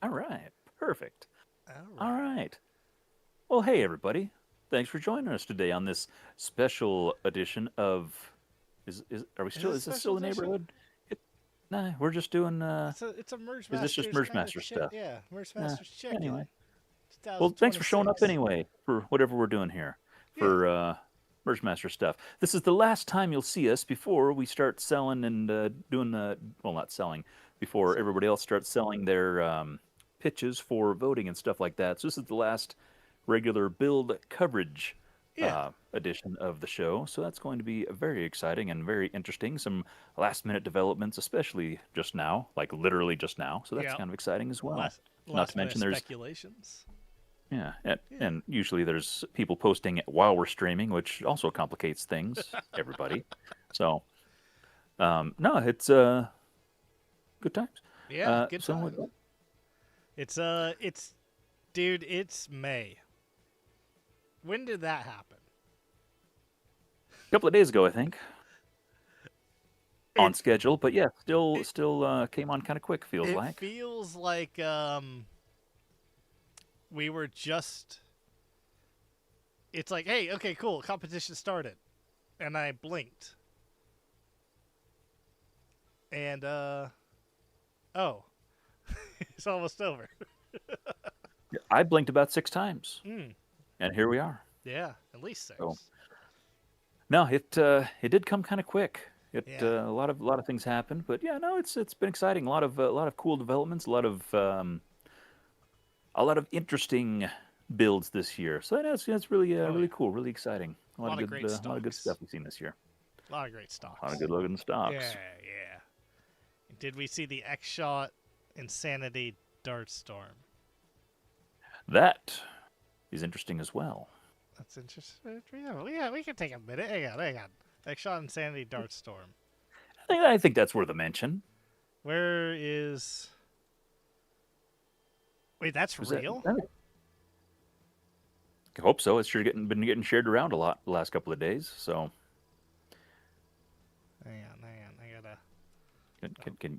All right. Perfect. All All right. right. Well, hey, everybody. Thanks for joining us today on this special edition of. Are we Is still? this a Is this special still the edition? neighborhood? It, nah, we're just doing. It's a Merge Is this just Masters Merge kind of Master check. stuff? Yeah, Merge Uh, Masters check in anyway. Well, thanks for showing up 2026. anyway for whatever we're doing here Yeah. for Merge Master stuff. This is the last time you'll see us before we start selling and doing the. Well, not selling. Before So everybody else starts selling their pitches for voting and stuff like that. So this is the last regular build coverage yeah, edition of the show. So that's going to be very exciting and very interesting. Some last minute developments, especially just now, like literally just now. So that's yeah. kind of exciting as well. Last Not to last minute mention there's speculations. yeah, Yeah. and usually there's people posting it while we're streaming, which also complicates things. Everybody, so no, it's good times. Yeah. Good So with times. It's dude. It's May. When did that happen? a couple of days ago, I think, on It schedule, but yeah, still it still came on kind of quick. Feels it like. feels like we were just. It's like, hey, okay, cool, competition started, and I blinked, and oh, it's almost over. I blinked about 6 times, Mm, and here we are. yeah, at least So 6. no, it did come kind of quick. Yeah. A lot of things happened, but yeah, no, it's been exciting. A lot of cool developments. A lot of interesting builds this year. So that's really Oh really yeah. cool, really exciting. A lot of great A lot of good stocks. stuff we've seen this year. A lot of great A lot of stocks. good looking Yeah, stocks. yeah. Did we see the X Shot Insanity Dart Storm? That is interesting as well. That's interesting. Yeah, we can take a minute. Hang on. X Shot Insanity Dart Storm. I think that's worth a mention. Where is? Wait, that's Was that? real? I hope so. It's sure been getting shared around a lot the last couple of days. So Hang on. I gotta.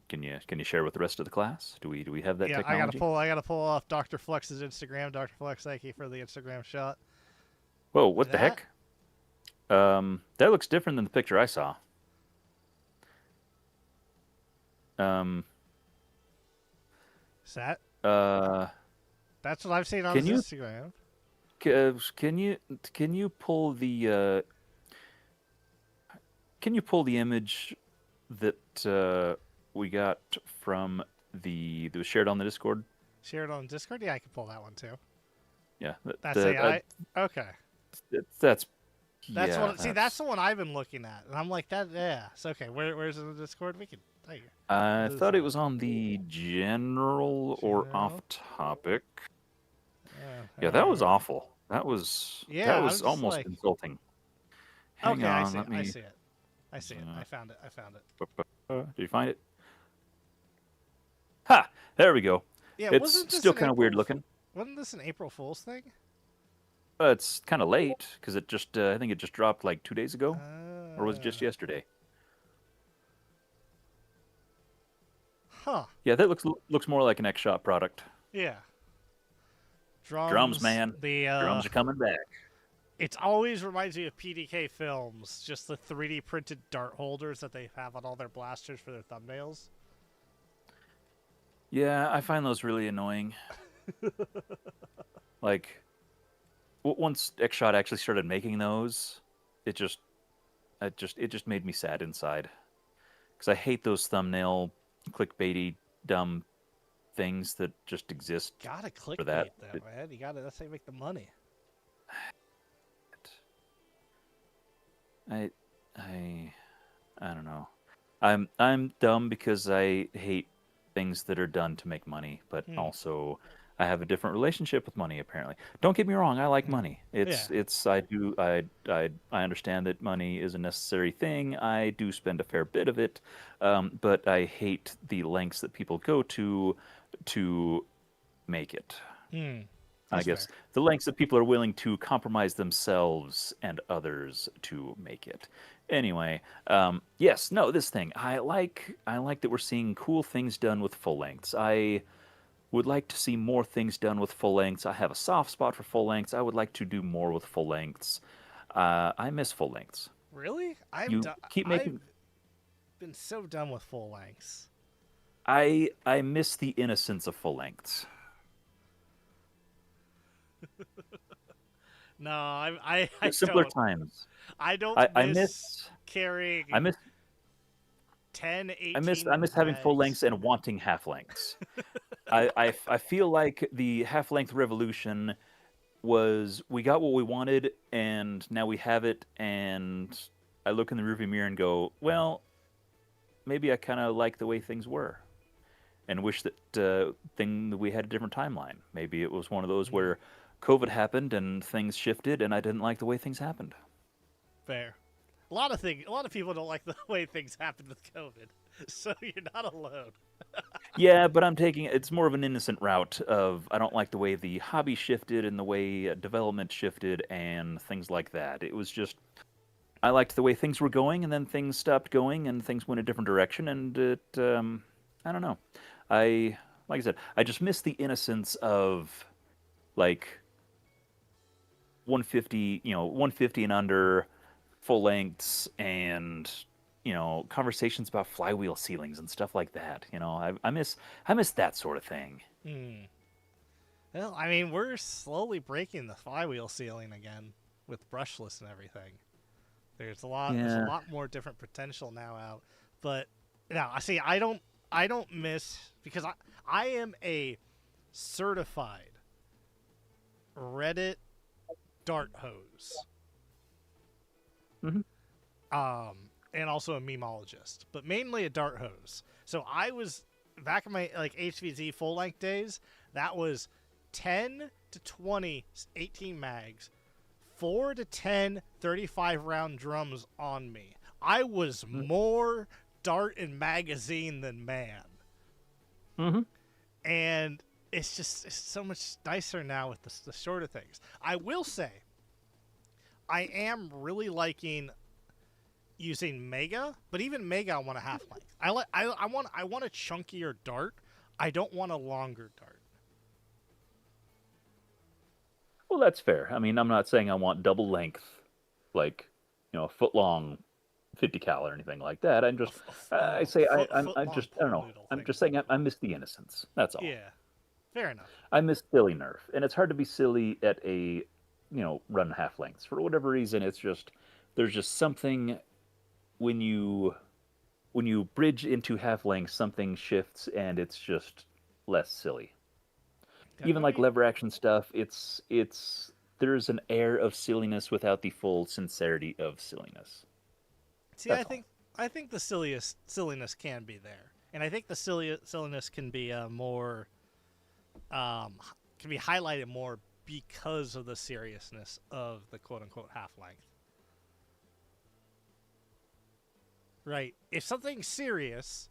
can you share with the rest of the class? Do we have that Yeah, technology? I gotta pull off Dr. Flex's Instagram. Dr. Flex, thank you for the Instagram shot. Whoa, what the That heck? That looks different than the picture I saw. Um, is that uh, that's what I've seen on can his you Instagram. can you pull the can you pull the image that we got from the that was shared on the Discord? Share it on Discord. Yeah, I can pull that one too. Yeah, That's AI. Okay, that's that's yeah, what. See, that's that's. the one I've been looking at, and I'm like, that. Yeah, it's okay. Where's it on Discord? We can. There you I go. This thought it was on the general or off general. topic. Yeah, that was Uh, awful. That yeah, I'm was just almost like, insulting. Hang okay, I on, see it. let I me. see it. I see it. Uh, I found it. I found it. did you find it? Ha! There we go. Yeah, It's wasn't this still an kind of weird April? looking. Wasn't this an April Fool's thing? It's kind of late because it just I think it just dropped like 2 days ago, or was it just Uh, yesterday? huh. Yeah, that looks more like an X Shot product. Yeah. Drums, Drums. man, The drums are coming back. It always reminds me of PDK films. Just the 3D printed dart holders that they have on all their blasters for their thumbnails. Yeah, I find those really annoying. Like once X Shot actually started making those, it just it just made me sad inside because I hate those thumbnail clickbaity dumb things that just exist Gotta for that. clickbait them, man. You gotta. That's how you make the money. I I I don't know. I'm dumb because I hate things that are done to make money, but Hmm. also I have a different relationship with money apparently. Don't get me wrong, I like Hmm. money. Yeah. It's I understand that money is a necessary thing. I do spend a fair bit of it, but I hate the lengths that people go to make it. Hmm. I That's guess fair. the lengths that people are willing to compromise themselves and others to make it. Anyway, yes, no, this thing I like. I like that we're seeing cool things done with full lengths. Would like to see more things done with full lengths. I have a soft spot for full lengths. I would like to do more with full lengths. I miss full lengths. Really? You keep I've making. been so done with full lengths. I miss the innocence of full lengths. No, I Simpler don't. times. I don't I miss miss I carrying miss 10, I 18 miss having full mags. lengths and wanting half lengths. I feel like the half length revolution was we got what we wanted and now we have it, and I look in the rearview mirror and go, well, maybe I kind of like the way things were, and wish that thing that we had a different timeline. Maybe it was one of those Mm, where COVID happened and things shifted, and I didn't like the way things happened. fair. A lot of people don't like the way things happened with COVID, so you're not alone. Yeah, but I'm taking it's more of an innocent route of I don't like the way the hobby shifted and the way development shifted and things like that. It was just I liked the way things were going, and then things stopped going, and things went a different direction, and I don't know. I like I said, I just miss the innocence of like 150, 150 and under, full lengths, and conversations about flywheel ceilings and stuff like that. I miss that sort of thing. Hmm. Well, I mean, we're slowly breaking the flywheel ceiling again with brushless and everything. There's a Yeah. lot more different potential now out. But now, I see. I don't miss because I am a certified Reddit dart hose. Hmm. And also a memeologist, but mainly a dart hose. So I was back in my like HVZ full length days. That was 10 to 20 18 mags, 4 to 10 35 round drums on me. I was more dart and magazine than man, Hmm. and it's so much nicer now with the shorter things. I will say, I am really liking using Mega, but even Mega I want a half length. I want a chunkier dart. I don't want a longer dart. Well, that's fair. I mean, I'm not saying I want double length, like a foot long 50 cal or anything like that. I say Foot I'm long just I don't pool know. noodle I'm thing just would be saying I cool. miss the innocence. That's all. Yeah, fair enough. I miss silly Nerf, and it's hard to be silly at a run half lengths for whatever reason. It's just there's just something when you bridge into half length, something shifts and it's just less silly. Yeah, Even I like mean, lever action stuff, it's there's an air of silliness without the full sincerity of silliness. see, That's all. I think the silliest silliness can be there, and I think the silliness can be more um, can be highlighted more because of the seriousness of the quote unquote half length. Right. If something's serious,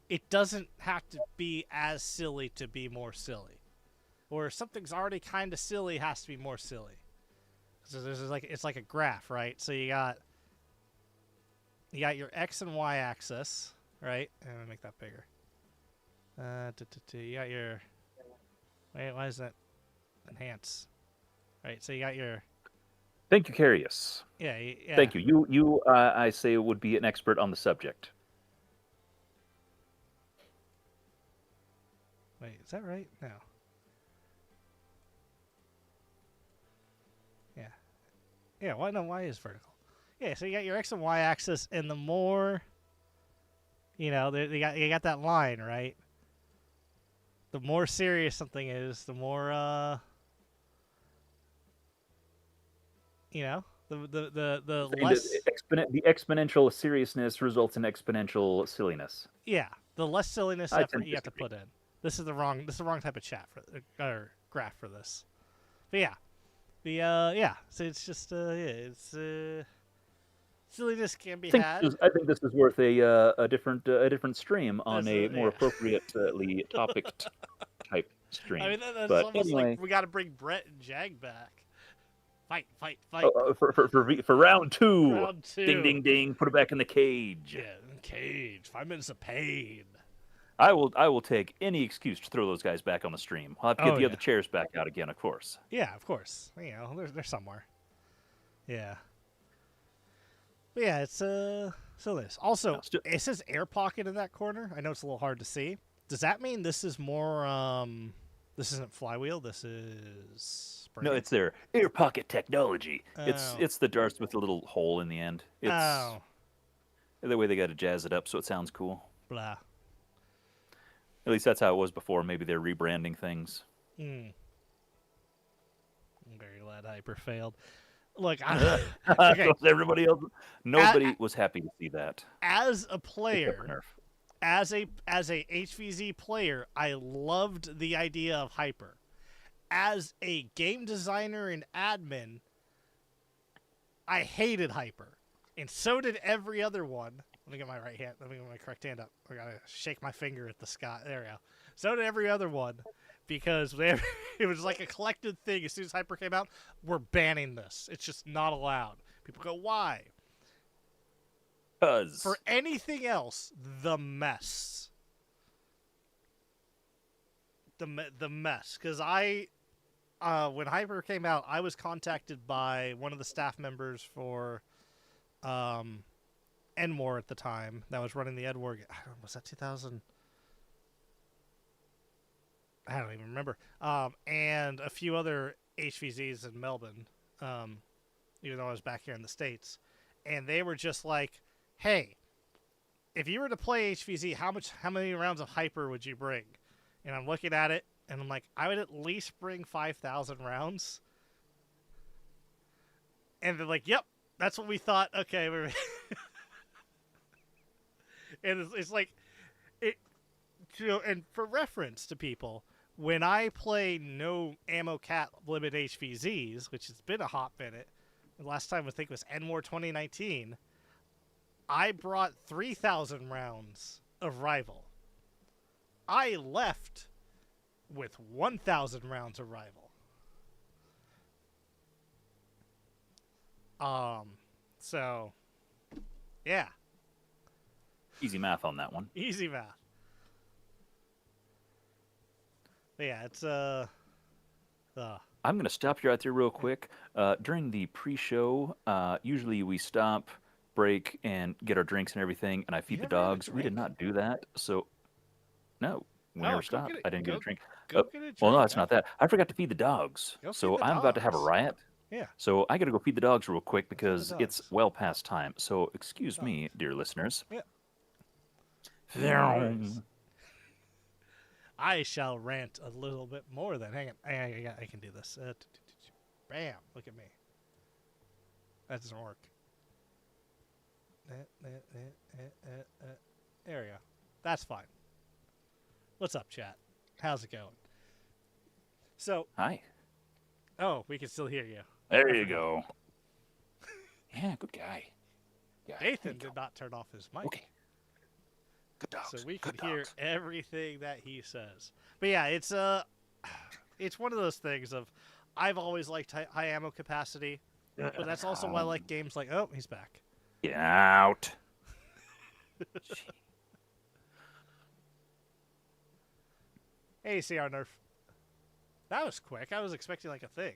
it doesn't have to be as silly to be more silly. Or if something's already kind of silly, it has to be more silly. So there's like it's like a graph, right? So you got your x and y axis, right? I'm gonna make that bigger. You got your wait, why is that enhance? Right. So you got your Thank you, Carius. yeah. Thank you. I say, would be an expert on the subject. Wait, is that right? No. Yeah. Yeah. Why no? Why is vertical? Yeah. So you got your x and y axis, and the more you got that line, right? The more serious something is, the more the Saying that less the exponential seriousness results in exponential silliness. the less silliness I effort tend to you have to disagree. put in. This is the wrong type of chat for or graph for this. But yeah, yeah. So it's just it's silliness can be had. I think this is worth a different stream on a more Yeah. appropriately topicked type I stream. mean that's But almost like anyway, we got to bring Brett and Jag back. Fight. for round two, Round ding two. ding ding, put it back in the cage. Yeah, cage. 5 minutes of pain. I will take any excuse to throw those guys back on the stream. I'll have to get Oh the yeah, other chairs back out again, of course. yeah, of course. You know, they're somewhere. Yeah, but yeah, it's So this No, also it says air pocket in that corner. I know it's a little hard to see. Does that mean this is more This isn't flywheel. This is no, spring. it's their ear pocket technology. It's Oh. it's the darts with the little hole in the end. It's Oh. the way they got to jazz it up so it sounds cool. Blah. At least that's how it was before. Maybe they're rebranding things. Hmm. I'm very glad Hyper failed. Look, okay. Everybody else, nobody was happy to see that As a except for player, Nerf. as a HVZ player, I loved the idea of Hyper. As a game designer and admin, I hated Hyper, and so did every other one. Let me get my right hand. Let me get my correct hand up. I gotta shake my finger at the sky. There we go. So did every other one, because it was like a collective thing. As soon as Hyper came out, we're banning this. It's just not allowed. People go, why? Cause For anything else, the mess. The mess. Because when Hyper came out, I was contacted by one of the staff members for Enmore at the time that was running the Edward. Was that 2000? I don't even remember. And a few other HVZs in Melbourne, even though I was back here in the States. And they were just like, hey, if you were to play HVZ, how many rounds of Hyper would you bring? And I'm looking at it, and I'm like, I would at least bring 5,000 rounds. And they're like, yep, that's what we thought. Okay. And it's like, and for reference to people, when I play no ammo cap limit HVZs, which has been a hot minute, the last time I think was Enmore 2019, I brought 3,000 rounds of Rival. I left with 1,000 rounds of Rival. So, yeah. easy math on that one. Easy math. But yeah, it's I'm going to stop you right there real quick. During the pre-show, usually we stop, break, and get our drinks and everything, and I feed the never had a dogs. We did drink? not do that, so no, we Oh, never go stopped. get it. I didn't get a drink. Go get a drink. Well, no, it's Huh? not that. I forgot to feed the dogs, Go feed so the I'm about to have a dogs. riot. Yeah. So I got to go feed the dogs real quick Feed the because it's dogs. well past time. So excuse me, dear listeners. Yeah. No worries. I shall rant a little bit more then. Hang on. I can do this. Bam. Look at me. That doesn't work. There we go. That's fine. What's up, chat? How's it going? So, Hi. oh, we can still hear you. There you go. Yeah, good guy. Yeah, Nathan did not turn off his mic. Okay. Good dogs. So we good can hear dogs. everything that he says. But yeah, it's one of those things of I've always liked high ammo capacity, but that's also why I like games like he's back. Get out. Hey, CR Nerf. That was quick. I was expecting like a thing.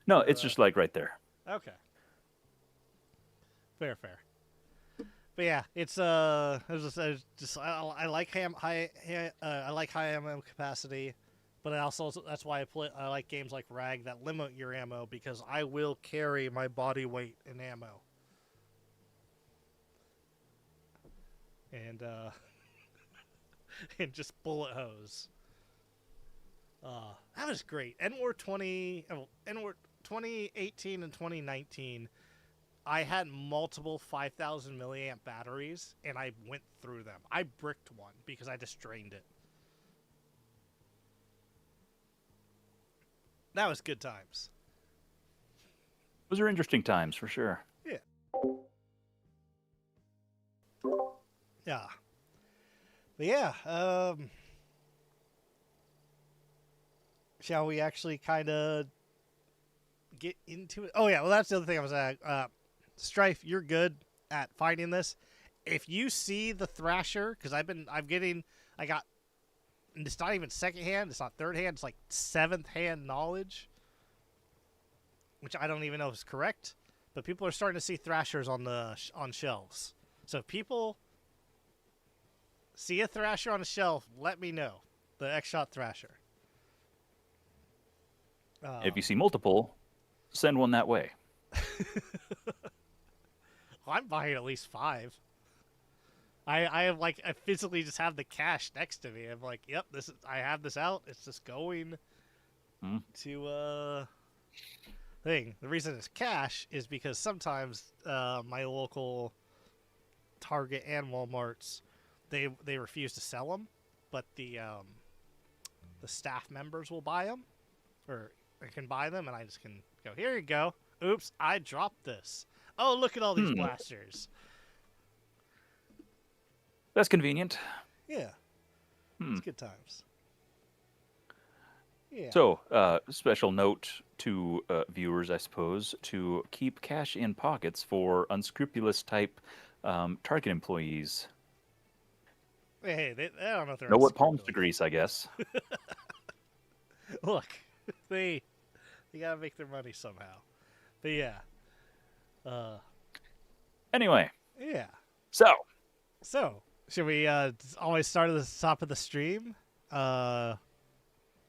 No, it's just like right there. Okay. Fair. But yeah, it's I like I like high ammo capacity, but that's why I like games like Rag that limit your ammo because I will carry my body weight in ammo. And and just bullet hose. That was great. Enwar 2018 and 2019. I had multiple 5,000 milliamp batteries, and I went through them. I bricked one because I just drained it. That was good times. Those are interesting times for sure. Yeah. Yeah. But yeah, shall we actually kind of get into it? Oh, yeah, well, that's the other thing I was at. Strife, you're good at finding this. if you see the Thrasher, because I got, it's not even secondhand, it's not third hand, it's like seventh hand knowledge, which I don't even know if is correct, but people are starting to see Thrashers on shelves. So if people see a Thrasher on a shelf, let me know. The X-Shot Thrasher. If you see multiple, send one that way. I'm buying at least 5. I have like I physically just have the cash next to me. I'm like, yep, I have this out. It's just going to thing. The reason it's cash is because sometimes my local Target and Walmarts they refuse to sell them, but the staff members will buy them, or I can buy them, and I just can go, here you go. Oops, I dropped this. Oh, look at all these blasters. That's convenient. Yeah. It's good times. Yeah. So, special note to viewers, I suppose, to keep cash in pockets for unscrupulous type Target employees. Hey, I don't know if they're Know what palms unscrupulous. to grease, I guess. Look, they gotta make their money somehow. But yeah. Anyway, Yeah. so Should we always start at the top of the stream?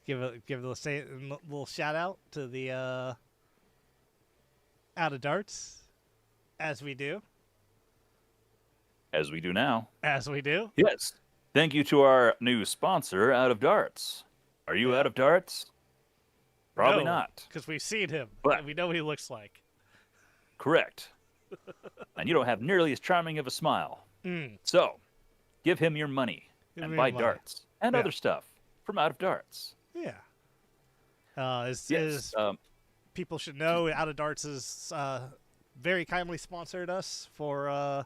Give a little shout out to the Out of Darts, as we do. as we do now. As we do. Yes. Thank you to our new sponsor, Out of Darts. Are you out of darts? Probably not. Because we've seen him. But- And we know what he looks like. Correct. And you don't have nearly as charming of a smile. Mm. So, give him your money Give and me buy your money. darts and Yeah. other stuff from Out of Darts. Yeah. Yes. People should know, Out of Darts is very kindly sponsored us for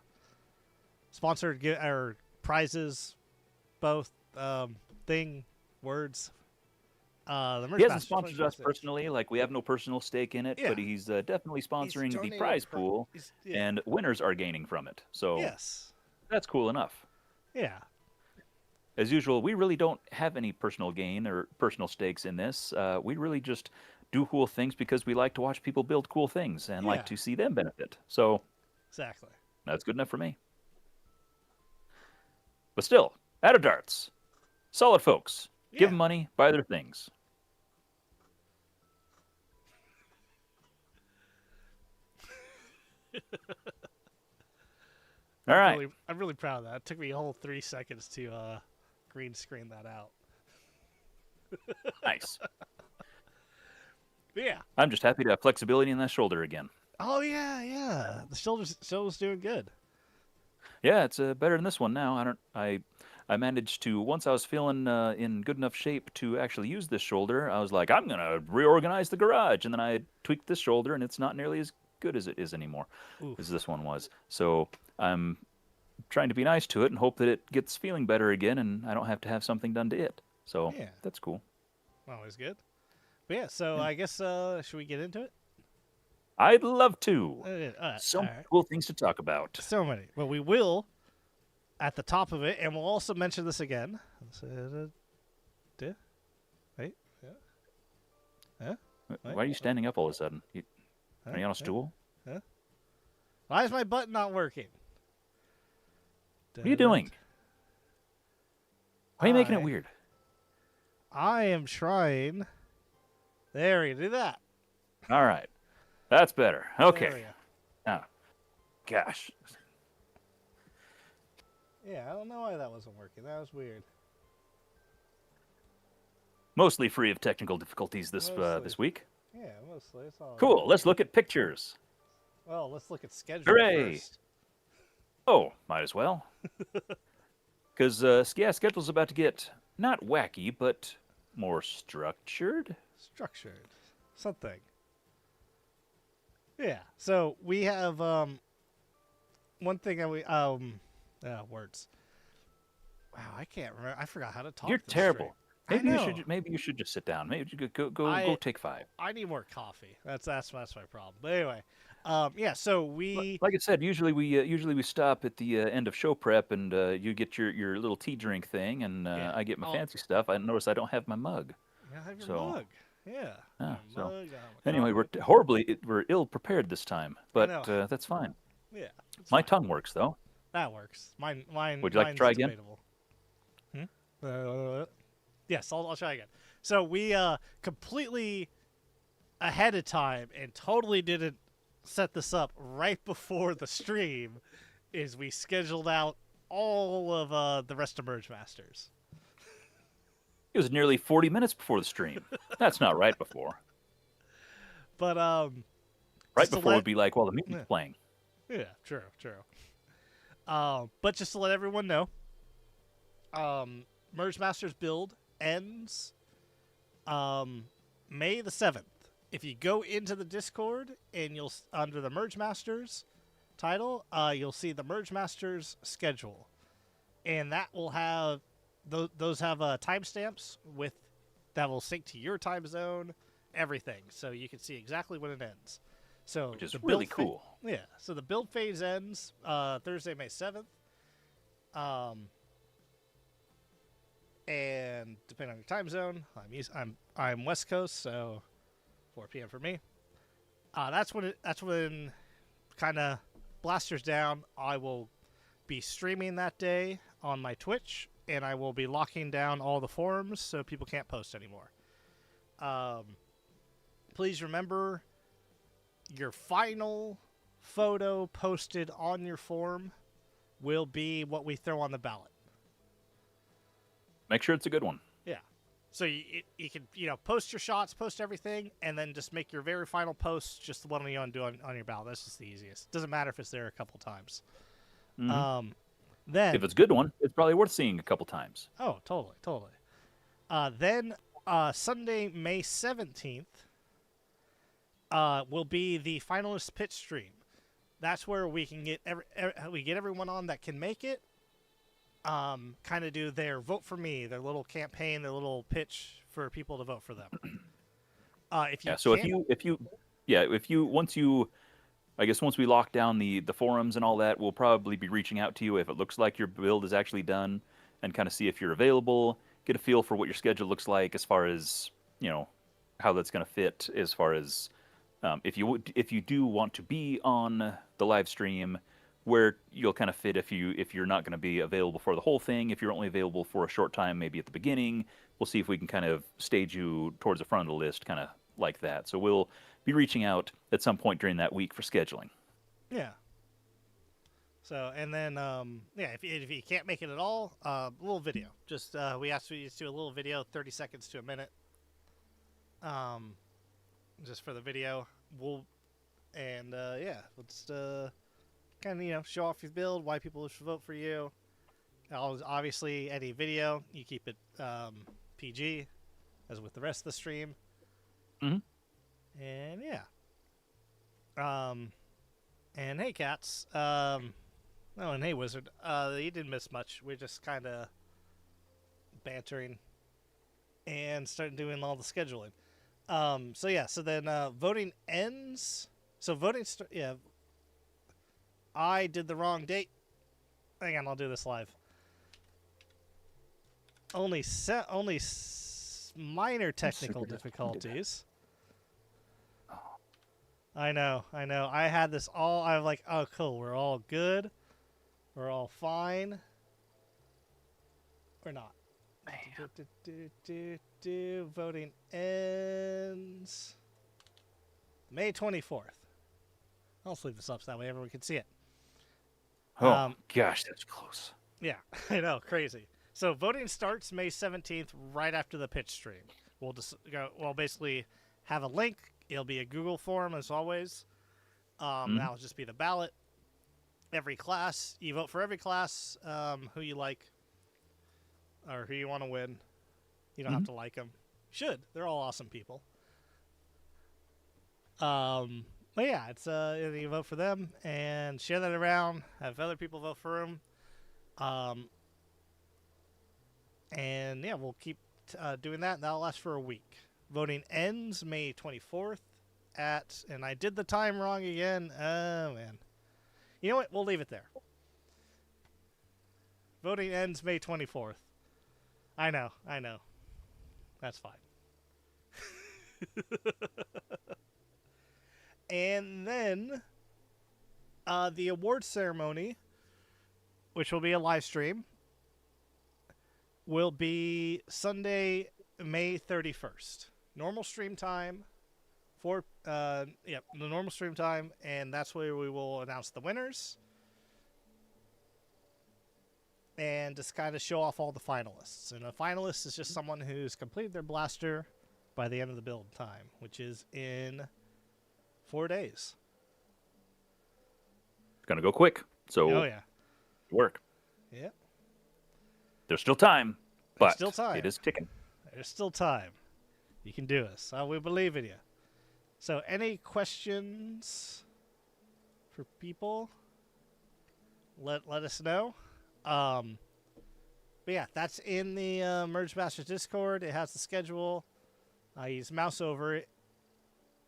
sponsored or prizes, both words. The He hasn't MergeMasters sponsored us 2026. personally, like we have no personal stake in it, Yeah. but he's definitely sponsoring the donated prize pool, yeah. and winners are gaining from it. So Yes. that's cool enough. Yeah. As usual, we really don't have any personal gain or personal stakes in this. We really just do cool things because we like to watch people build cool things and Yeah. like to see them benefit. So Exactly. that's good enough for me. But still, Out of Darts. Solid folks. Give Yeah. them money, buy their things. All right. I'm really proud of that. It took me a whole 3 seconds to green screen that out. Nice. But yeah. I'm just happy to have flexibility in that shoulder again. Oh yeah. The shoulder's doing good. Yeah, it's better than this one now. I managed to, once I was feeling in good enough shape to actually use this shoulder, I was like, I'm gonna reorganize the garage, and then I tweaked this shoulder, and it's not nearly as good as it is anymore Oof. as this one was. So I'm trying to be nice to it and hope that it gets feeling better again, and I don't have to have something done to it. So Yeah. that's cool. Always good. But yeah, so I guess should we get into it? I'd love to. So all many right. cool things to talk about. So many. Well, we will at the top of it, and we'll also mention this again. Wait. Yeah. Why are you standing up all of a sudden? Are you on a stool? Why is my button not working? What are you doing? Why are you making it weird? I am trying. There we do that. All right. That's better. There we Okay. go. Now, gosh. Yeah, I don't know why that wasn't working. That was weird. Mostly free of technical difficulties this Mostly. week. Yeah, mostly. It's all Cool. Let's look at pictures. Well, let's look at schedule Hooray. first. Oh, might as well. Because, yeah, schedule's about to get not wacky, but more structured. Structured. Something. Yeah. So we have one thing that we words. Wow, I can't remember. I forgot how to talk. You're this terrible. straight. Maybe you should just sit down. Maybe you could go I- take 5. I need more coffee. That's my problem. But anyway, Yeah, so we Like I said, usually we stop at the end of show prep, and you get your little tea drink thing, and yeah. I get my I'll fancy stuff. I notice I don't have my mug, yeah, have your so mug. Yeah, yeah. your So mug. I have a anyway, coffee. we're ill prepared this time, I but know. that's fine. Yeah, it's My fine. tongue works though. That works. Would you like to Mine's try again? debatable. Hmm? Yes, I'll try again. So we completely ahead of time and totally didn't set this up right before the stream. Is we scheduled out all of the rest of MergeMasters. It was nearly 40 minutes before the stream. That's not right before. But Right just to before let would be like while the music's yeah, playing. yeah, true, true. But just to let everyone know, Merge Masters build ends May the 7th. If you go into the Discord and you'll under the Merge Masters title, you'll see the Merge Masters schedule, and that will have those have timestamps with that will sync to your time zone, everything, so you can see exactly when it ends. So Which is the really cool. Yeah. So the build phase ends Thursday, May 7th. And depending on your time zone, I'm West Coast, so 4 p.m. for me. That's when kind of blasters down. I will be streaming that day on my Twitch, and I will be locking down all the forums so people can't post anymore. Please remember, your final photo posted on your forum will be what we throw on the ballot. Make sure it's a good one. Yeah. So you can post your shots, post everything, and then just make your very final post just the one you want to do on your ballot. That's just the easiest. Doesn't matter if it's there a couple times. Mm-hmm. Then If it's a good one, it's probably worth seeing a couple times. oh, totally. Then Sunday, May 17th, will be the finalist pitch stream. That's where we can get we get everyone on that can make it. Kind of do their vote for me, their little campaign, their little pitch for people to vote for them. If you So can't, if you once we lock down the forums and all that, we'll probably be reaching out to you if it looks like your build is actually done, and kind of see if you're available, get a feel for what your schedule looks like as far as how that's going to fit, as far as if you do want to be on the live stream, where you'll kind of fit if you're not going to be available for the whole thing. If you're only available for a short time, maybe at the beginning, we'll see if we can kind of stage you towards the front of the list, kind of like that. So we'll be reaching out at some point during that week for scheduling. yeah. So and then if you can't make it at all, a little video. Just we asked you to do a little video, 30 seconds to a minute. Just for the video, we'll just kind of show off your build, why people should vote for you. Obviously, any video you keep it PG, as with the rest of the stream. Mm-hmm. And and hey cats, and hey wizard, you didn't miss much. We're just kind of bantering and starting doing all the scheduling. So then voting ends. So I did the wrong date. Hang on, I'll do this live. Only minor technical difficulties. I know. I had this all. I'm like, oh, cool. We're all good. We're all fine. We're not. Voting ends May 24th. I'll just leave this up so that way everyone can see it. Oh gosh, that's close. Yeah, I know, crazy. So voting starts May 17th, right after the pitch stream. We'll just basically have a link. It'll be a Google form as always. That'll just be the ballot. Every class, you vote for every class, who you like or who you want to win. You don't have to like them. You should. They're all awesome people. But yeah, it's you vote for them and share that around. Have other people vote for them. And yeah, we'll keep doing that. And that'll last for a week. Voting ends May 24th. at, and I did the time wrong again. Oh, man. You know what? We'll leave it there. Voting ends May 24th. I know. That's fine. And then the awards ceremony, which will be a live stream, will be Sunday, May 31st. Normal stream time. The normal stream time, and that's where we will announce the winners and just kind of show off all the finalists. And a finalist is just someone who's completed their blaster by the end of the build time, which is in 4 days. It's gonna go quick. So Oh yeah, work. yeah. There's still time, but still time. it is ticking. There's still time. You can do this. We believe in you. So, any questions for people? Let us know. But yeah, that's in the MergeMasters Discord. It has the schedule. I use mouse over it,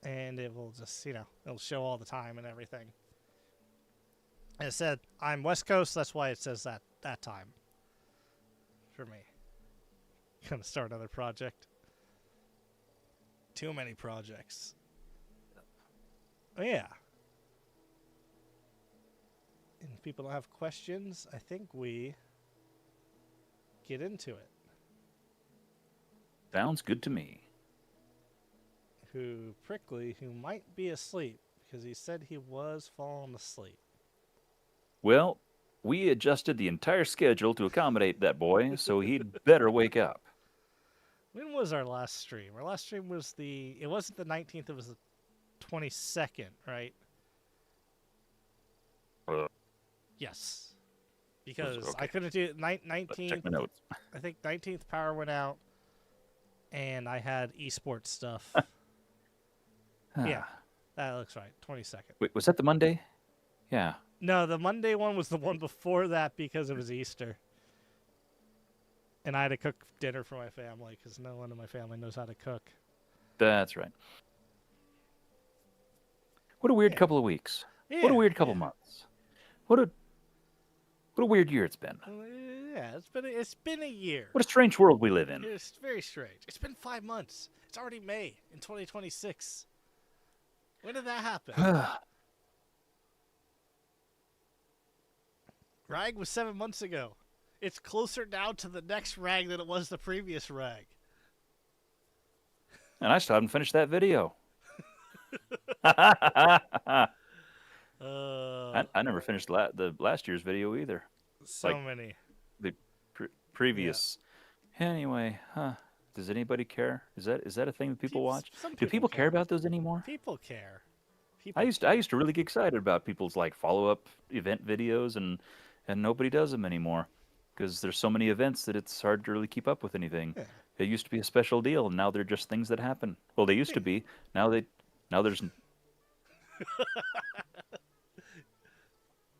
and it will just, it'll show all the time and everything. As I said, I'm West Coast. That's why it says that time for me. Gonna start another project. Too many projects. Oh, yeah. And if people don't have questions, I think we get into it. Sounds good to me. Prickly, who might be asleep, because he said he was falling asleep. Well, we adjusted the entire schedule to accommodate that boy, so he'd better wake up. When was our last stream? Our last stream was it wasn't the 19th, it was the 22nd, right? Yes. Because okay. I couldn't do it. 19th. Check my notes. I think 19th power went out, and I had esports stuff. Yeah, that looks right. 22nd. Wait, was that the Monday? Yeah. No, the Monday one was the one before that because it was Easter. And I had to cook dinner for my family because no one in my family knows how to cook. That's right. What a weird couple of weeks. Yeah, what a weird couple months. What a weird year it's been. Yeah, it's been a year. What a strange world we live in. It's very strange. It's been 5 months. It's already May in 2026. When did that happen? Rag was 7 months ago. It's closer now to the next rag than it was the previous rag. And I still haven't finished that video. I never finished the last year's video either. So many. The previous. Yeah. Anyway, does anybody care? Is that a thing that people watch? Do people care about those anymore? People care. I used to really get excited about people's follow-up event videos, and nobody does them anymore because there's so many events that it's hard to really keep up with anything. Yeah. It used to be a special deal, and now they're just things that happen. Well, they used to be. Now there's.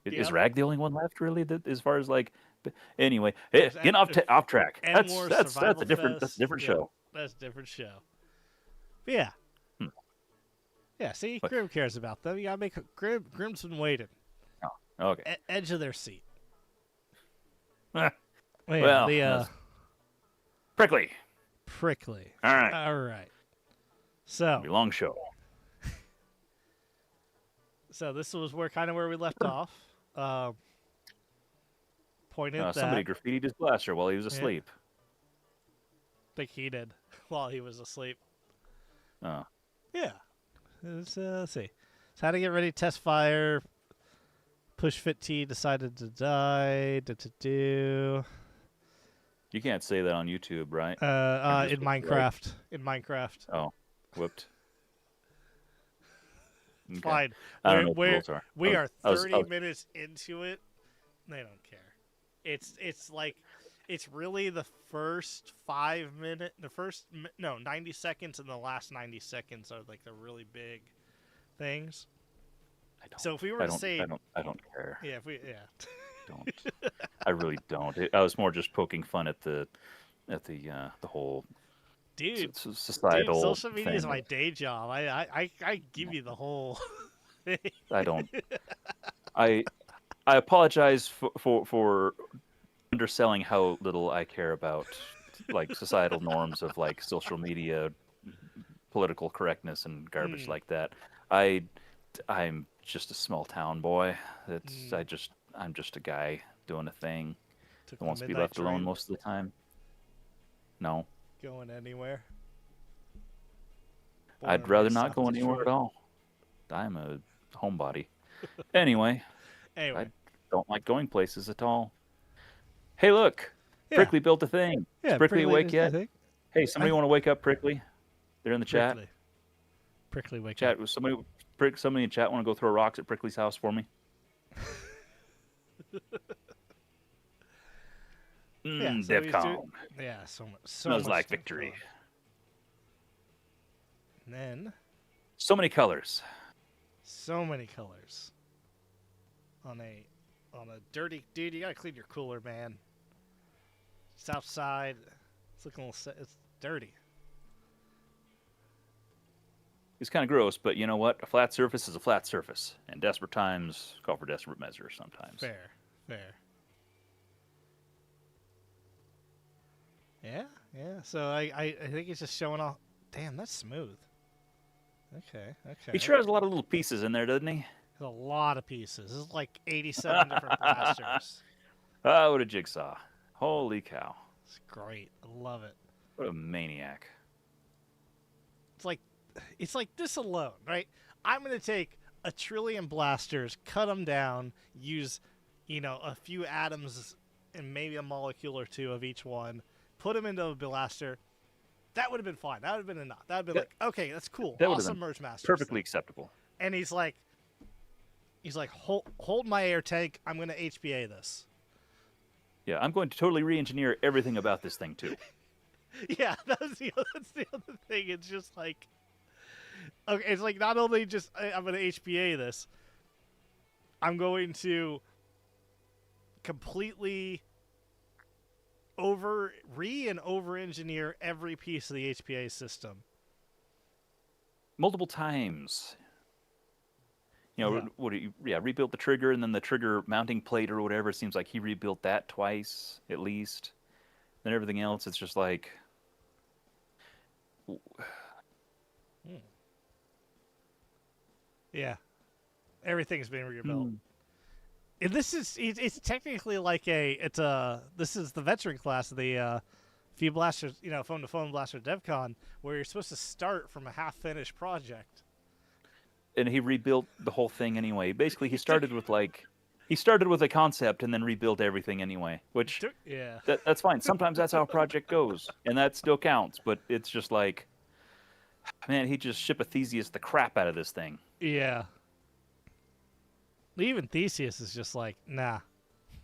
Is Rag the only one left, really? As far as anyway, getting off track. That's a different show. That's a different show. But yeah. Yeah. See, Grim cares about them. You gotta make Grim's been waiting. Oh, okay. Edge of their seat. Prickly. All right. So. It'll be a long show. So this was where we left off. Pointed that somebody graffitied his blaster while he was asleep. I think he did while he was asleep. Oh. Yeah. Let's see. So how to get ready to test fire. Push Fit T decided to die. You can't say that on YouTube, right? In Minecraft. In Minecraft. Oh, whooped. Okay. Fine. We are 30 minutes into it. They don't care. It's really the first 90 seconds and the last 90 seconds are the really big things. So if we were to say, I don't care. Yeah, don't. I really don't. I was more just poking fun at the whole dude, dude, societal social media is thing. my day job. I give you the whole thing. I don't. I I apologize for underselling how little I care about like societal norms of like social media, political correctness, and garbage Mm, like that. I I'm just a small town boy. mm. I'm just a guy doing a thing Took who the wants to be midnight left alone train, most of the time. No, going anywhere. Born I'd and rather raised not south of go anywhere at Detroit. all. I'm a homebody. Anyway, I Anyway, don't like going places at all. Hey, look, yeah, Prickly built a thing. Is yeah, Prickly prickly. awake I yet? think Hey, somebody I want to wake up Prickly? They're in the chat. prickly, prickly. Wake up. Chat. Somebody in chat want to go throw rocks at Prickly's house for me? Yeah, so he's doing. DEFCON. Yeah, so Smells much like stuff victory. going. And then So many colors. so many colors on a dirty dude. You gotta clean your cooler, man. It's outside. It's looking a little. It's dirty. It's kind of gross, but you know what? A flat surface is a flat surface, and desperate times call for desperate measures sometimes. Fair, fair. Yeah, yeah. So I think it's just showing off. Damn, that's smooth. Okay, He okay. sure has a lot of little pieces in there, doesn't he? There's a lot of pieces. This is like 87 different blasters. Ah, what a jigsaw. Holy cow. It's great. I love it. What a maniac. It's like this alone, right? I'm gonna take a trillion blasters, cut them down, use, a few atoms and maybe a molecule or two of each one, put them into a blaster. That would have been fine. That would have been enough. That would have been That, like, okay, that's cool. that would have Awesome been MergeMasters perfectly thing. acceptable. And he's like, hold my air tank. I'm gonna HPA this. Yeah, I'm going to totally re-engineer everything about this thing too. Yeah, that's the other thing. It's just like, okay, it's like not only just I'm gonna HPA this, I'm going to completely over engineer every piece of the HPA system. Multiple times. Yeah. Rebuilt the trigger and then the trigger mounting plate or whatever. It seems like he rebuilt that twice at least. Then everything else, it's just like, Yeah. Everything's being rebuilt. And this is it's technically like this is the veteran class of the few blasters, phone to phone blaster DevCon, where you're supposed to start from a half finished project. and he rebuilt the whole thing anyway. Basically, he started with a concept and then rebuilt everything anyway, which Yeah. that's fine. Sometimes that's how a project goes, and that still counts. But it's just like, man, he just Theseus the crap out of this thing. Yeah. Even Theseus is just like, nah.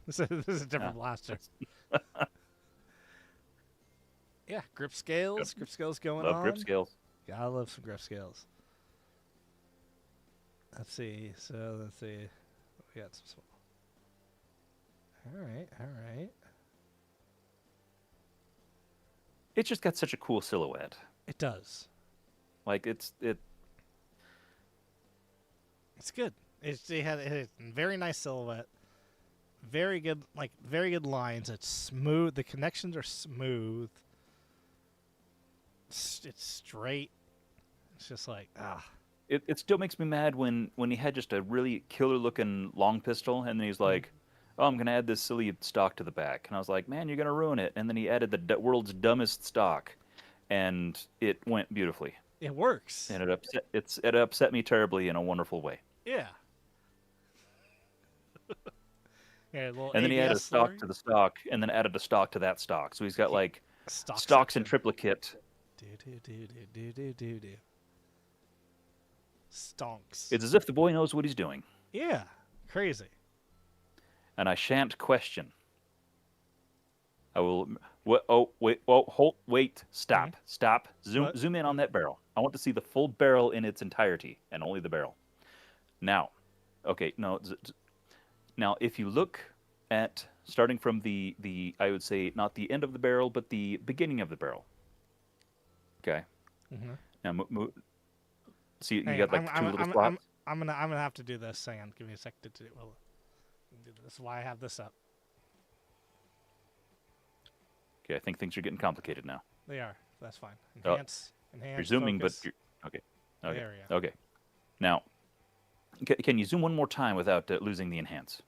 This is a different blaster. Yeah, grip scales. Grip scales going Love on. grip scales. Gotta love some grip scales. Let's see. We got some small. All right. It's just got such a cool silhouette. It does. Like it's good. It had a very nice silhouette. Very good lines. It's smooth. The connections are smooth. It's straight. It's just like, ah. It still makes me mad when he had just a really killer looking long pistol and then he's like, oh, I'm gonna add this silly stock to the back, and I was like, man, you're gonna ruin it. And then he added the world's dumbest stock, and it went beautifully. It works. And it upset me terribly in a wonderful way. Yeah. Yeah, And then he added a ABS stock slurry. to the stock, and then added a stock to that stock. So he's got like Stock stocks in section. triplicate. Do. Stonks. It's as if the boy knows what he's doing. Yeah, crazy. And I shan't question. I will. Wait! Stop! What? Zoom in on that barrel. I want to see the full barrel in its entirety, and only the barrel. Now, okay, no. Now, if you look at starting from the I would say not the end of the barrel, but the beginning of the barrel. Okay. Mm-hmm. Now, see, you Hang on, got like two little slots. I'm gonna have to do this. Hang on, give me a sec to do. Well, do this. This is why I have this up. Okay, I think things are getting complicated now. They are. That's fine. Oh, you're Enhance, zooming, but focus. you're okay. Okay. There we go. Okay. Now, can you zoom one more time without losing the enhance?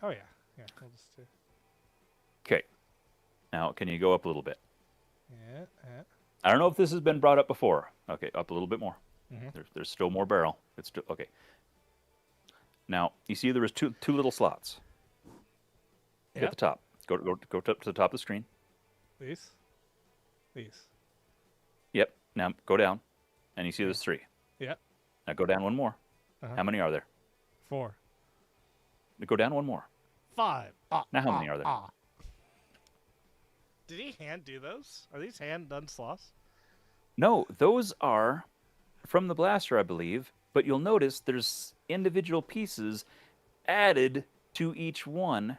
Oh yeah, yeah. We'll just do. Okay. Now, can you go up a little bit? Yeah, yeah. I don't know if this has been brought up before. Okay, up a little bit more. Mm-hmm. There's still more barrel. It's still okay. Now, you see there was two little slots Yep. at the top. Go up to the top of the screen. These. Yep. Now go down, and you see there's 3. Yep. Now go down one more. Uh-huh. How many are there? 4. Go down one more. 5. Now how many are there? Did he hand do those? Are these hand done sloths? No, those are from the blaster, I believe. But you'll notice there's individual pieces added to each one,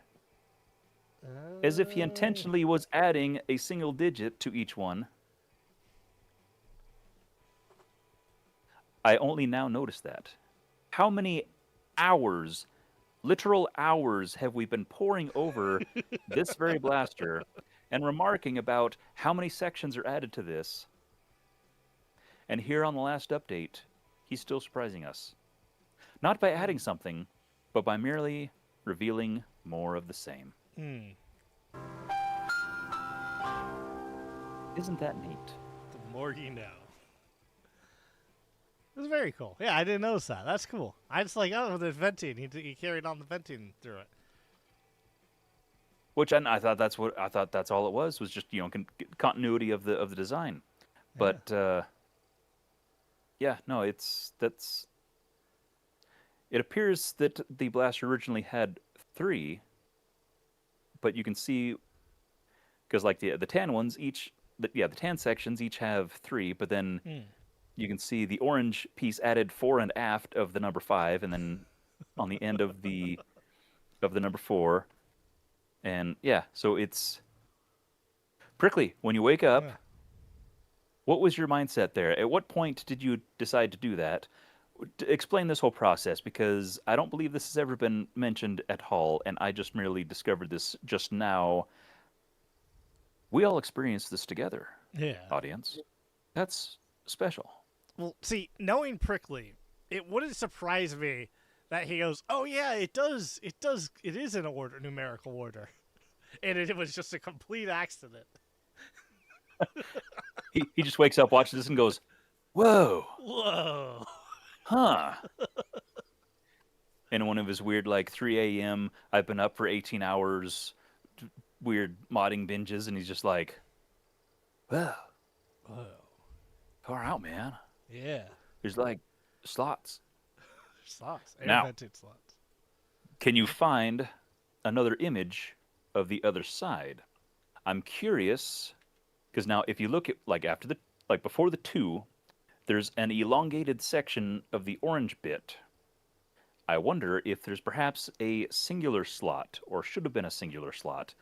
as if he intentionally was adding a single digit to each one. I only now notice that. How many hours, literal hours, have we been poring over this very blaster and remarking about how many sections are added to this? And here on the last update, he's still surprising us. Not by adding something, but by merely revealing more of the same. Isn't that neat? The more you know. It was very cool. Yeah, I didn't notice that. That's cool. I just like, oh, there's venting. He carried on the venting through it. Which I thought that's all it was just continuity of the design. Yeah. But no, it appears that the blaster originally had 3, but you can see because like the tan ones the tan sections each have 3, but then you can see the orange piece added fore and aft of the number 5, and then on the end of the number 4, and so it's prickly when you wake up. Yeah. What was your mindset there? At what point did you decide to do that? Explain this whole process, because I don't believe this has ever been mentioned at all, and I just merely discovered this just now. We all experienced this together, audience. That's special. Well, see, knowing Prickly, it wouldn't surprise me that he goes, "Oh yeah, it is in order, numerical order," and it was just a complete accident. He just wakes up, watches this, and goes, "Whoa, Whoa, huh?" In one of his weird, like 3 a.m., I've been up for 18 hours, weird modding binges, and he's just like, "Whoa, far out, man." yeah, There's like slots. slots, Now, air-vented slots. can you find another image of the other side? I'm curious, because now if you look at before the 2, there's an elongated section of the orange bit. I wonder if there's perhaps a singular slot, or should have been a singular slot,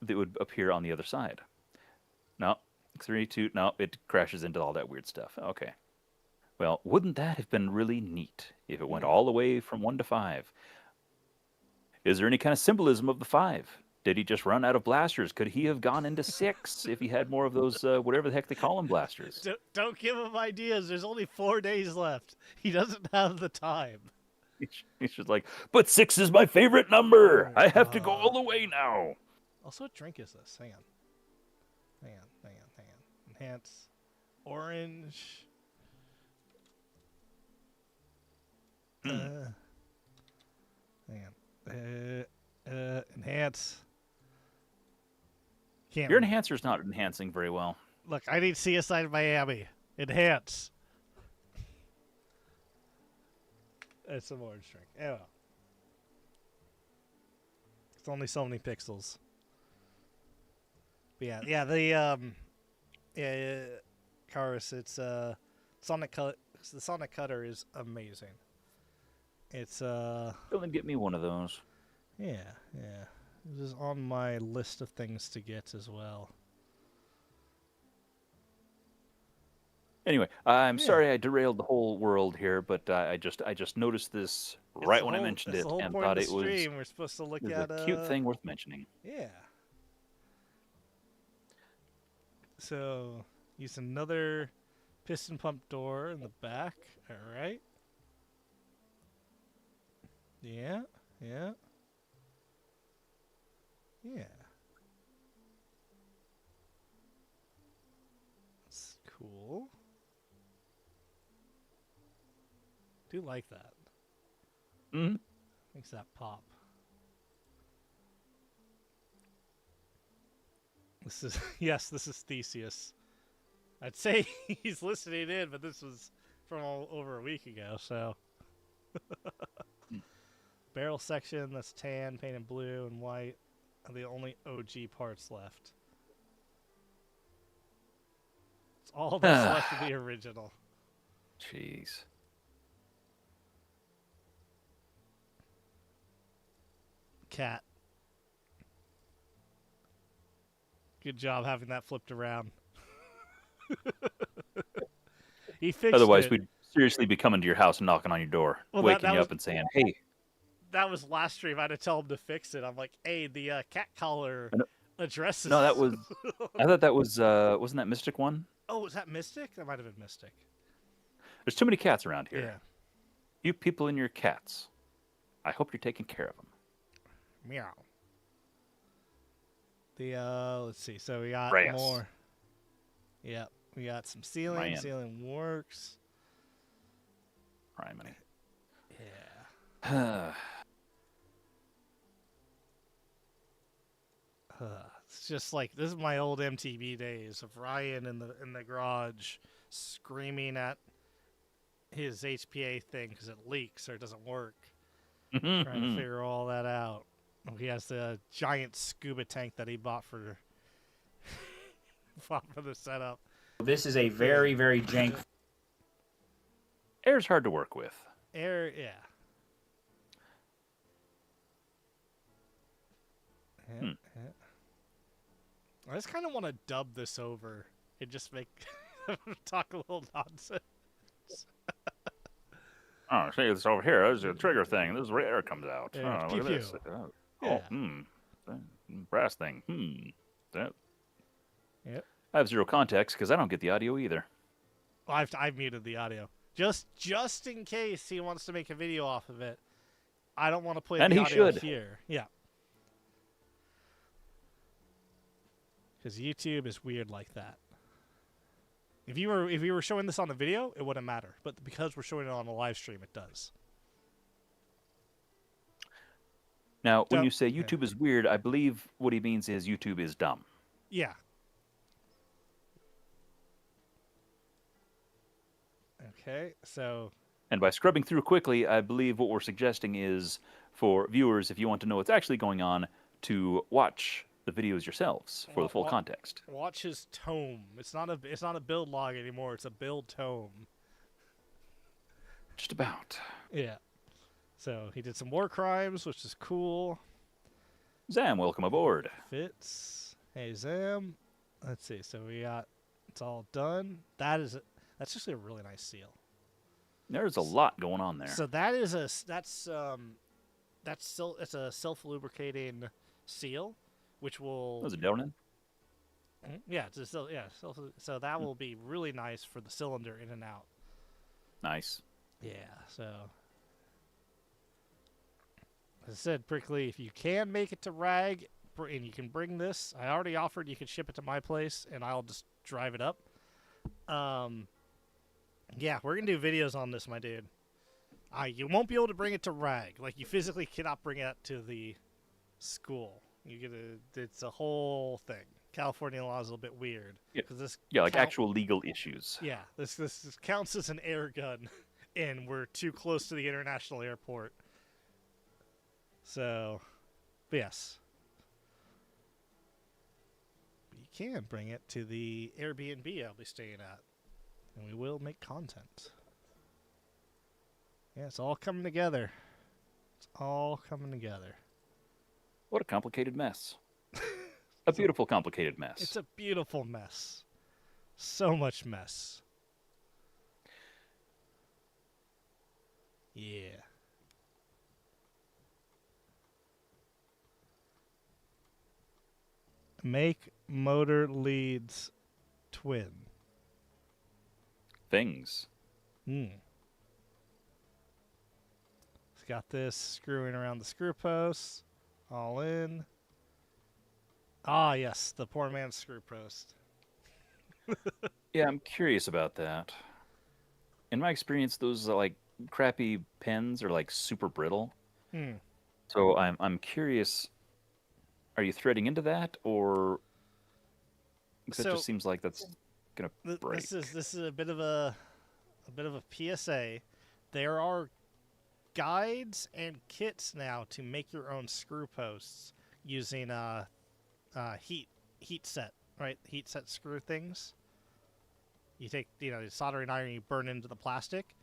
that would appear on the other side. No, 3, 2, no, it crashes into all that weird stuff. Okay. Well, wouldn't that have been really neat if it went all the way from 1 to 5? Is there any kind of symbolism of the 5? Did he just run out of blasters? Could he have gone into 6 if he had more of those, whatever the heck they call them, blasters? Don't give him ideas. There's only 4 days left. He doesn't have the time. He's just like, but 6 is my favorite number. I have to go all the way now. Also, what drink is this? Hang on. Enhance. Orange. Hang on. Enhance. Can't Your read. enhancer's not enhancing very well. Look, I need CSI Miami. Enhance. It's some orange drink. Oh. It's only so many pixels. But Karis, it's Sonic Cut. The Sonic Cutter is amazing. It's Don't get me one of those. yeah. This is on my list of things to get as well. Anyway, I'm Yeah. sorry I derailed the whole world here, but I just noticed this right when I mentioned It's the it whole and point of thought the it was stream. We're supposed to look is a at cute thing worth mentioning. yeah. So use another piston pump door in the back. All right. Yeah. Yeah. Yeah. That's cool. Do like that. Mm-hmm. Makes that pop. This is yes, this is Theseus. I'd say he's listening in, but this was from over a week ago. So barrel section that's tan, painted blue and white are the only OG parts left. It's all that's left of the original. Jeez. Cat. Good job having that flipped around. He fixed Otherwise, it. we'd seriously be coming to your house and knocking on your door, Well, waking you up and saying, "Hey." that was last stream. I had to tell him to fix it. I'm like, hey, the cat collar No, addresses. no, that was. I thought that was. Wasn't that Mystic one? Oh, was that Mystic? That might have been Mystic. There's too many cats around here. Yeah. You people and your cats. I hope you're taking care of them. Meow. The let's see. So we got Reyes. more. Yep. We got some ceiling. Ryan. Ceiling works. Ryan. Yeah. It's just like this is my old MTV days of Ryan in the garage screaming at his HPA thing because it leaks or it doesn't work. Trying to figure all that out. He has the giant scuba tank that he bought for the setup. This is a very, very jank. Air's hard to work with. Air, yeah. Yeah, yeah. I just kind of want to dub this over and just make talk a little nonsense. Oh, see this over here. There's a trigger thing. This is where air comes out. Yeah, Oh, pew look at this. pew. Oh, Yeah. brass thing. That. Yep. I have zero context because I don't get the audio either. Well, I've muted the audio just in case he wants to make a video off of it. I don't want to play And the he audio should. here. Yeah. Because YouTube is weird like that. If you were showing this on the video, it wouldn't matter. But because we're showing it on a live stream, it does. Now, when Dumb. you say YouTube is weird, I believe what he means is YouTube is dumb. Yeah. Okay, so... And by scrubbing through quickly, I believe what we're suggesting is for viewers, if you want to know what's actually going on, to watch the videos yourselves for the full context. Watch his tome. It's not a build log anymore. It's a build tome. Just about. Yeah. So he did some war crimes, which is cool. Zam, welcome aboard. Fits. Hey Zam. Let's see. So we got it's all done. That's just a really nice seal. There's a lot going on there. So it's a self-lubricating seal, which will. Was it Delrin? Yeah, it's a so that will be really nice for the cylinder in and out. Nice. Yeah, so as I said, Prickly, if you can make it to Rag and you can bring this, I already offered you could ship it to my place and I'll just drive it up. Yeah, we're gonna do videos on this, my dude. You won't be able to bring it to Rag. Like, you physically cannot bring it to the school. It's a whole thing. California law is a little bit weird. Yeah, this like actual legal issues. Yeah, this counts as an air gun, and we're too close to the international airport. So, but yes. But you can bring it to the Airbnb I'll be staying at. And we will make content. Yeah, it's all coming together. It's all coming together. What a complicated mess. A beautiful, complicated mess. It's a beautiful mess. So much mess. Yeah. Make motor leads twin. Things. Hmm. It's got this screwing around the screw posts. All in. Ah, yes, the poor man's screw post. Yeah, I'm curious about that. In my experience, those like crappy pens are like super brittle. Hmm. So I'm curious. Are you threading into that, or because it just So seems like that's gonna break? this is a bit of a PSA. There are guides and kits now to make your own screw posts using heat set, right? Heat set screw things. You take the soldering iron, you burn into the plastic,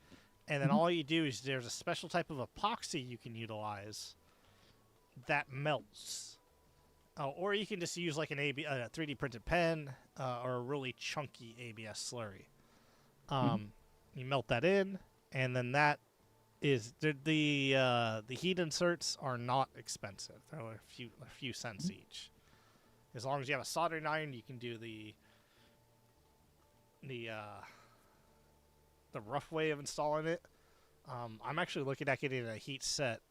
and then Mhm. all you do is there's a special type of epoxy you can utilize that melts. Or you can just use like a 3D printed pen or a really chunky ABS slurry. Mhm. You melt that in, and then that is the heat inserts are not expensive. They're a few cents each. As long as you have a soldering iron, you can do the uh, the rough way of installing it. I'm actually looking at getting a heat set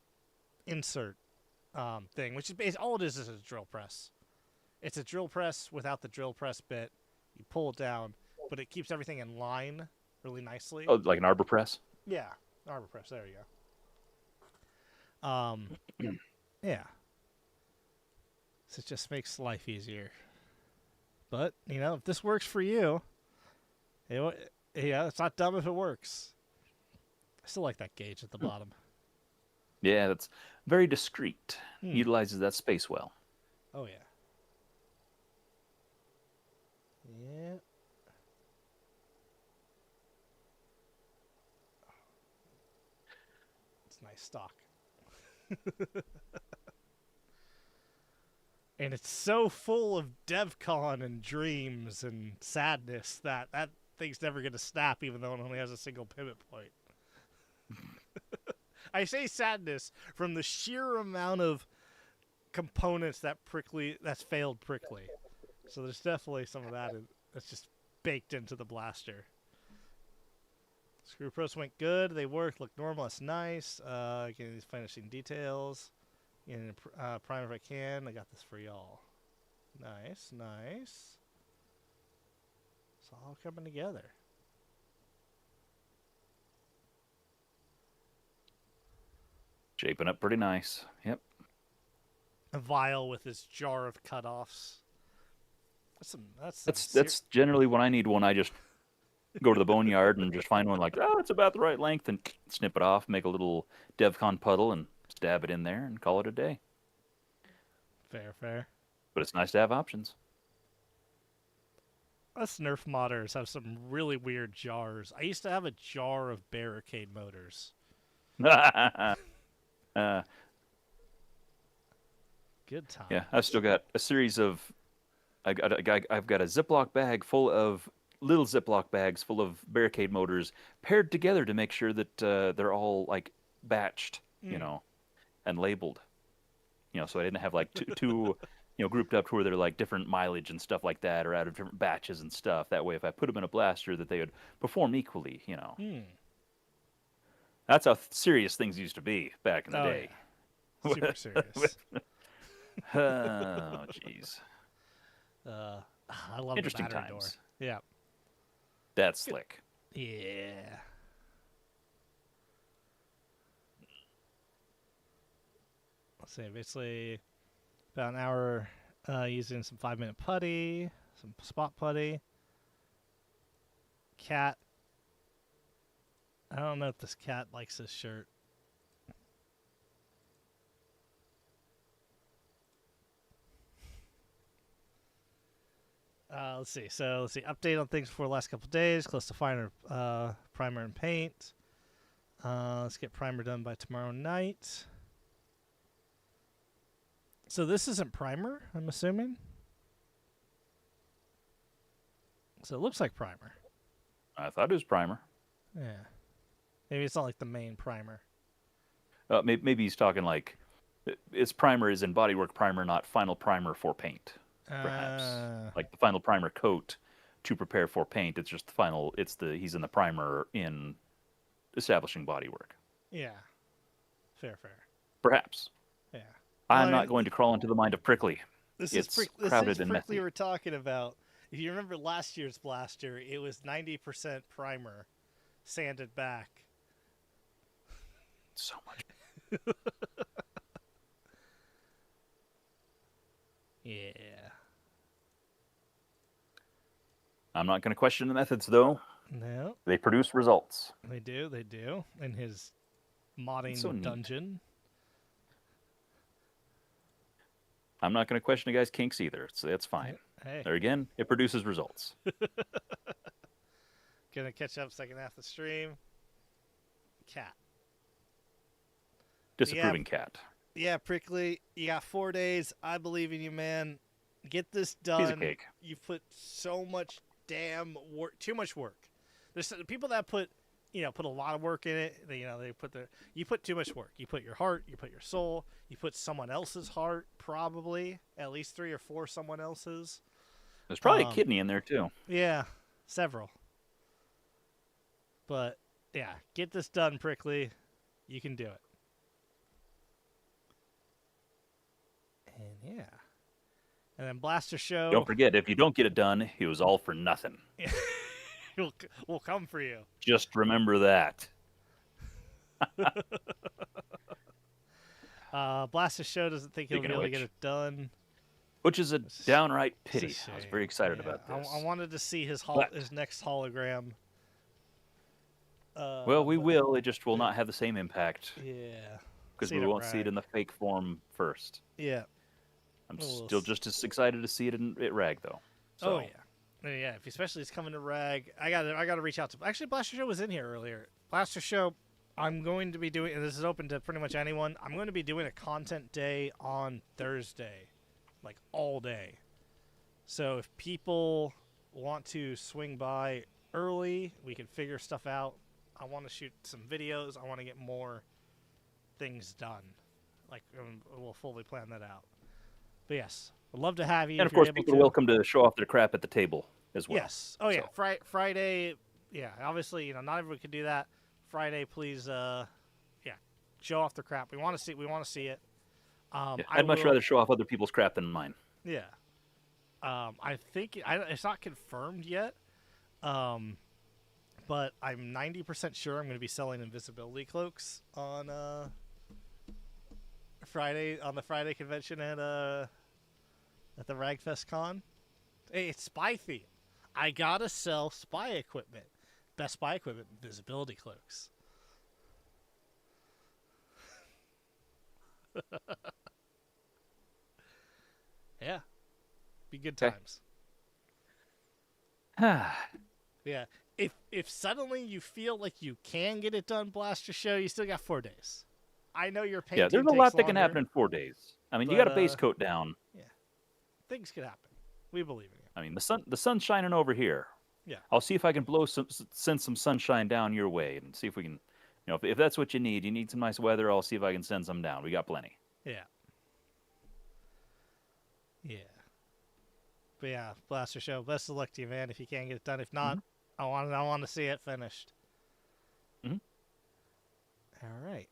insert thing, which is all it is a drill press. It's a drill press without the drill press bit. You pull it down, but it keeps everything in line really nicely. Oh, like an arbor press. Yeah, arbor press. There you go. Yeah. So it just makes life easier. But if this works for you, it's not dumb if it works. I still like that gauge at the bottom. Yeah, that's very discreet. Hmm. Utilizes that space well. Oh yeah. Yeah. It's nice stock. And it's so full of DevCon and dreams and sadness that thing's never gonna snap, even though it only has a single pivot point. I say sadness from the sheer amount of components that's failed prickly. So there's definitely some of that's just baked into the blaster. Screw pros went good. They worked. Look normal. That's nice. Getting these finishing details. Getting primer if I can. I got this for y'all. Nice, nice. It's all coming together. Shaping up pretty nice. Yep. A vial with this jar of cutoffs. That's some That's generally when I need one. I just go to the boneyard and just find one like, oh, it's about the right length, and snip it off, make a little DevCon puddle, and stab it in there, and call it a day. fair. But it's nice to have options. Us Nerf modders have some really weird jars. I used to have a jar of barricade motors. uh, Good time. yeah, I've still got a series of. I've got a Ziploc bag full of little Ziploc bags full of barricade motors paired together to make sure that they're all like batched, Mm. and labeled. So I didn't have like two grouped up to where they're like different mileage and stuff like that, or out of different batches and stuff. That way, if I put them in a blaster, that they would perform equally. Mm. That's how serious things used to be back in the Oh day. yeah. Super serious. Oh, jeez. I love the Interesting battery door. times. Yeah. That's slick. Yeah. Let's see. Basically, about an hour using some 5-minute putty, some spot putty. Cat. I don't know if this cat likes this shirt. Let's see. So let's see. Update on things for the last couple days. Close to finer primer and paint. Let's get primer done by tomorrow night. So this isn't primer, I'm assuming. So it looks like primer. I thought it was primer. Yeah. Maybe it's not like the main primer. Maybe he's talking like its primer is in bodywork primer, not final primer for paint. Perhaps like the final primer coat to prepare for paint. It's just the final. He's in the primer in establishing bodywork. Yeah. Fair. Perhaps. Yeah. I'm Well, not going to crawl into the mind of Prickly. This It's is crowded and Prickly messy. we're talking about. If you remember last year's blaster, it was 90% primer, sanded back. So much. Yeah. I'm not going to question the methods, though. No, They produce results. they do. In his modding So neat. dungeon. I'm not going to question a guy's kinks either, so that's fine. Hey, There again, it produces results. gonna catch up second half of the stream. Cat. Disapproving cat. Yeah, Prickly, you got 4 days. I believe in you, man. Get this done. Piece of cake. You put so much damn work, too much work. There's people that put a lot of work in it. You put too much work. You put your heart, you put your soul, you put someone else's heart, probably at least 3 or 4 someone else's. There's probably a kidney in there too. Yeah, several. But yeah, get this done, Prickly. You can do it. And yeah. And then Blaster Show. Don't forget, if you don't get it done, it was all for nothing. We'll come for you. Just remember that. Blaster Show doesn't think he'll be Speaking of able to get which. it done. Which is a downright It's a pity. I was shame. very excited Yeah, about this. I wanted to see his But- his next hologram. Well, we but- will. It just will not have the same impact Yeah. because See we it won't see it rag. in the fake form first. Yeah. I'm We'll still s- just as excited to see it at Rag, though. So, Oh yeah. Especially it's coming to Rag. I gotta reach out to. Actually, Blaster Show was in here earlier. Blaster Show. I'm going to be doing, and this is open to pretty much anyone. I'm going to be doing a content day on Thursday, like all day. So if people want to swing by early, we can figure stuff out. I want to shoot some videos. I want to get more things done. Like we'll fully plan that out. But yes, I'd love to have you. And if of course, you're able people are to. welcome to show off their crap at the table as well. Yes. Oh yeah. So- Friday. Yeah. Obviously, not everyone can do that. Friday, please. Show off the crap. We want to see. We want to see it. Yeah, I'd much rather show off other people's crap than mine. Yeah. I think it's not confirmed yet. But I'm 90% sure I'm going to be selling invisibility cloaks on Friday, on the Friday convention at the Ragfest Con. Hey, it's spy theme. I gotta sell spy equipment. Best spy equipment, invisibility cloaks. Yeah. Be good Okay. times. Yeah. If suddenly you feel like you can get it done, Blaster Show, you still got 4 days. I know your painting Yeah, there's a takes lot that can longer. happen in 4 days. I mean, you But, got a base coat down. Things could happen. We believe in you. I mean, the sun's shining over here. Yeah. I'll see if I can send some sunshine down your way and see if we can, if that's what you need some nice weather, I'll see if I can send some down. We got plenty. Yeah. Yeah. But yeah, Blaster Show. Best of luck to you, man. If you can get it done, if not, I want to see it finished. Mhm. All right.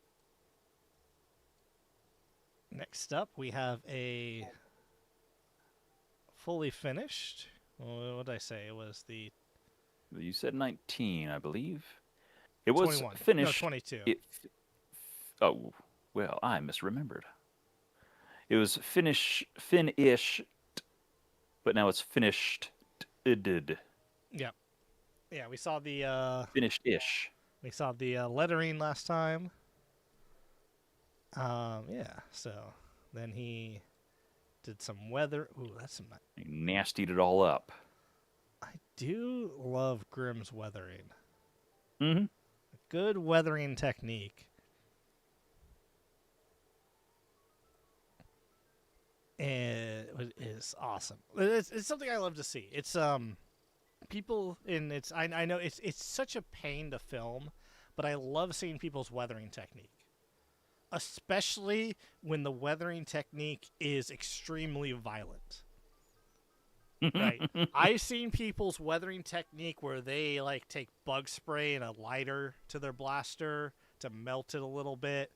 Next up, we have a fully finished. What did I say? It was the You said 19, I believe. It was 21. finished. No, 22. Oh, well, I misremembered. It was finished, but now it's finished. Yep. Yeah, we saw the Finished-ish. lettering last time. Yeah. So then he did some weather. Ooh, that's some. He nastied it all up. I do love Grimm's weathering. Mm-hmm. Good weathering technique. And it is awesome. It's something I love to see. It's people in it's I know it's such a pain to film, but I love seeing people's weathering technique. especially when the weathering technique is extremely violent. Right. I've seen people's weathering technique where they like take bug spray and a lighter to their blaster to melt it a little bit.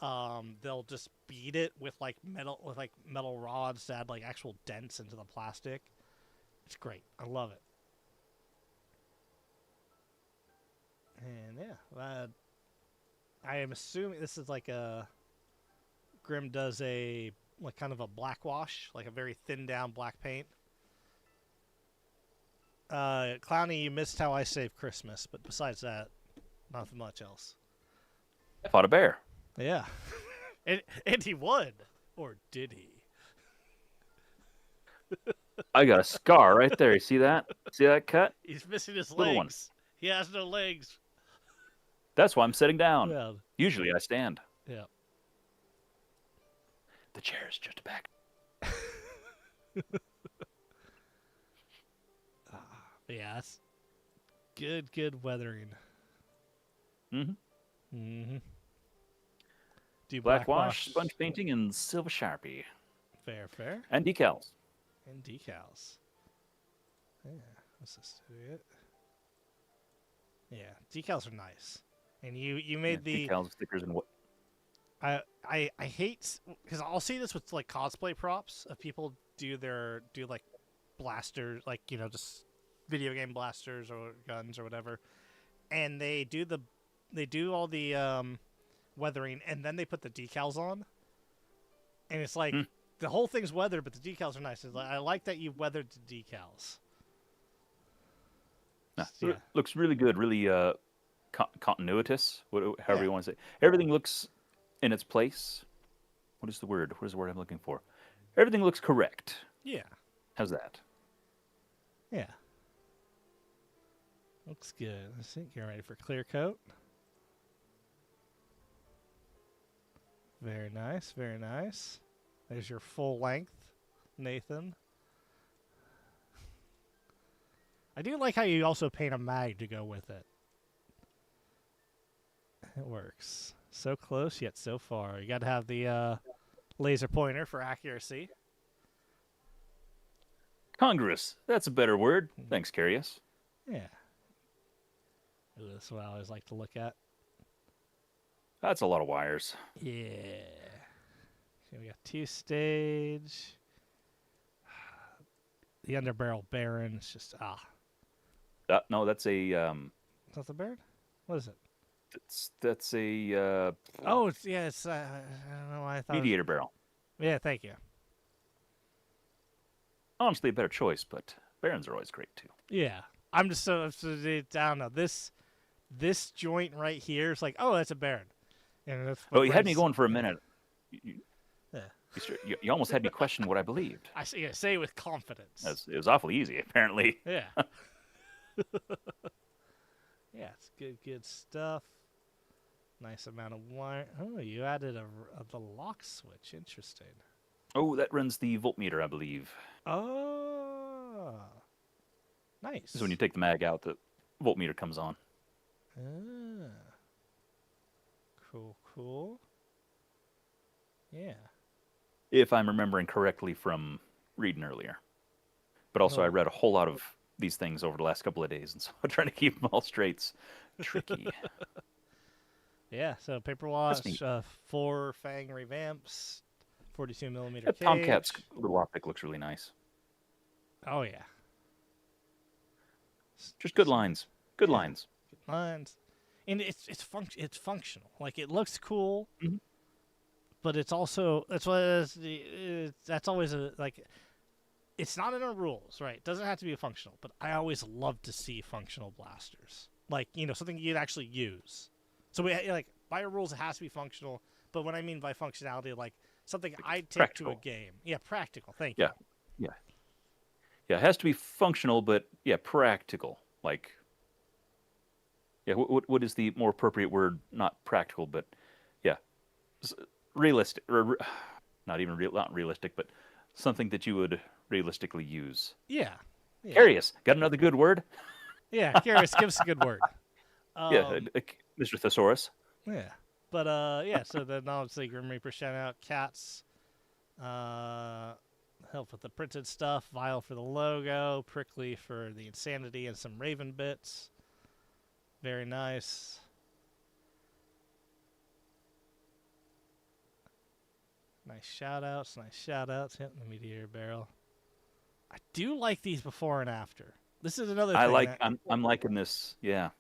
They'll just beat it with metal rods to add like actual dents into the plastic. It's great. I love it. And yeah, I am assuming this is like a Grim does a like kind of a black wash, like a very thin down black paint. Clowny, you missed how I saved Christmas, but besides that, nothing much else. I fought a bear. Yeah. and he won. Or did he? I got a scar right there. You see that? See that cut? He's missing his Little one. legs. He has no legs. That's why I'm sitting down. Yeah. Usually I stand. Yeah. The chair is just back. Yeah, that's good weathering. Mm-hmm. Do Black wash, sponge painting, and silver Sharpie. Fair. And decals. And decals. Yeah, let's just do it. Yeah, decals are nice. And you made the decals, stickers, and what? I hate because I'll see this with like cosplay props of people do like blasters, like just video game blasters or guns or whatever, and they do all the weathering and then they put the decals on, and it's like the whole thing's weathered but the decals are nice. It's like, I like that you weathered the decals. Yeah. Looks really good, really continuitous, however you want to say. Everything looks in its place. What is the word? What is the word I'm looking for? Everything looks correct. Yeah. How's that? Yeah. Looks good. I think you're ready for clear coat. Very nice, very nice. There's your full length, Nathan. I do like how you also paint a mag to go with it. It works. So close, yet so far. You got to have the laser pointer for accuracy. Congruous. That's a better word. Thanks, Carius. Yeah. Ooh, that's what I always like to look at. That's a lot of wires. Yeah. Okay, we got two-stage. The underbarrel Baron. It's just, No, that's a... Is that the Baron? What is it? That's a... Oh, it's, yeah, it's, I don't know why I thought... mediator barrel. Yeah, thank you. Honestly, a better choice, but Barons are always great, too. Yeah. I'm just I don't know. This joint right here is like, oh, that's a Baron. And that's you had me going for a minute. Yeah. You almost had me question what I believed. I say it with confidence. It was awfully easy, apparently. Yeah. Yeah, it's good stuff. Nice amount of wire. Oh, you added the lock switch. Interesting. Oh, that runs the voltmeter, I believe. Oh. Nice. This is when you take the mag out, the voltmeter comes on. Ah. Cool. Yeah. If I'm remembering correctly from reading earlier. But also, I read a whole lot of these things over the last couple of days, and so I'm trying to keep them all straight's tricky. Yeah, so paper wash, 4 Fang revamps, 42 millimeter That cage. Tomcat's little optic looks really nice. Oh yeah. Just good lines. Good lines. Good lines. And it's functional. Like it looks cool, but it's also that's always it's not in our rules, right? It doesn't have to be functional, but I always love to see functional blasters. Like, something you'd actually use. So we by our rules it has to be functional, but what I mean by functionality, like something I'd take practical. to a game. Yeah, practical. Thank you. Yeah, it has to be functional, but practical. Like, what is the more appropriate word? Not practical, but realistic, or not realistic, but something that you would realistically use. Yeah. Curious. Got another good word? Yeah, curious. Give us a good word. Mr. Thesaurus. Yeah. But yeah. So then obviously Grim Reaper shout out, Cats, help with the printed stuff, Vile for the logo, Prickly for the insanity and some Raven bits. Very nice. Nice shout outs. Nice shout outs. Yep, the Meteor Barrel. I do like these before and after. This is another thing that. I'm liking this, yeah.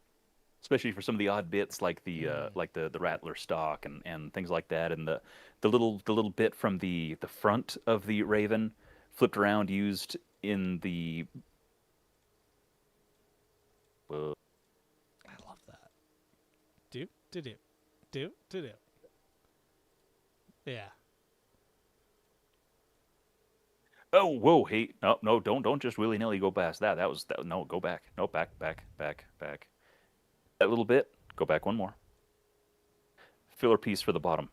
Especially for some of the odd bits like the Rattler stock and things like that, and the little bit from the front of the Raven flipped around used in the I love that. Do do do do do do. Yeah. oh whoa hey no don't just willy nilly go past that no go back no back that little bit go back one more filler piece for the bottom.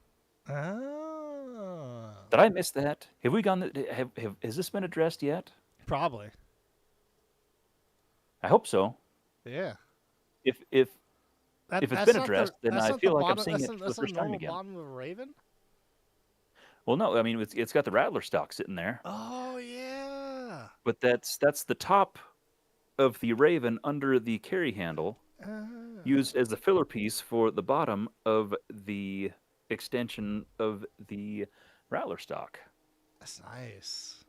Ah. Did I miss that? Have we gone? Has this been addressed yet? Probably. I hope so. Yeah. If That, if it's that's been not addressed, then that's I not the feel like I'm bottom. seeing it for the That's not first the time normal again. bottom of a Raven. Well, no, I mean it's got the Rattler stock sitting there, Oh yeah. but that's the top of the Raven under the carry handle, Ah, used as the filler piece for the bottom of the extension of the Rattler stock. that's nice.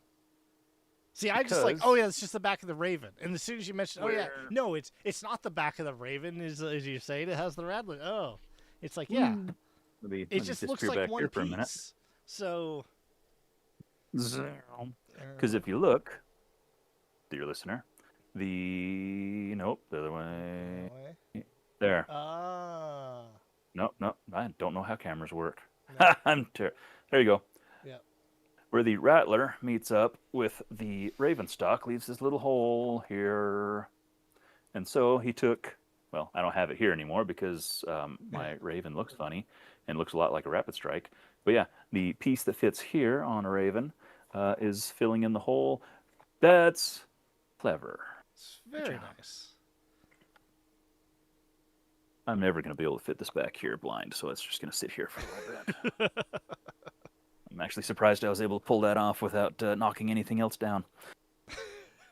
See, I just like, oh Because yeah, it's just the back of the Raven. And as soon as you mentioned, oh yeah, where no, it's not the back of the Raven, as you say, it has the Rattler. Oh, it's like yeah, let it me just looks disappear like back one here for a minute. piece. So, Because if you look, dear listener, the other way. There. ah, No, I don't know how cameras work. no, There you go. yep, Where the Rattler meets up with the Raven stock leaves this little hole here. And so he took, well, I don't have it here anymore because my Raven looks funny and looks a lot like a Rapid Strike. But yeah, the piece that fits here on a Raven is filling in the hole. That's clever. it's Good very job. nice. I'm never going to be able to fit this back here blind, so it's just going to sit here for a little bit. I'm actually surprised I was able to pull that off without knocking anything else down.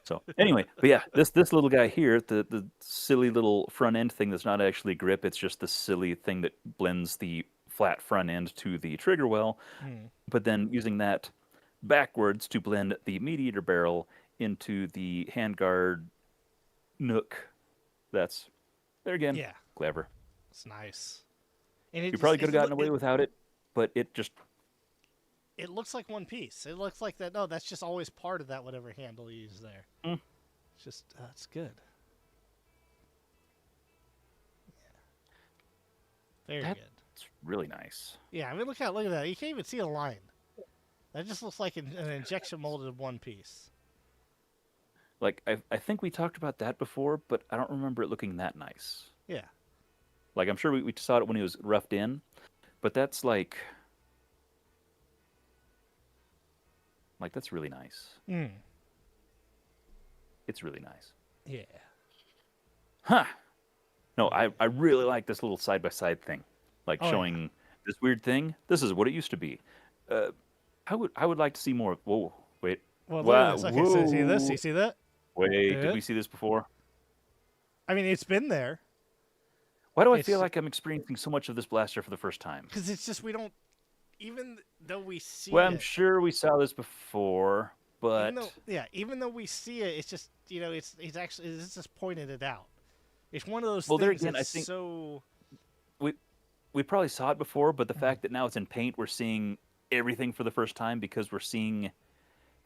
So anyway, but yeah, this little guy here, the silly little front end thing that's not actually grip, it's just the silly thing that blends the flat front end to the trigger well, but then using that backwards to blend the meat eater barrel into the handguard nook. That's there again, Yeah, clever. it's nice. And it You just, probably could have gotten away without it, but it just it looks like one piece. It looks like that. No, that's just always part of that whatever handle you use there. It's just it's good. Very That- good. it's really nice. Yeah, I mean look at that. You can't even see a line. That just looks like an injection molded one piece. Like I think we talked about that before, but I don't remember it looking that nice. Yeah. Like I'm sure we saw it when he was roughed in, but that's that's really nice. Mm. It's really nice. Yeah. Huh. No, I really like this little side by side thing, like Oh, yeah. showing this weird thing. This is what it used to be. I would like to see more. Whoa, wait. Well, look Wow, at this. Okay, so see this? You see that? Wait, Yeah. did we see this before? I mean, it's been there Why do I It's- feel like I'm experiencing so much of this blaster for the first time? because it's just we don't. Even though we see Well, I'm it, sure we saw this before, but even though we see it, it's just it's just pointed it out. It's one of those Well, there things again, I that's think- so. we probably saw it before. But the fact that now it's in paint, we're seeing everything for the first time because we're seeing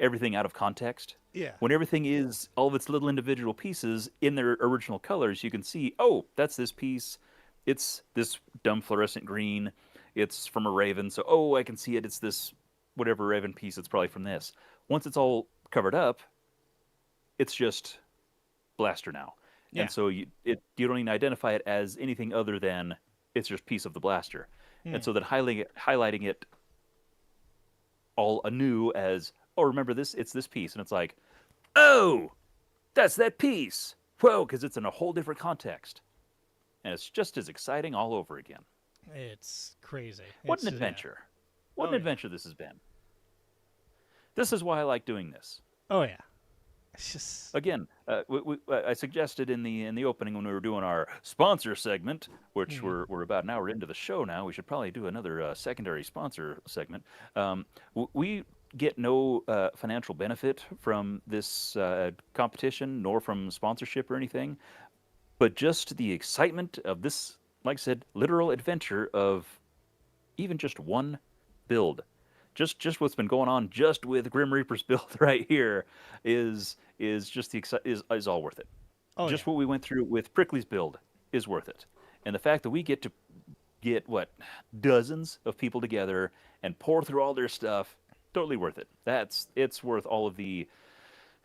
everything out of context. Yeah. When everything is all of its little individual pieces in their original colors, you can see, oh, that's this piece. It's this dumb fluorescent green. It's from a Raven, so oh, I can see it. It's this whatever Raven piece. It's probably from this. Once it's all covered up, it's just blaster now, Yeah. and so you don't even identify it as anything other than it's just piece of the blaster, and so then highlighting it all anew as, oh, remember this? It's this piece, and it's like, oh, that's that piece. Whoa, because it's in a whole different context, and it's just as exciting all over again. It's crazy. What an It's, adventure. Oh, What an yeah. adventure this has been. This is why I like doing this. Oh yeah. It's just Again, I suggested in the opening when we were doing our sponsor segment, which Mhm. we're about an hour into the show now. We should probably do another secondary sponsor segment. We get no financial benefit from this competition, nor from sponsorship or anything, but just the excitement of this, like I said, literal adventure of even just one build. Just what's been going on just with Grim Reaper's build right here is just is all worth it. oh yeah. Just what we went through with Prickly's build is worth it. And the fact that we get to get what dozens of people together and pour through all their stuff, totally worth it. It's worth all of the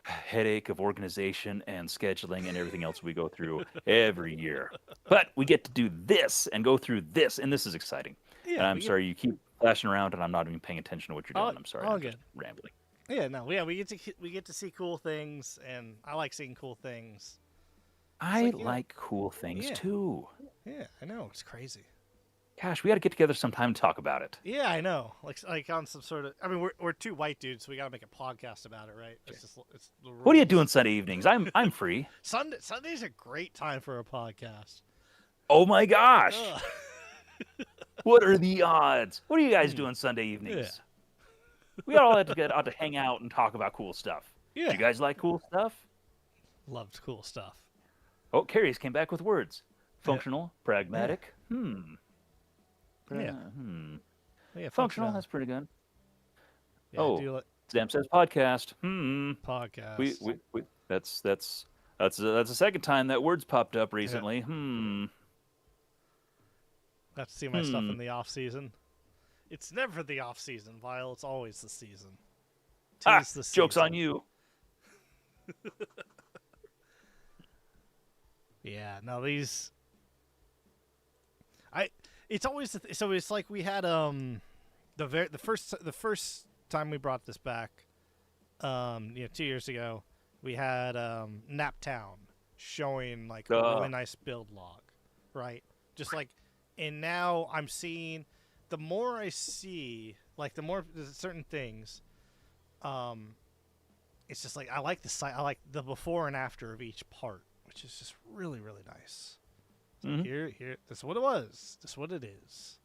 headache of organization and scheduling and everything else we go through every year. But we get to do this and go through this, and this is exciting. And Yeah, I'm sorry you keep flashing around, and I'm not even paying attention to what you're doing. I'm sorry, all I'm good. just rambling. Yeah, no, yeah, we get to see cool things, and I like seeing cool things. I like, like cool things yeah. too. Yeah, I know it's crazy. Gosh, we got to get together sometime to talk about it. Yeah, I know. Like on some sort of. I mean, we're two white dudes, so we got to make a podcast about it, right? It's just it's the rules. What are you doing Sunday evenings? I'm free. Sunday's a great time for a podcast. Oh my gosh! Ugh. What are the odds? What are you guys doing Sunday evenings? Yeah. We all had to get out to hang out and talk about cool stuff. Yeah. Do you guys like cool stuff? Loved cool stuff. Oh, Carrie's came back with words. Functional, pragmatic. Yeah. Yeah. Yeah, Functional, that's pretty good. Yeah, Oh, I do like Sam says podcast. podcast. We that's the second time that word's popped up recently. Got to see my stuff in the off season. It's never the off season, Vile. It's always the season. Tis the Joke's on season. you. Yeah, no, these. It's always so. It's like we had the first time we brought this back, 2 years ago, we had Naptown showing like a really nice build log, right? Just like, and now I'm seeing, the more I see, like the more there's certain things, it's just like I like the site. I like the before and after of each part, which is just really really nice. So here, this is what it was. This is what it is.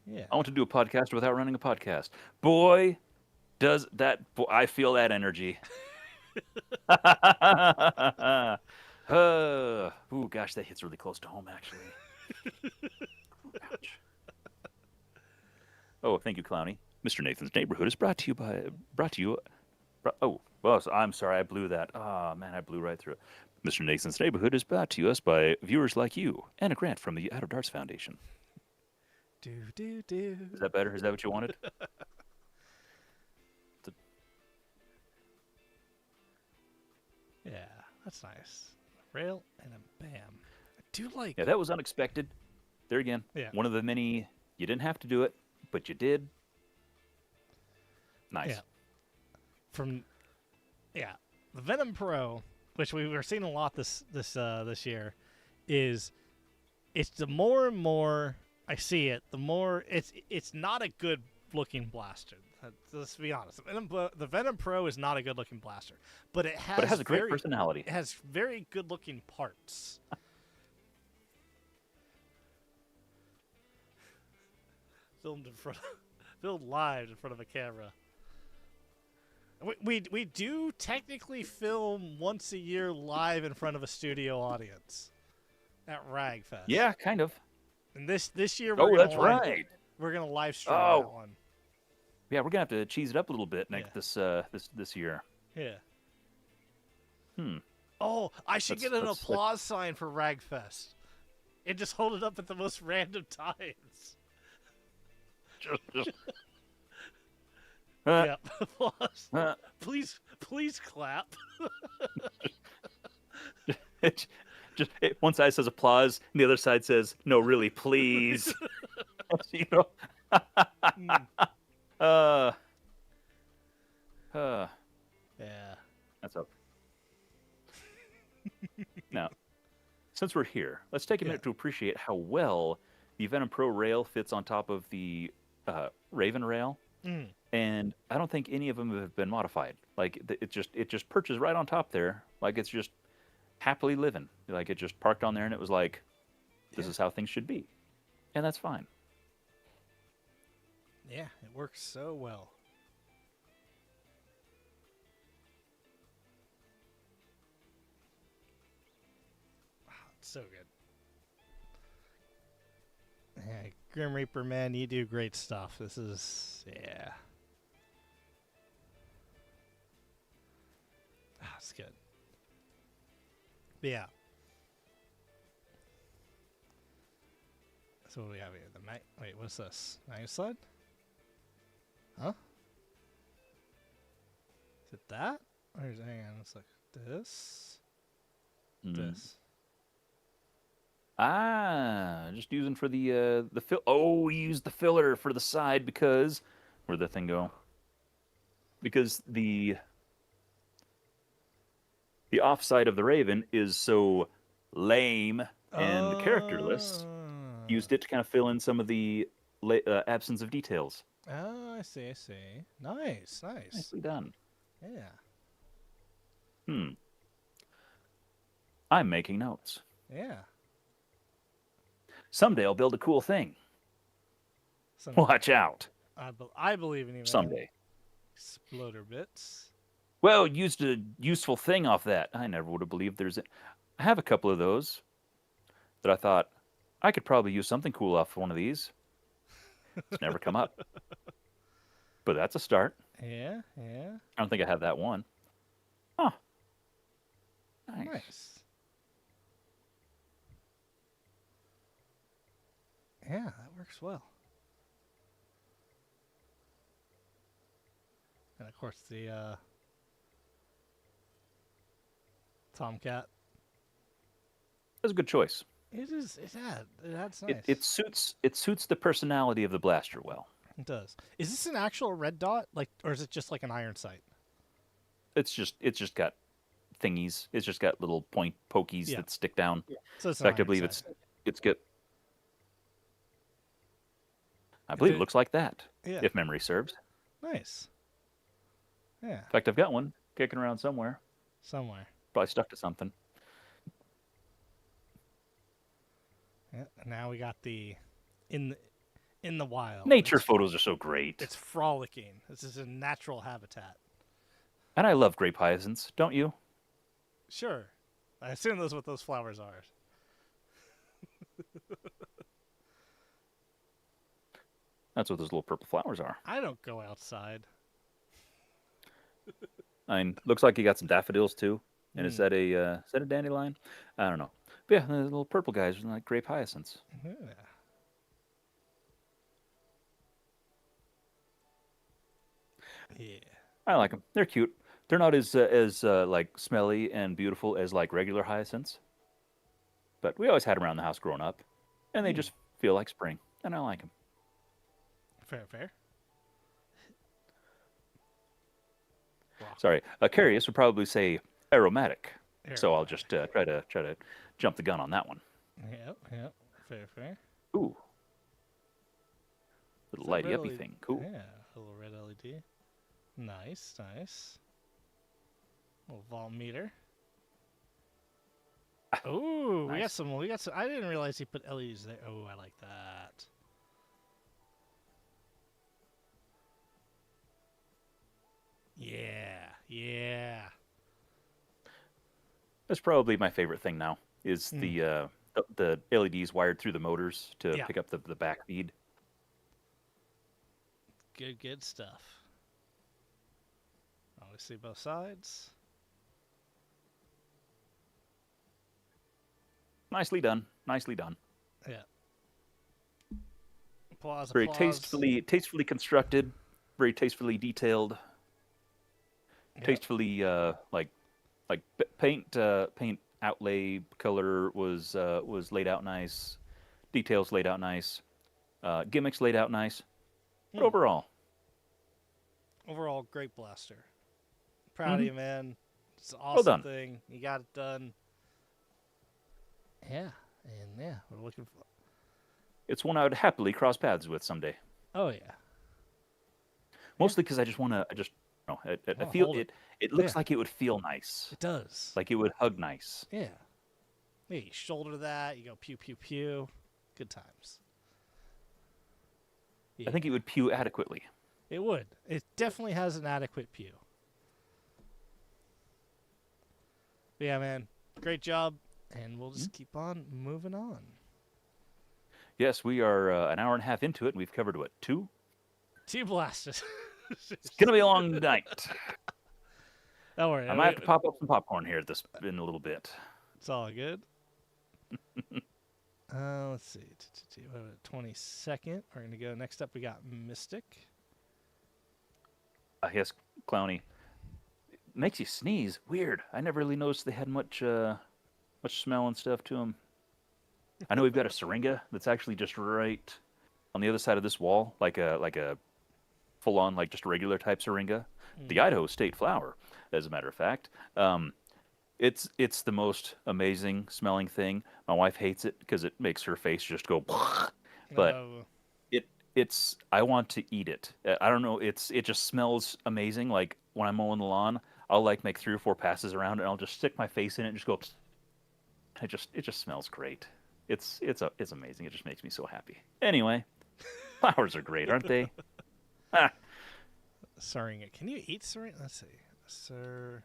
Yeah. I want to do a podcast without running a podcast. Boy, does that... I feel that energy. Ooh, gosh, that hits really close to home, actually. Ouch. Oh, thank you, Clowny. Mr. Nathan's Neighborhood is brought to you... Oh, well, I'm sorry, I blew that. Oh, man, I blew right through it. Mr. Nathan's Neighborhood is brought to us by viewers like you and a grant from the Out of Darts Foundation. Is that better? Is that what you wanted? Yeah, that's nice. Rail and a bam. I do like. Yeah, that was unexpected. There again, one of the many, you didn't have to do it, but you did. Nice. Yeah. The Venom Pro, which we were seeing a lot this year, is it's the more and more I see it, the more it's not a good looking blaster. Let's be honest. The Venom Pro is not a good looking blaster, but it has a great personality. It has very good looking parts. Filmed live in front of a camera. We do technically film once a year live in front of a studio audience at Ragfest. Yeah, kind of. And this year that's right. We're gonna live stream that one. Yeah, we're gonna have to cheese it up a little bit this year. Yeah. Oh, I should get an applause sign for Ragfest. And just hold it up at the most random times. Just yeah, applause. Please clap. One side says applause, and the other side says, "No, really, please." You know. since we're here, let's take a minute to appreciate how well the Venom Pro rail fits on top of the Raven rail. Mm. And I don't think any of them have been modified. Like it just perches right on top there, like it's just happily living. Like it just parked on there, and it was like, this is how things should be, and that's fine. Yeah, it works so well. It's so good. Yeah, Grim Reaper, man, you do great stuff. This is, yeah. It's good. But yeah. So what do we have here? Wait, what's this? Mag sled? Huh? Is it that? Or is hang on, let's look. This. This. Just using for the fill. Oh, we used the filler for the side because where'd the thing go? Because the offside of the Raven is so lame and characterless. Used it to kind of fill in some of the absence of details. Oh, I see, I see. Nice, nice. Nicely done. Yeah. I'm making notes. Yeah. Someday I'll build a cool thing. Watch out. I believe in you, man. Someday. Exploder bits. Well, used a useful thing off that. I never would have believed I have a couple of those that I thought I could probably use something cool off one of these. It's never come up. But that's a start. Yeah, yeah. I don't think I have that one. Huh. Nice. Yeah, that works well. And of course the Tomcat. That's a good choice. It is. That's nice. It suits the personality of the blaster well. It does. Is this an actual red dot, or is it just like an iron sight? It's just got thingies. It's just got little pokies that stick down. Yeah. So it's in fact, I believe it's good. I believe it looks like that. Yeah. If memory serves. Nice. Yeah. In fact, I've got one kicking around somewhere. Probably stuck to something. Yeah. And now we got the in the wild. Nature photos are so great. It's frolicking. This is a natural habitat. And I love grape hyacinths, don't you? Sure. I assume that's what those flowers are. That's what those little purple flowers are. I don't go outside. I mean, looks like you got some daffodils too. And is that a dandelion? I don't know. But yeah, the little purple guys are like grape hyacinths. Yeah. Yeah. I like them. They're cute. They're not as like smelly and beautiful as like regular hyacinths. But we always had them around the house growing up, and they just feel like spring, and I like them. Fair. Sorry, Carius would probably say aromatic. So I'll just try to jump the gun on that one. Yep. Fair. Ooh, little lighty uppy thing. Cool. Yeah, a little red LED. Nice. Little voltmeter. Ooh, nice. we got some. I didn't realize he put LEDs there. Oh, I like that. Yeah. That's probably my favorite thing now. Is the LEDs wired through the motors to pick up the back feed. Good stuff. Always see both sides. Nicely done. Yeah. Applause. Very tastefully constructed. Very tastefully detailed. Yep. Tastefully like paint outlay color was laid out nice. Details laid out nice. Gimmicks laid out nice. But overall, great blaster. Proud of you, man. It's an Well awesome done. thing. You got it done. Yeah, and yeah, we're looking for. It's one I would happily cross paths with someday. Oh yeah. Mostly because I just want to. I just. No, I Wanna feel hold it. it. It Yeah, looks like it would feel nice. it does. Like it would hug nice. Yeah. Yeah, you shoulder that. You go pew pew pew. Good times. Yeah, I think it would pew adequately. it would. It definitely has an adequate pew. But yeah, man, great job, and we'll just keep on moving on. Yes, we are an hour and a half into it, and we've covered what, 2? Two blasters. It's gonna be a long night. Don't worry, I might have to pop up some popcorn here in a little bit. it's all good. Let's see. 22nd. We're gonna go next up. We got Mystic. Yes, Clowny. Makes you sneeze. Weird. I never really noticed they had much smell and stuff to them. I know we've got a syringa that's actually just right on the other side of this wall, like a full on like just a regular type syringa. The Idaho State flower, as a matter of fact. It's the most amazing smelling thing. My wife hates it because it makes her face just go. But it's I want to eat it. I don't know. It just smells amazing. Like when I'm mowing the lawn, I'll like make 3 or 4 passes around and I'll just stick my face in it and just go. It just smells great. It's amazing. It just makes me so happy. Anyway, flowers are great, aren't they? Syringa. Can you eat syringa? Let's see. Sir.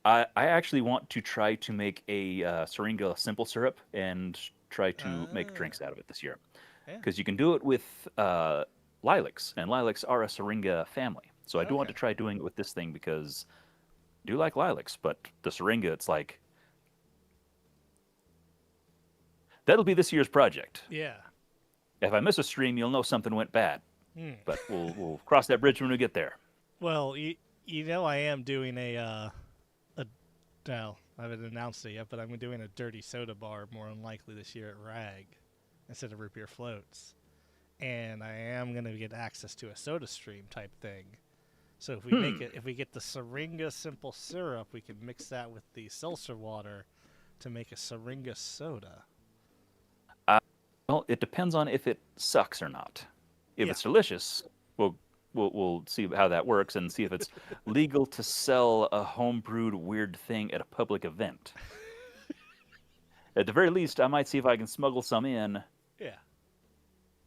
I actually want to try to make a syringa simple syrup and try to make drinks out of it this year. Yeah. Because you can do it with lilacs, and lilacs are a syringa family. So I do want to try doing it with this thing because I do like lilacs, but the syringa, it's like that'll be this year's project. Yeah. If I miss a stream, you'll know something went bad. But we'll cross that bridge when we get there. Well, you know I am doing a well, I haven't announced it yet, but I'm doing a dirty soda bar more than likely this year at Rag instead of root beer floats. And I am going to get access to a soda stream type thing. So if we make it, if we get the syringa simple syrup, we can mix that with the seltzer water to make a syringa soda. Well, it depends on if it sucks or not. If it's delicious, we'll see how that works and see if it's legal to sell a homebrewed weird thing at a public event. At the very least, I might see if I can smuggle some in. Yeah.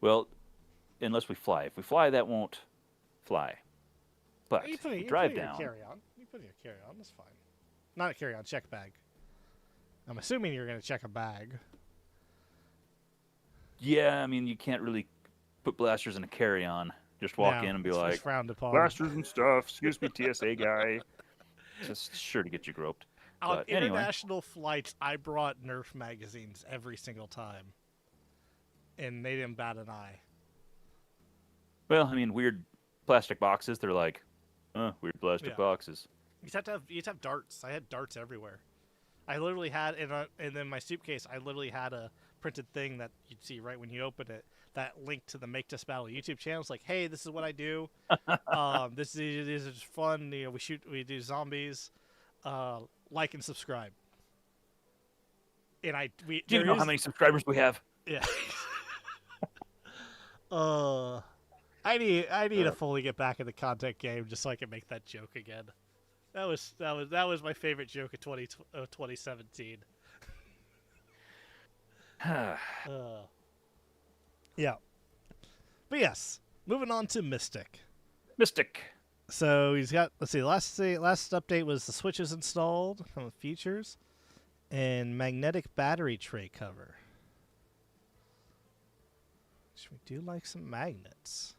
Well, unless we fly. If we fly, that won't fly. But if we drive down. Carry-on. You put in your carry-on. That's fine. Not a carry-on, check bag. I'm assuming you're going to check a bag. Yeah, I mean, you can't really put blasters in a carry-on. Just walk in and be like, frowned upon. blasters and stuff. Excuse me, TSA guy. Just sure to get you groped. On But anyway, international flights, I brought Nerf magazines every single time. And they didn't bat an eye. well, I mean, weird plastic boxes. They're like, weird plastic boxes. You have to have darts. I had darts everywhere. I literally had, and then my suitcase, I literally had a printed thing that you'd see right when you open it. That link to the Make This Battle YouTube channel. It's like, hey, this is what I do. This is fun. You know, we do zombies. Like and subscribe. And do you know how many subscribers we have? Yeah. I need to fully get back in the content game just so I can make that joke again. That was my favorite joke of 2017. Yeah. But yes, moving on to Mystic. Mystic. So he's got, let's see, last update was the switches installed, some features, and magnetic battery tray cover. Which we do like some magnets.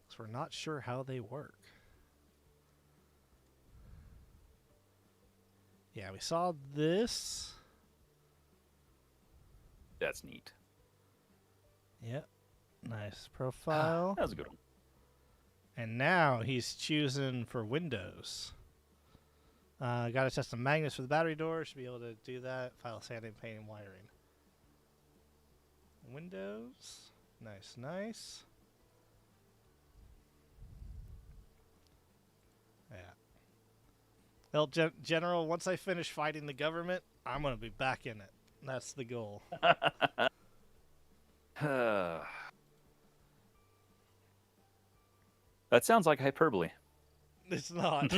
So we're not sure how they work. Yeah, we saw this. That's neat. Yep. Nice profile. That was a good one. And now he's choosing for Windows. Got to test the magnets for the battery door. Should be able to do that. File sanding, painting, wiring. Windows. Nice, nice. Yeah. Well, General, once I finish fighting the government, I'm going to be back in it. That's the goal. That sounds like hyperbole. It's not.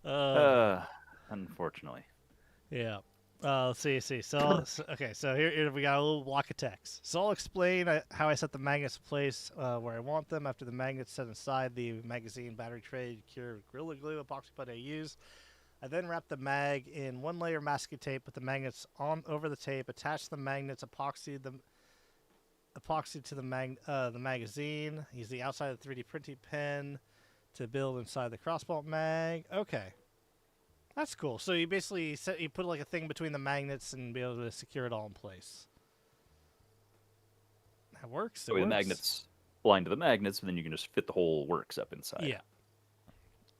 uh, Uh, Unfortunately. yeah. Let's see. Okay, so here we got a little block of text. So I'll explain how I set the magnets in place where I want them after the magnets set inside the magazine battery tray, cure Gorilla Glue epoxy putty I use. I then wrap the mag in one layer masking tape, put the magnets on over the tape, attach the magnets, epoxy to the magazine. Use the outside of the 3D printing pen to build inside the crossbolt mag. Okay, that's cool. So you basically you put like a thing between the magnets and be able to secure it all in place. That works. The way the magnets align to the magnets, and then you can just fit the whole works up inside. Yeah.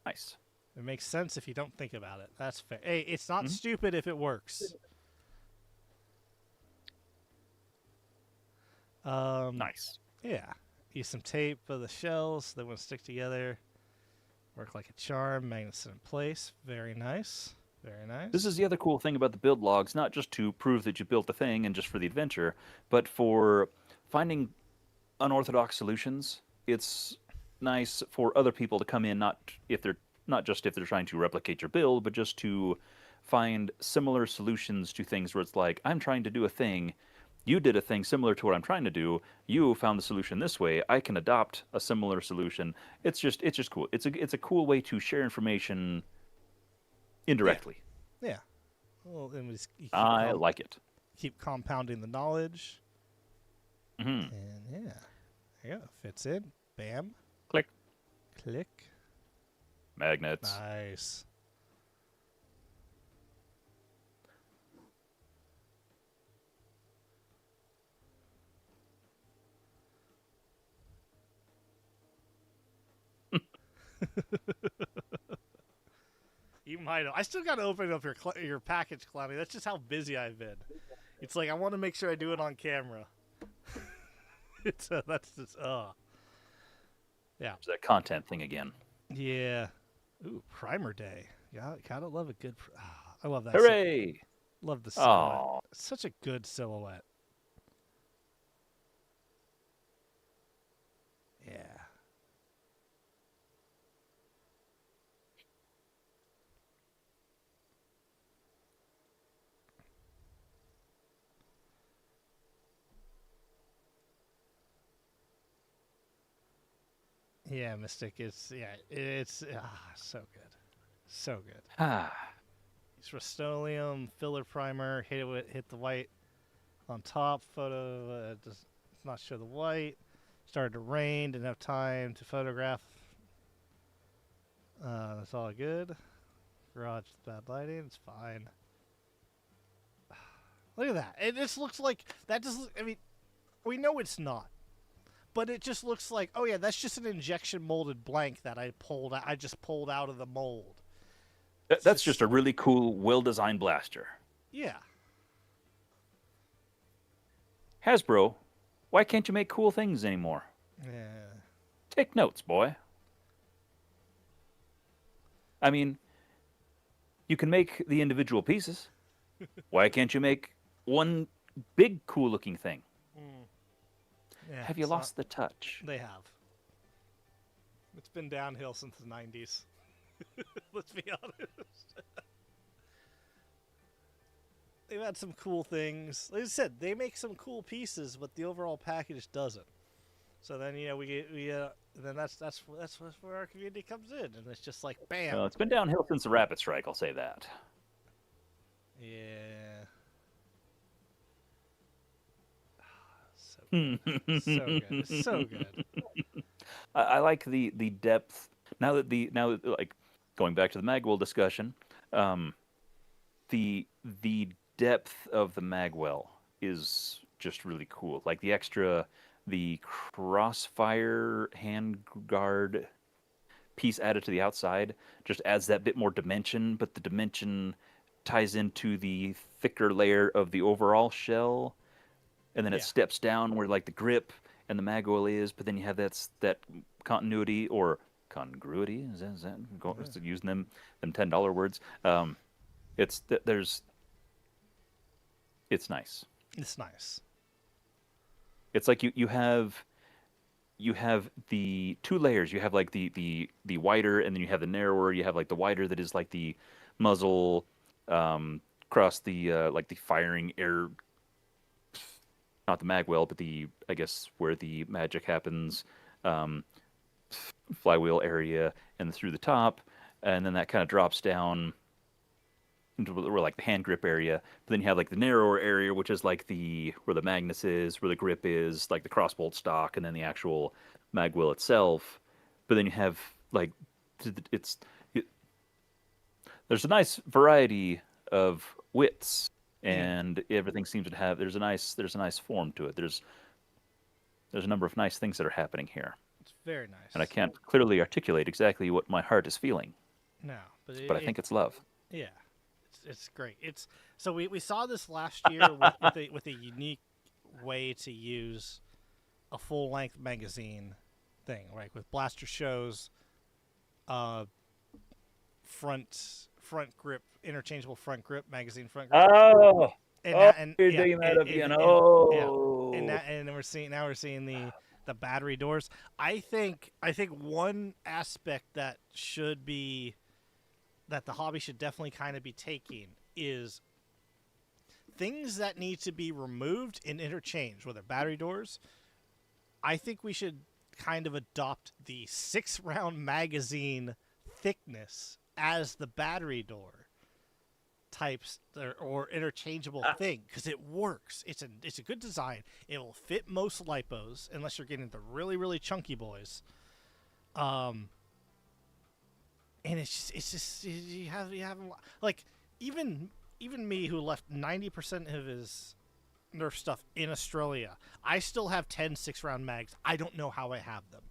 Nice. It makes sense if you don't think about it. That's fair. Hey, it's not stupid if it works. Nice. Yeah. Use some tape for the shells. They want to stick together. Work like a charm. Magnets in place. Very nice. Very nice. This is the other cool thing about the build logs, not just to prove that you built the thing and just for the adventure, but for finding unorthodox solutions. It's nice for other people to come in, not just if they're trying to replicate your build, but just to find similar solutions to things where it's like, I'm trying to do a thing. You did a thing similar to what I'm trying to do. You found the solution this way. I can adopt a similar solution. It's just cool. It's a cool way to share information indirectly. Yeah. Well, then I like it. Keep compounding the knowledge. Mm-hmm. And yeah. There you go. Fits in. Bam. Click. Click. Magnets. Nice. You might have. I still got to open up your package, Cloudy. That's just how busy I've been. It's like I want to make sure I do it on camera. That's just yeah. It's that content thing again. Yeah. Ooh, primer day. Yeah, gotta love a good. I love that. Hooray! Love the silhouette. Oh, Such a good silhouette. Yeah. Yeah, Mystic. It's so good, so good. ah, It's Rust-Oleum filler primer. Hit the white on top. Photo does not show the white. Started to rain. Didn't have time to photograph. That's all good. Garage with bad lighting. It's fine. Look at that. It just looks like that. I mean, we know it's not. But it just looks like, oh yeah, that's just an injection molded blank that I just pulled out of the mold. that's just a really cool, well-designed blaster. Yeah. Hasbro, why can't you make cool things anymore? Yeah. Take notes, boy. I mean, you can make the individual pieces. Why can't you make one big, cool-looking thing? Yeah, Have you lost the touch? They have. It's been downhill since the 90s. Let's be honest. They've had some cool things. Like I said, they make some cool pieces, but the overall package doesn't. So then then that's where our community comes in, and it's just like bam. Well, it's been downhill since the Rapid Strike. I'll say that. Yeah. So good. It's so good. I like the depth. Now that like going back to the Magwell discussion, the depth of the Magwell is just really cool. Like the crossfire handguard piece added to the outside just adds that bit more dimension, but the dimension ties into the thicker layer of the overall shell. And then it steps down where like the grip and the mag oil is, but then you have that continuity or congruity. Is that using them $10 words? there's it's nice. It's nice. It's like you have the two layers. You have like the wider, and then you have the narrower. You have like the wider that is like the muzzle across the like the firing air, not the mag well, but the I guess where the magic happens, um, flywheel area, and through the top, and then that kind of drops down into where like the hand grip area. But then you have like the narrower area, which is like the where the Magnus is, where the grip is, like the crossbolt stock, and then the actual magwell itself. But then you have like it's it, there's a nice variety of widths, Mhm. and everything seems to have there's a nice form to it. There's a number of nice things that are happening here, It's very and I nice. can't clearly articulate exactly what my heart is feeling, No, but but I think it's love. yeah, it's great. It's so we saw this last year with a unique way to use a full length magazine thing, right? With blaster shows, uh, front grip, interchangeable front grip, magazine front grip, Oh, and oh, now and you're yeah, digging that up again. yeah, Oh, and we're seeing the battery doors. I think one aspect that should be that the hobby should definitely kind of be taking is things that need to be removed and interchanged, whether battery doors. I think we should kind of adopt the 6 round magazine thickness as the battery door types or interchangeable thing because it works. It's a good design. It will fit most lipos unless you're getting the really chunky boys. Um, and it's just you have like even even me who left 90% of his Nerf stuff in Australia, I still have 10 6 round mags. I don't know how I have them.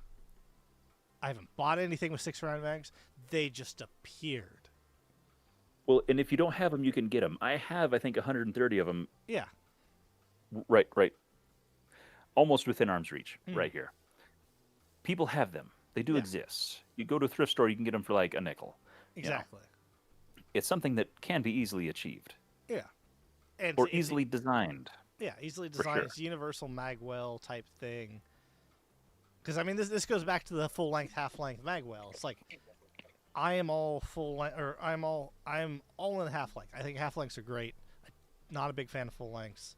I haven't bought anything with 6 round mags. They just appeared. well, and if you don't have them, you can get them. I have, I think, 130 of them, Yeah. right, almost within arm's reach, Mm, right here. People have them. They do yeah. exist. You go to a thrift store, you can get them for like a nickel. You know, Exactly. it's something that can be easily achieved Yeah. And or easily designed, yeah, easily for designed. sure. It's universal magwell type thing. Because I mean, this goes back to the full length, half length magwell. It's like I am all full length, or I'm all in half length. I think half lengths are great. Not a big fan of full lengths,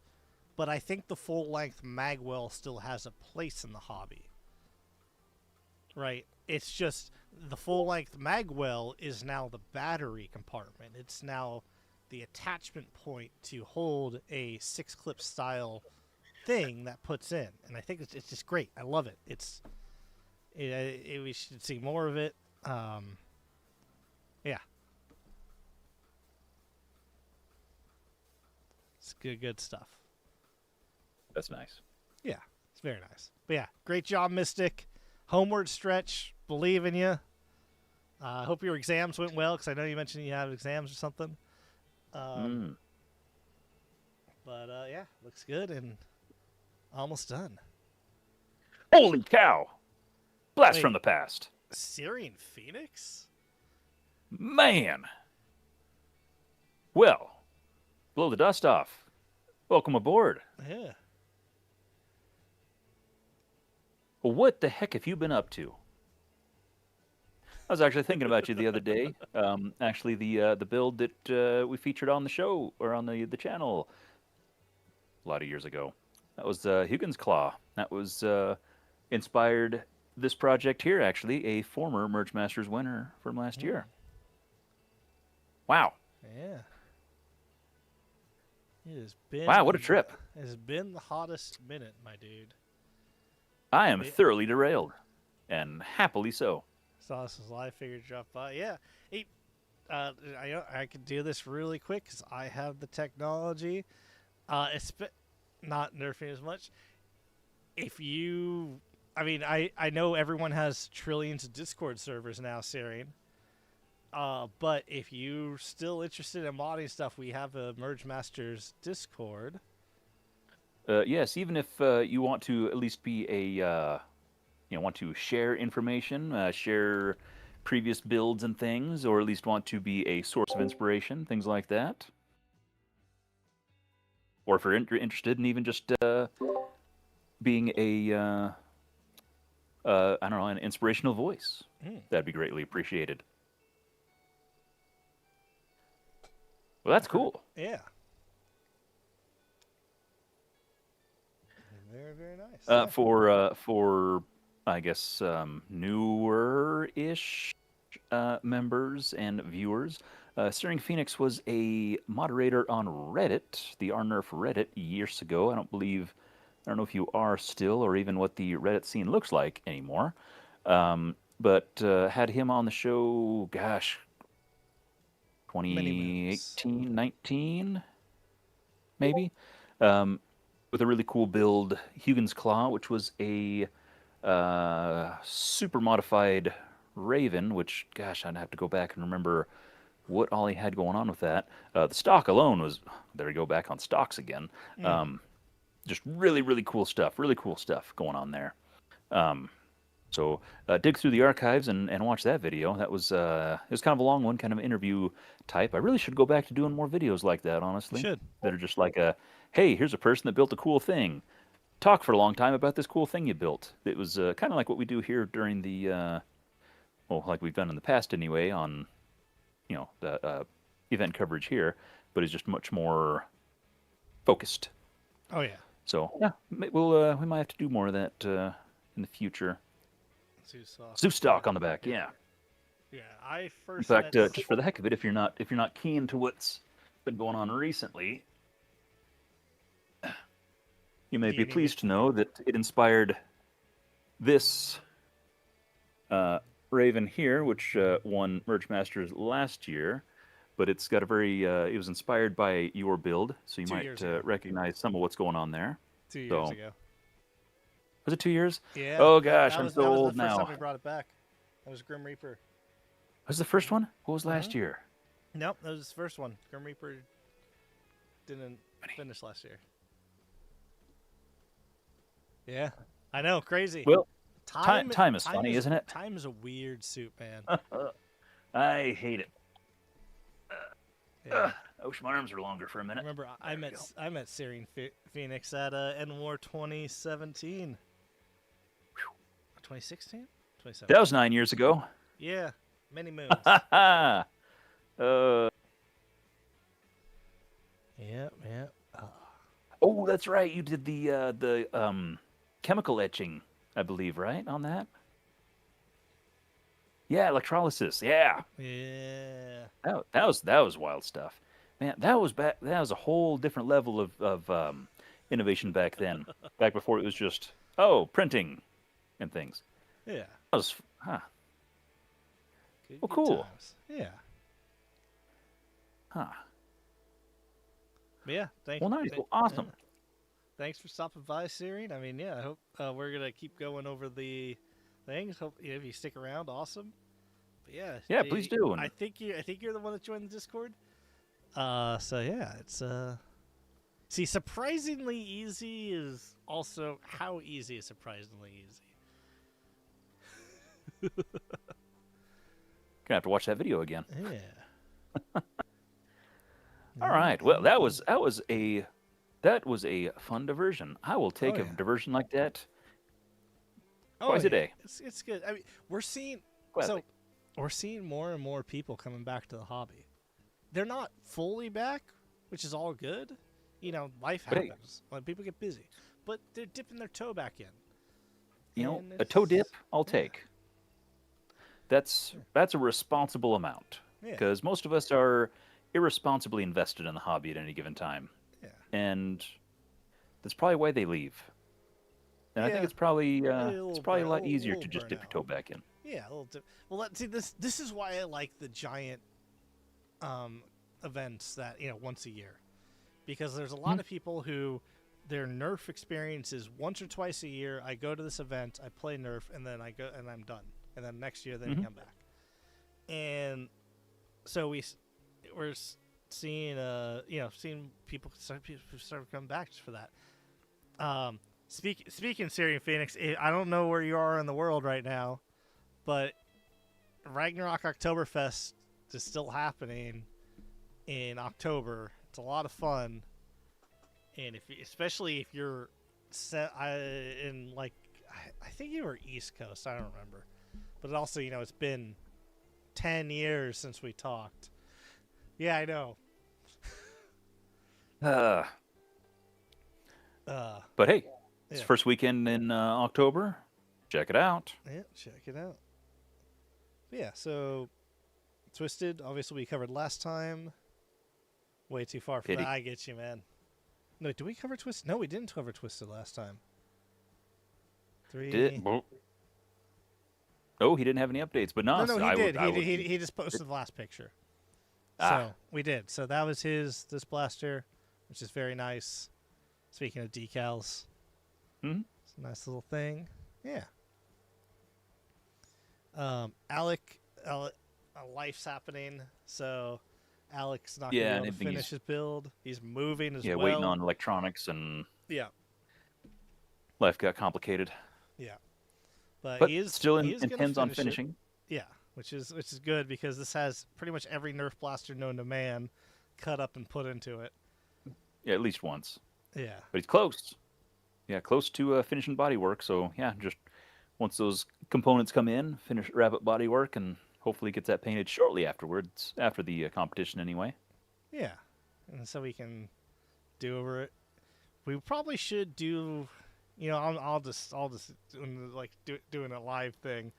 but I think the full length magwell still has a place in the hobby. Right? It's just the full length magwell is now the battery compartment. It's now the attachment point to hold a 6 clip style thing that puts in, and I think it's just great. I love it. We should see more of it. Yeah, it's good stuff. That's nice. Yeah, it's very nice. But yeah, great job, Mystic. Homeward stretch. Believe in you. I hope your exams went well because I know you mentioned you have exams or something. Um, Mm. but yeah, looks good and almost done. Holy cow! Blast from Wait, the past. Syrian Phoenix? Man! Well, blow the dust off. Welcome aboard. Yeah. Well, what the heck have you been up to? I was actually thinking about you the other day. Actually, the build that we featured on the show or on the channel a lot of years ago. That was Hugin's Claw. That was inspired this project here. Actually, a former MergeMasters winner from last Mm, year. Wow! yeah. It has been Wow! What a trip! it has been the hottest minute, my dude. I am Yeah. thoroughly derailed, and happily so. Saw this as live, figured drop by. Yeah. Hey, I could do this really quick because I have the technology. It's not nerfing as much. If you, I mean, I know everyone has trillions of Discord servers now, Syrian. But if you're still interested in modding stuff, we have a MergeMasters Discord. Yes, even if you want to at least be a want to share information, share previous builds and things, or at least want to be a source of inspiration, things like that. Or if you're interested in even just being a, I don't know, an inspirational voice, that'd be greatly appreciated. Well, that's cool. Yeah. Very, very nice. For I guess newer-ish members and viewers, Searing Phoenix was a moderator on Reddit, the R-Nerf Reddit, years ago. I don't know if you are still, or even what the Reddit scene looks like anymore. But had him on the show, gosh, Many moons. 2018, 19, maybe, with a really cool build, Hugin's Claw, which was a super modified Raven, which, gosh, I'd have to go back and remember what all he had going on with that. The stock alone was, there we go, back on stocks again. Just really, really cool stuff. Really cool stuff going on there. So dig through the archives and watch that video. That was it was kind of a long one, kind of interview type. I really should go back to doing more videos like that, honestly. You should. That are just like hey, here's a person that built a cool thing. Talk for a long time about this cool thing you built. It was kind of like what we do here during the, well, like we've done in the past anyway, on, the event coverage here, but it's just much more focused. Oh yeah. So yeah, we might have to do more of that in the future. Zeus stock on the back, yeah. Yeah, I first. In fact, just for the heck of it, if you're not keen to what's been going on recently, you may be pleased to know that it inspired this Raven here, which won MergeMasters last year. But it's got a very, it was inspired by your build, so you might recognize some of what's going on there. 2 years ago. Was it 2 years? Yeah. Oh gosh, I'm so old now. That was the first time we brought it back. That was Grim Reaper. Was the first one? What was last year? Nope, that was the first one. Grim Reaper didn't finish last year. Yeah, I know, crazy. Well, time is funny, isn't it? Time is a weird suit, man. I hate it. Yeah. I wish my arms were longer for a minute. Remember, I met Searing Phoenix at N-War 2017. 2016? 2017. That was 9 years ago. Yeah, many moons. Yeah. Oh, that's right. You did the chemical etching, I believe, right, on that? Yeah, electrolysis. Yeah. Yeah. That was wild stuff, man. That was a whole different level of innovation back then. Back before it was just printing and things. Yeah. That was Good cool. times. Yeah. Huh. But yeah. Thanks. Well, nice. Well, awesome. Yeah. Thanks for stopping by, Searing. I mean, yeah. I hope we're gonna keep going over the things. Hope if you stick around, awesome. But yeah. Yeah, please do. I think you're the one that joined the Discord. So yeah, it's see, surprisingly easy is also how easy is surprisingly easy. Gonna have to watch that video again. Yeah. All right. Well, that was a fun diversion. I will take a diversion like that twice a day. It's good. I mean, we're seeing more and more people coming back to the hobby. They're not fully back, which is all good. You know, life happens. When people get busy, but they're dipping their toe back in. You know, a toe dip, I'll take. That's a responsible amount, because most of us are irresponsibly invested in the hobby at any given time. Yeah. And that's probably why they leave. And I think it's probably a lot easier to just dip your toe back in. Yeah, a little dip. Well, see, this is why I like the giant events that, once a year. Because there's a lot of people who their Nerf experience is once or twice a year. I go to this event, I play Nerf, and then I go and I'm done. And then next year they come back. And so we're seeing seeing people start to come back just for that. Speaking Syrian Phoenix, I don't know where you are in the world right now, but Ragnarok Oktoberfest is still happening in October. It's a lot of fun, and especially if you're set in like I think you were East Coast. I don't remember, but also it's been 10 years since we talked. Yeah, I know. Uh, Uh, but hey, it's yeah, first weekend in October. Check it out. yeah, check it out. Yeah, so Twisted, obviously we covered last time. Way too far from that. Pity. I get you, man. No, did we cover Twisted? No, we didn't cover Twisted last time. Did Oh, he didn't have any updates, but no, No, so he did. I would, He just posted the last picture. Ah. So we did. So that was this blaster, which is very nice. Speaking of decals, it's a nice little thing. Yeah. Alec, life's happening, so Alec's not Yeah, going and to I be able to think finish his build. He's moving as yeah, well. waiting on electronics, and Yeah, life got complicated. yeah. But But he is still he is gonna intends on finish it. finishing. Yeah, which is good because this has pretty much every Nerf blaster known to man cut up and put into it. Yeah, at least once. Yeah. But he's close. Yeah, close to finishing bodywork. So yeah, just once those components come in, finish wrap up bodywork, and hopefully gets that painted shortly afterwards, after the competition anyway. Yeah, and so we can do over it. We probably should do, I'll just doing a live thing.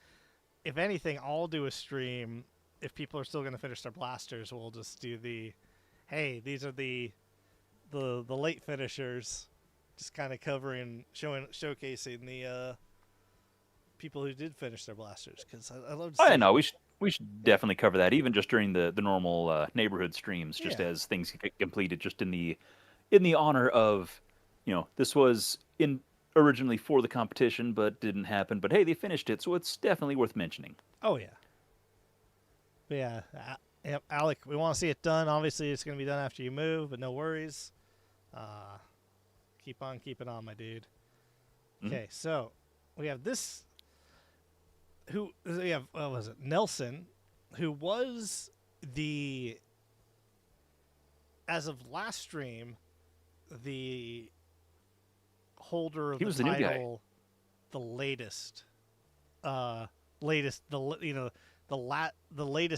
If anything, I'll do a stream. If people are still going to finish their blasters, we'll just do hey, these are the late finishers, just kind of covering, showcasing the people who did finish their blasters, because I love to see. I know we should definitely cover that, even just during the normal neighborhood streams, just Yeah. as things get completed, just in the honor of, this was originally for the competition but didn't happen. But hey, they finished it, so it's definitely worth mentioning. Oh yeah. But yeah, yep, Alec, we want to see it done. Obviously, it's going to be done after you move, but no worries. Keep on keeping on, my dude. Okay, so we have this. We have what was it? Nelson, who was as of last stream, the holder of He the was the new guy. title, the latest, the latest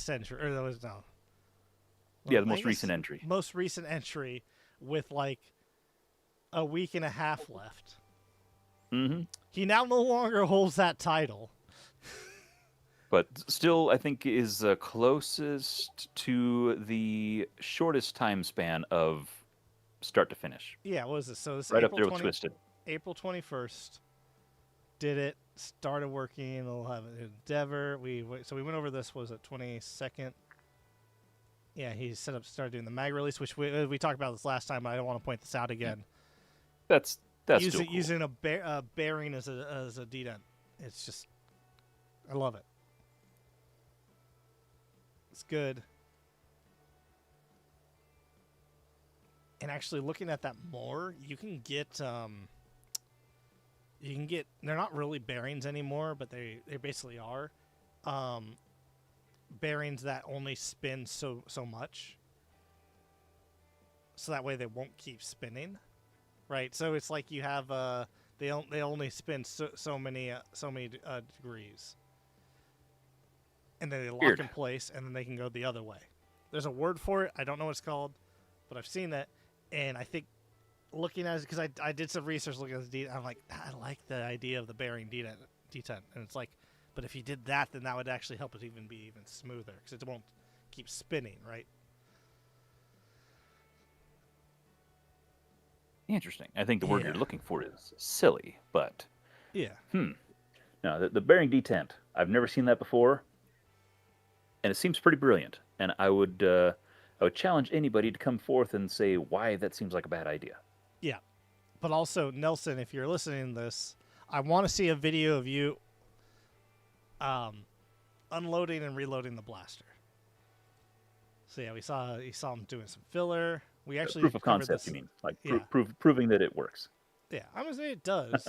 entry, or that was no. Yeah, the most recent entry. Most recent entry with like a week and a half left. Mm-hmm. He now no longer holds that title. But still, I think is closest to the shortest time span of start to finish. Yeah, what was this? So this Right April up there with Twisted. April 21st. Did it? Started working. We'll have an endeavor. So we went over this. Was it 22nd? Yeah, he started doing the mag release, which we talked about this last time. But I don't want to point this out again. That's still cool. Using a bearing as a D-dent. It's just, I love it. It's good. And actually, looking at that more, you can get they're not really bearings anymore, but they basically are bearings that only spin so much, so that way they won't keep spinning, right? So it's like you have they only spin so many degrees, and then they lock Weird. in place, and then they can go the other way. There's a word for it. I don't know what it's called, but I've seen that, and I think looking at it, because I did some research looking at the I'm like, I like the idea of the bearing detent, and it's like, but if you did that, then that would actually help it be even smoother, because it won't keep spinning, right? Interesting. I think the word Yeah. you're looking for is silly, but Yeah. no, the bearing detent. I've never seen that before, and it seems pretty brilliant. And I would challenge anybody to come forth and say why that seems like a bad idea. Yeah. But also, Nelson, if you're listening to this, I want to see a video of you unloading and reloading the blaster. So yeah, you saw him doing some filler. We actually Proof of covered concept, this. you mean? Like Yeah. proving that it works. Yeah, I'm gonna say it does,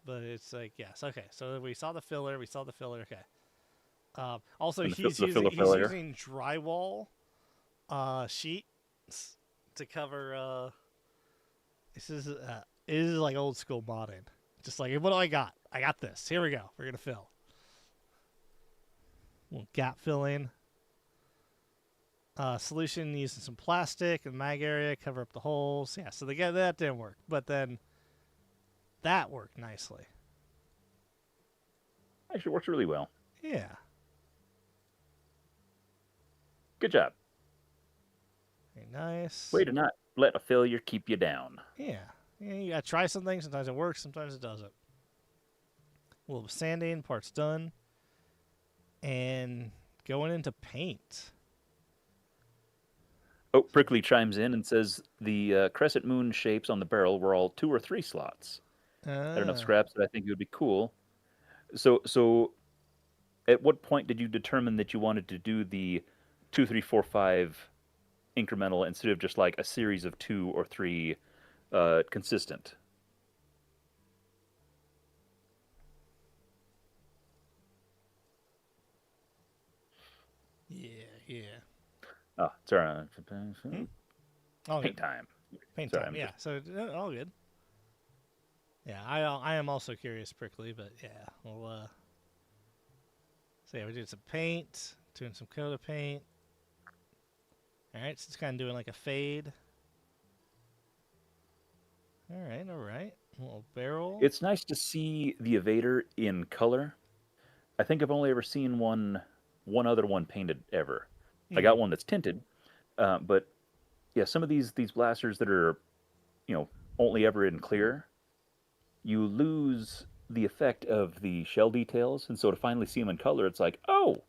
but it's like, yes, okay. So we saw the filler. Okay. Also, And he's the using filler layer. drywall sheets to cover. This is like old school modding. Just like, what do I got? I got this. Here we go. We're gonna fill. Little gap filling. Solution using some plastic in the mag area, cover up the holes. Yeah, so that didn't work, but then that worked nicely. Actually, works really well. Yeah. Good job. Very nice. Way to not let a failure keep you down. Yeah. You gotta try some things. Sometimes it works, sometimes it doesn't. A little sanding, part's done. And going into paint. Oh, Prickly chimes in and says the crescent moon shapes on the barrel were all 2 or 3 slots. I don't have scraps, but I think it would be cool. So, at what point did you determine that you wanted to do the 2, 3, 4, 5 incremental instead of just like a series of 2 or 3 consistent? Yeah. Oh, sorry. All Paint good. time. Paint Sorry, time. I'm Yeah. So all good. Yeah, I am also curious, Prickly, but yeah, we'll so yeah, we're doing some paint, doing some coat of paint. All right, so it's kind of doing like a fade. All right. A little barrel. It's nice to see the Evader in color. I think I've only ever seen one other one painted ever. I got one that's tinted, but yeah, some of these blasters that are, only ever in clear, you lose the effect of the shell details, and so to finally see them in color, it's like, oh,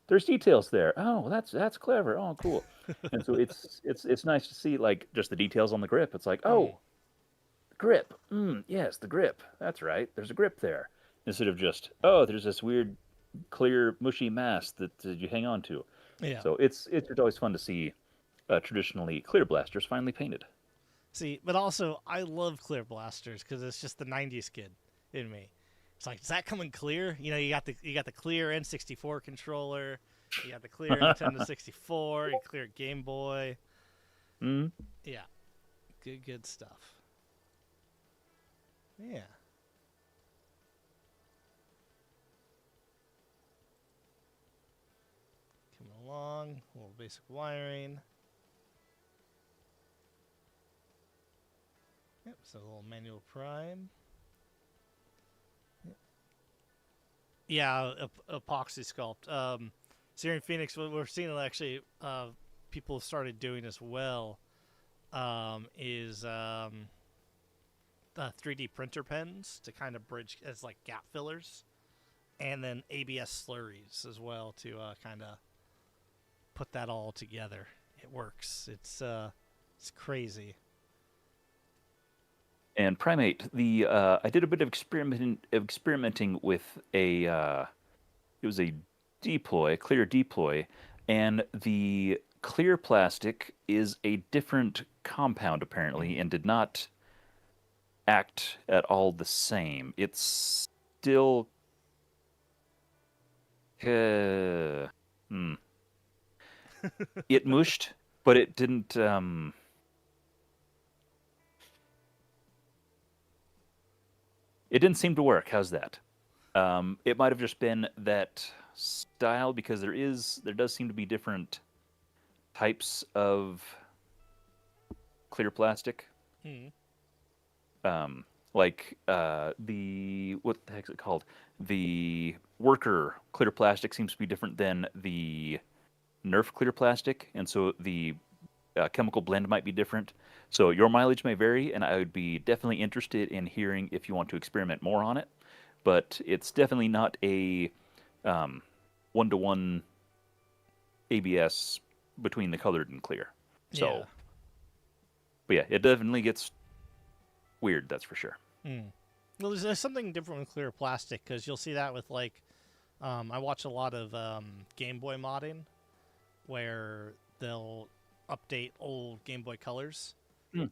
there's details there. Oh, that's clever. Oh, cool. And so it's nice to see like just the details on the grip. It's like, oh, the grip. Yes, the grip. That's right. There's a grip there. Instead of just, oh, there's this weird clear mushy mass that you hang on to. Yeah. So it's always fun to see traditionally clear blasters finally painted. See, but also I love clear blasters because it's just the '90s kid in me. It's like, does that come in clear? You got the clear N64 controller, you got the clear Nintendo 64, you clear Game Boy. Mm. Yeah, good stuff. Yeah. Coming along, a little basic wiring. Yep, so a little manual prime. Yep. Yeah, epoxy sculpt. Syrian Phoenix, what we're seeing actually, people have started doing as well, is 3D printer pens to kind of bridge as like gap fillers, and then ABS slurries as well to kind of put that all together. It works. It's crazy. And Primate, I did a bit of experimenting with a it was a deploy, clear deploy, and the clear plastic is a different compound apparently, and did not act at all the same. It's still it mushed, but it didn't. It didn't seem to work. How's that? It might have just been that style because there does seem to be different types of clear plastic. Hmm. Like the what the heck is it called? The worker clear plastic seems to be different than the Nerf clear plastic, and so the chemical blend might be different. So your mileage may vary, and I would be definitely interested in hearing if you want to experiment more on it. But it's definitely not a one-to-one ABS between the colored and clear. So, Yeah. but yeah, it definitely gets weird. That's for sure. Well, there's something different with clear plastic because you'll see that with like, I watch a lot of Game Boy modding where they'll update old Game Boy colors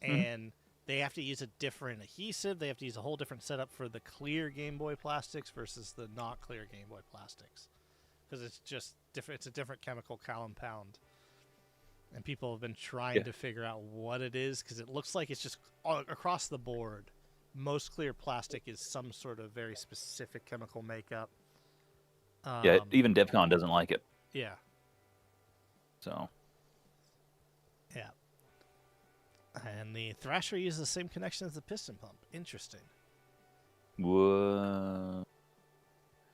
and they have to use a different adhesive. They have to use a whole different setup for the clear Game Boy plastics versus the not clear Game Boy plastics. because it's just different. It's a different chemical compound, and people have been trying Yeah. to figure out what it is because it looks like it's just all, across the board. Most clear plastic is some sort of very specific chemical makeup. Yeah, even DevCon doesn't like it. Yeah. So Yeah. And the Thrasher uses the same connection as the piston pump. Interesting. what?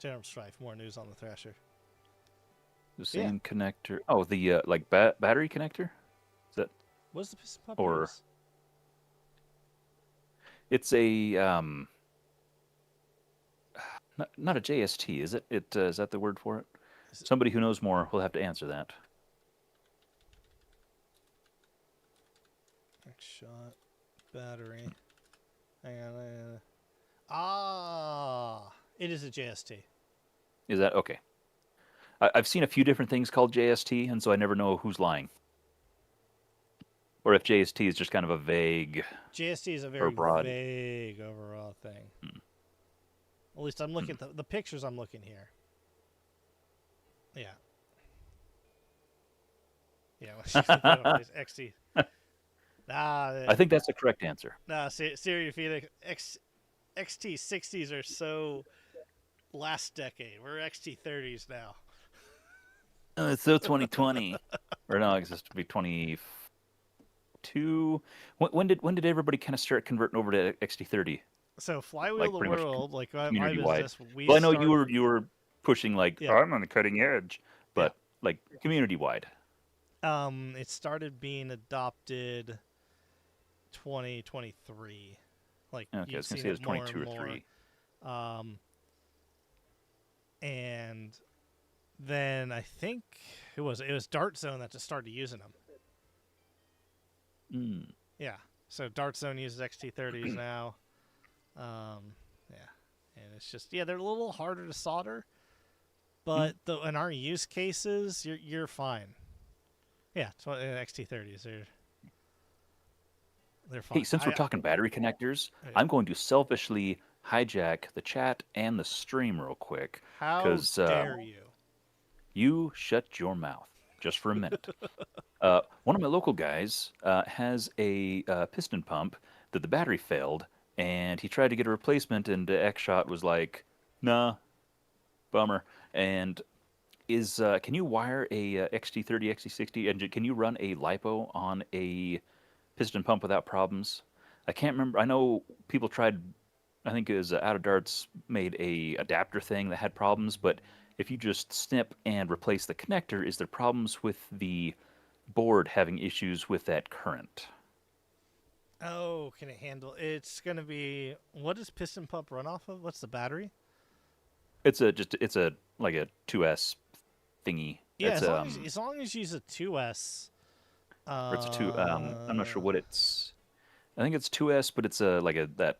General Strife, more news on the Thrasher. The same connector. Oh, the like battery connector. Is that? What does the piston pump Or- use? It's a not a JST, is it? Is that the word for it? Is it- Somebody who knows more will have to answer that. Shot battery. Hang on. It is a JST. Is that okay? I've seen a few different things called JST, and so I never know who's lying. Or if JST is just kind of a vague. JST is a very broad. vague overall thing. At least I'm looking at the pictures I'm looking here. Yeah. Yeah, it's XT. I think that's the correct answer. Nah, Siri Phoenix XT60s are so last decade. We're XT30s now. Oh, it's so 2020. Or no, it's supposed to be 22. When did everybody kind of start converting over to XT30? So Flywheel Like, the pretty much World, like my community-wide. business, we Well, I know started- you were pushing like Yeah. I'm on the cutting edge, but like community wide. It started being adopted 2023. Like Okay, I you've was gonna seen say it was more 22 and or more. 3. And then I think it was Dart Zone that just started using them. Yeah. So Dart Zone uses XT30s now. Yeah. And it's just they're a little harder to solder, but in our use cases, you're fine. Yeah, XT30s they're fine. Hey, since we're talking battery connectors, Yeah. I'm going to selfishly hijack the chat and the stream real quick. How 'cause, dare you? You shut your mouth just for a minute. One of my local guys has a piston pump that the battery failed, and he tried to get a replacement, and X-Shot was like, "Nah, bummer." And can you wire a XT30, XT60, and can you run a lipo on a piston pump without problems? I can't remember. I know people tried. I think it was Out of Darts made a adapter thing that had problems, but if you just snip and replace the connector, is there problems with the board having issues with that current? Oh, can it handle? It's gonna be what does piston pump run off of? What's the battery? It's a like a 2S thingy. Yeah, It's, as long as you use a 2S. or it's a 2. I'm not sure what it's. I think it's 2S, but it's a like a that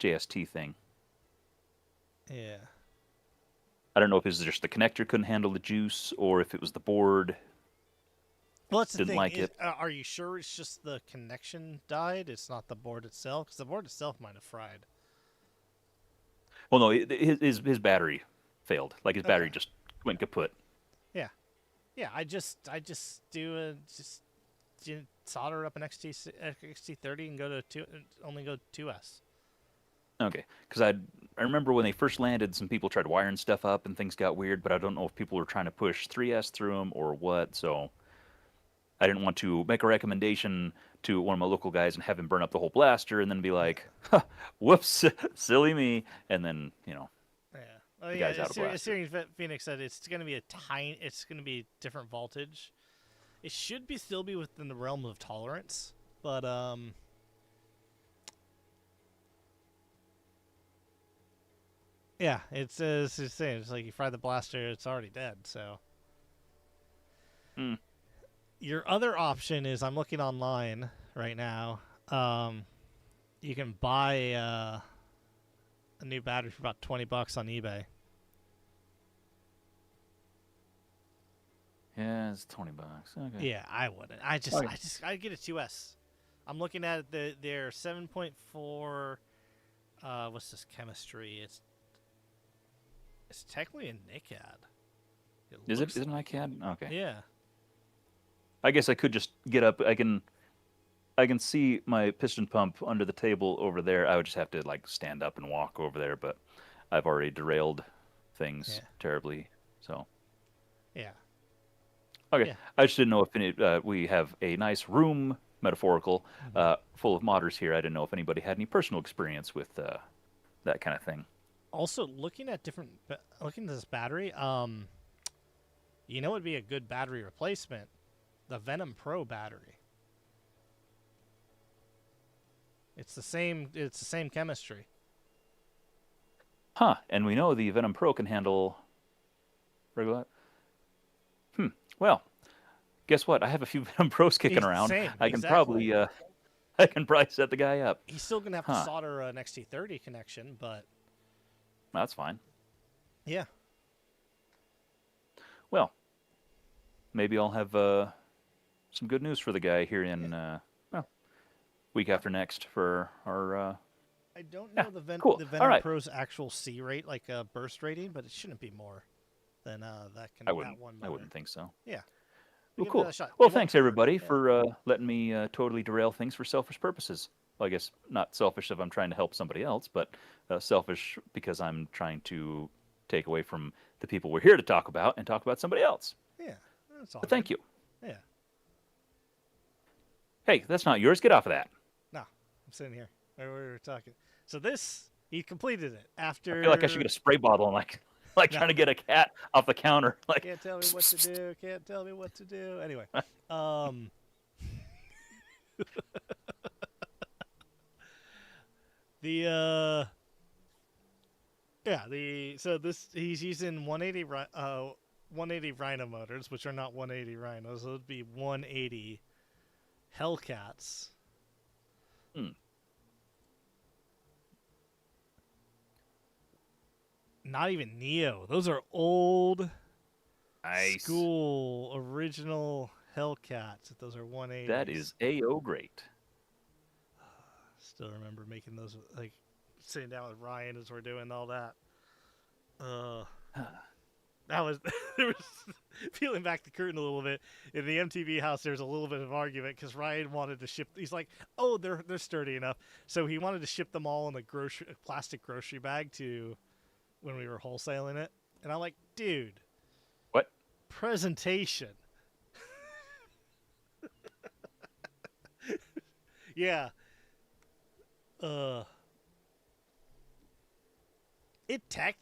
JST thing. Yeah. I don't know if it's just the connector couldn't handle the juice, or if it was the board. Well, that's the Didn't thing. like it. Are you sure it's just the connection died? It's not the board itself, because the board itself might have fried. Well, no, his battery failed. Like his battery Okay. just went kaput. Yeah, I just solder up an XT30 and go to only go 2S. Okay, because I remember when they first landed, some people tried wiring stuff up and things got weird, but I don't know if people were trying to push 3S through them or what. So I didn't want to make a recommendation to one of my local guys and have him burn up the whole blaster and then be like, huh, "Whoops, silly me," and then Yeah. Oh, The yeah. guy's out of blaster. Syrian Phoenix said it's going to be it's going to be different voltage. It should still be within the realm of tolerance, but yeah, it's saying it's like you fry the blaster, it's already dead. So your other option is I'm looking online right now. You can buy a new battery for about $20 on eBay. yeah, it's $20. Okay. Yeah, I wouldn't. I'd get a 2S. I'm looking at their 7.4. What's this chemistry? It's technically a NICAD. Is it? looks. Is it an iCAD? Okay. Yeah. I guess I could just get up. I can see my piston pump under the table over there. I would just have to like stand up and walk over there, but I've already derailed things Yeah. terribly. So Yeah. okay, Yeah. I just didn't know if we have a nice room, metaphorical, Mhm. full of modders here. I didn't know if anybody had any personal experience with that kind of thing. Also, looking at this battery, you know, would be a good battery replacement. The Venom Pro battery. It's the same. It's the same chemistry. Huh? And we know the Venom Pro can handle regular. Well, guess what? I have a few Venom Pros kicking around. Same. I can Exactly. probably I can probably set the guy up. He's still gonna have to Huh? solder an XT30 connection, but That's fine. yeah. Well, maybe I'll have some good news for the guy here in well, week after next for our. I don't Yeah, know cool. the All Venom right. Pro's actual C rate, like burst rating, but it shouldn't be more than that I wouldn't. that one I motor. wouldn't think so. Yeah. Well, Give it cool. a shot. Well, It won't thanks hurt. everybody Yeah. for letting me totally derail things for selfish purposes. Well, I guess not selfish if I'm trying to help somebody else, but selfish because I'm trying to take away from the people we're here to talk about and talk about somebody else. Yeah. That's all. But thank you. Yeah. Hey, that's not yours. Get off of that. No, I'm sitting here. We were talking. So this, he completed it after. I feel like I should get a spray bottle and like No. trying to get a cat off the counter. Like, Can't tell me what to do. Can't tell me what to do. Anyway, the yeah, so this he's using 180 Rhino motors, which are not 180 Rhinos. So it would be 180 Hellcats. Hmm. Not even Neo. Those are old nice. school original Hellcats. Those are 180s. That is A.O. great. Still remember making those, like sitting down with Ryan as we're doing all that. That was there was peeling back the curtain a little bit in the MTV house. There's a little bit of argument because Ryan wanted to ship. He's like, "Oh, they're sturdy enough," so he wanted to ship them all in a plastic grocery bag to when we were wholesaling it. And I'm like, "Dude, What? presentation." Yeah.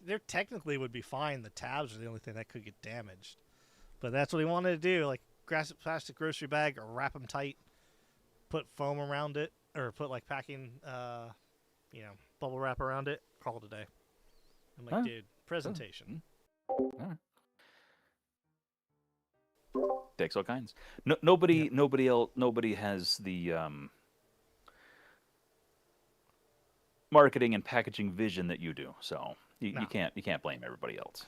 There technically would be fine. The tabs are the only thing that could get damaged, but that's what he wanted to do. Like, plastic grocery bag, or wrap them tight, put foam around it, or put like packing, bubble wrap around it. Call it a day. I'm like, Huh? dude, presentation. Takes all kinds. No, nobody has the marketing and packaging vision that you do. So you No. can't blame everybody else.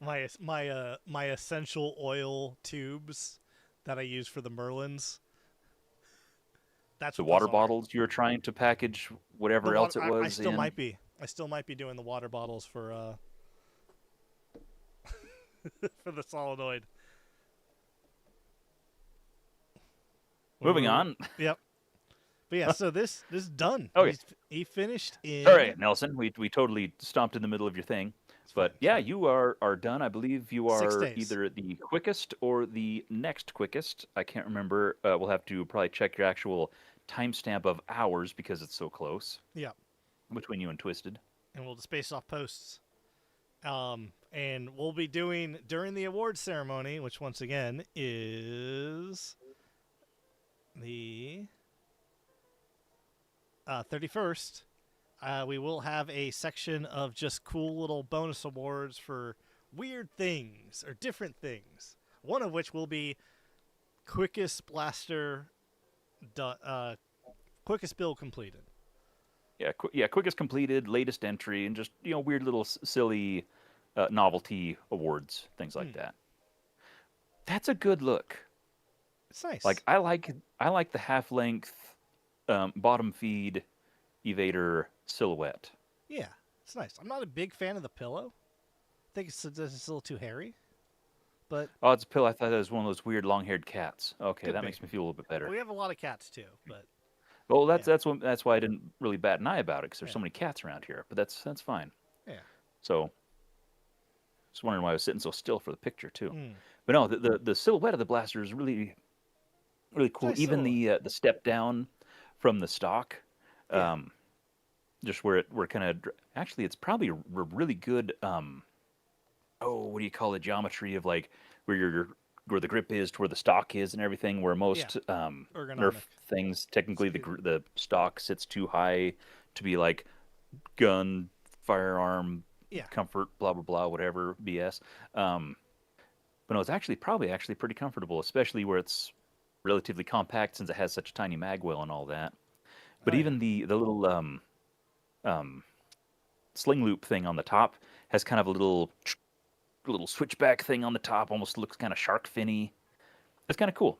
My essential oil tubes that I use for the Merlins. That's The what water those are. bottles you're trying to package whatever else it was. I still in. might be. I still might be doing the water bottles for for the solenoid. Moving on. Yep. But yeah, so this is done. Okay. He finished in. Sorry, Nelson. We totally stomped in the middle of your thing. But fine, yeah, fine. you are done. I believe you 6 are days. either the quickest or the next quickest. I can't remember. We'll have to probably check your actual timestamp of hours because it's so close Yep. between you and Twisted. And we'll just base off posts. And we'll be doing during the awards ceremony, which once again is the 31st. We will have a section of just cool little bonus awards for weird things or different things. One of which will be quickest blaster, quickest build completed. Yeah, quickest completed, latest entry, and just weird little silly novelty awards, things like that. That's a good look. It's nice. Like I like the half length bottom feed evader silhouette. Yeah, it's nice. I'm not a big fan of the pillow think it's just a little too hairy, but Oh, it's a pill. I thought it was one of those weird long-haired cats. Okay, could that be. makes me feel a little bit better. We have a lot of cats too, but Well, yeah, that's why I didn't really bat an eye about it because there's yeah, so many cats around here. But that's fine. yeah. So, just wondering why I was sitting so still for the picture too. Mm. But no, the silhouette of the blaster is really cool. Nice Even silhouette. the step down from the stock, Yeah, um, just where we're kind of actually it's probably a really good oh, what do you call the geometry of like where where the grip is to where the stock is and everything, where yeah. most Nerf Ergonomic. things It's technically good. the stock sits too high to be like gun firearm Yeah. comfort blah blah blah whatever BS. Um, but no, it's actually pretty comfortable, especially where it's relatively compact since it has such a tiny mag well and all that. Oh But yeah. even the little um, sling loop thing on the top has kind of a little switchback thing on the top. Almost looks kind of shark finny. It's kind of cool.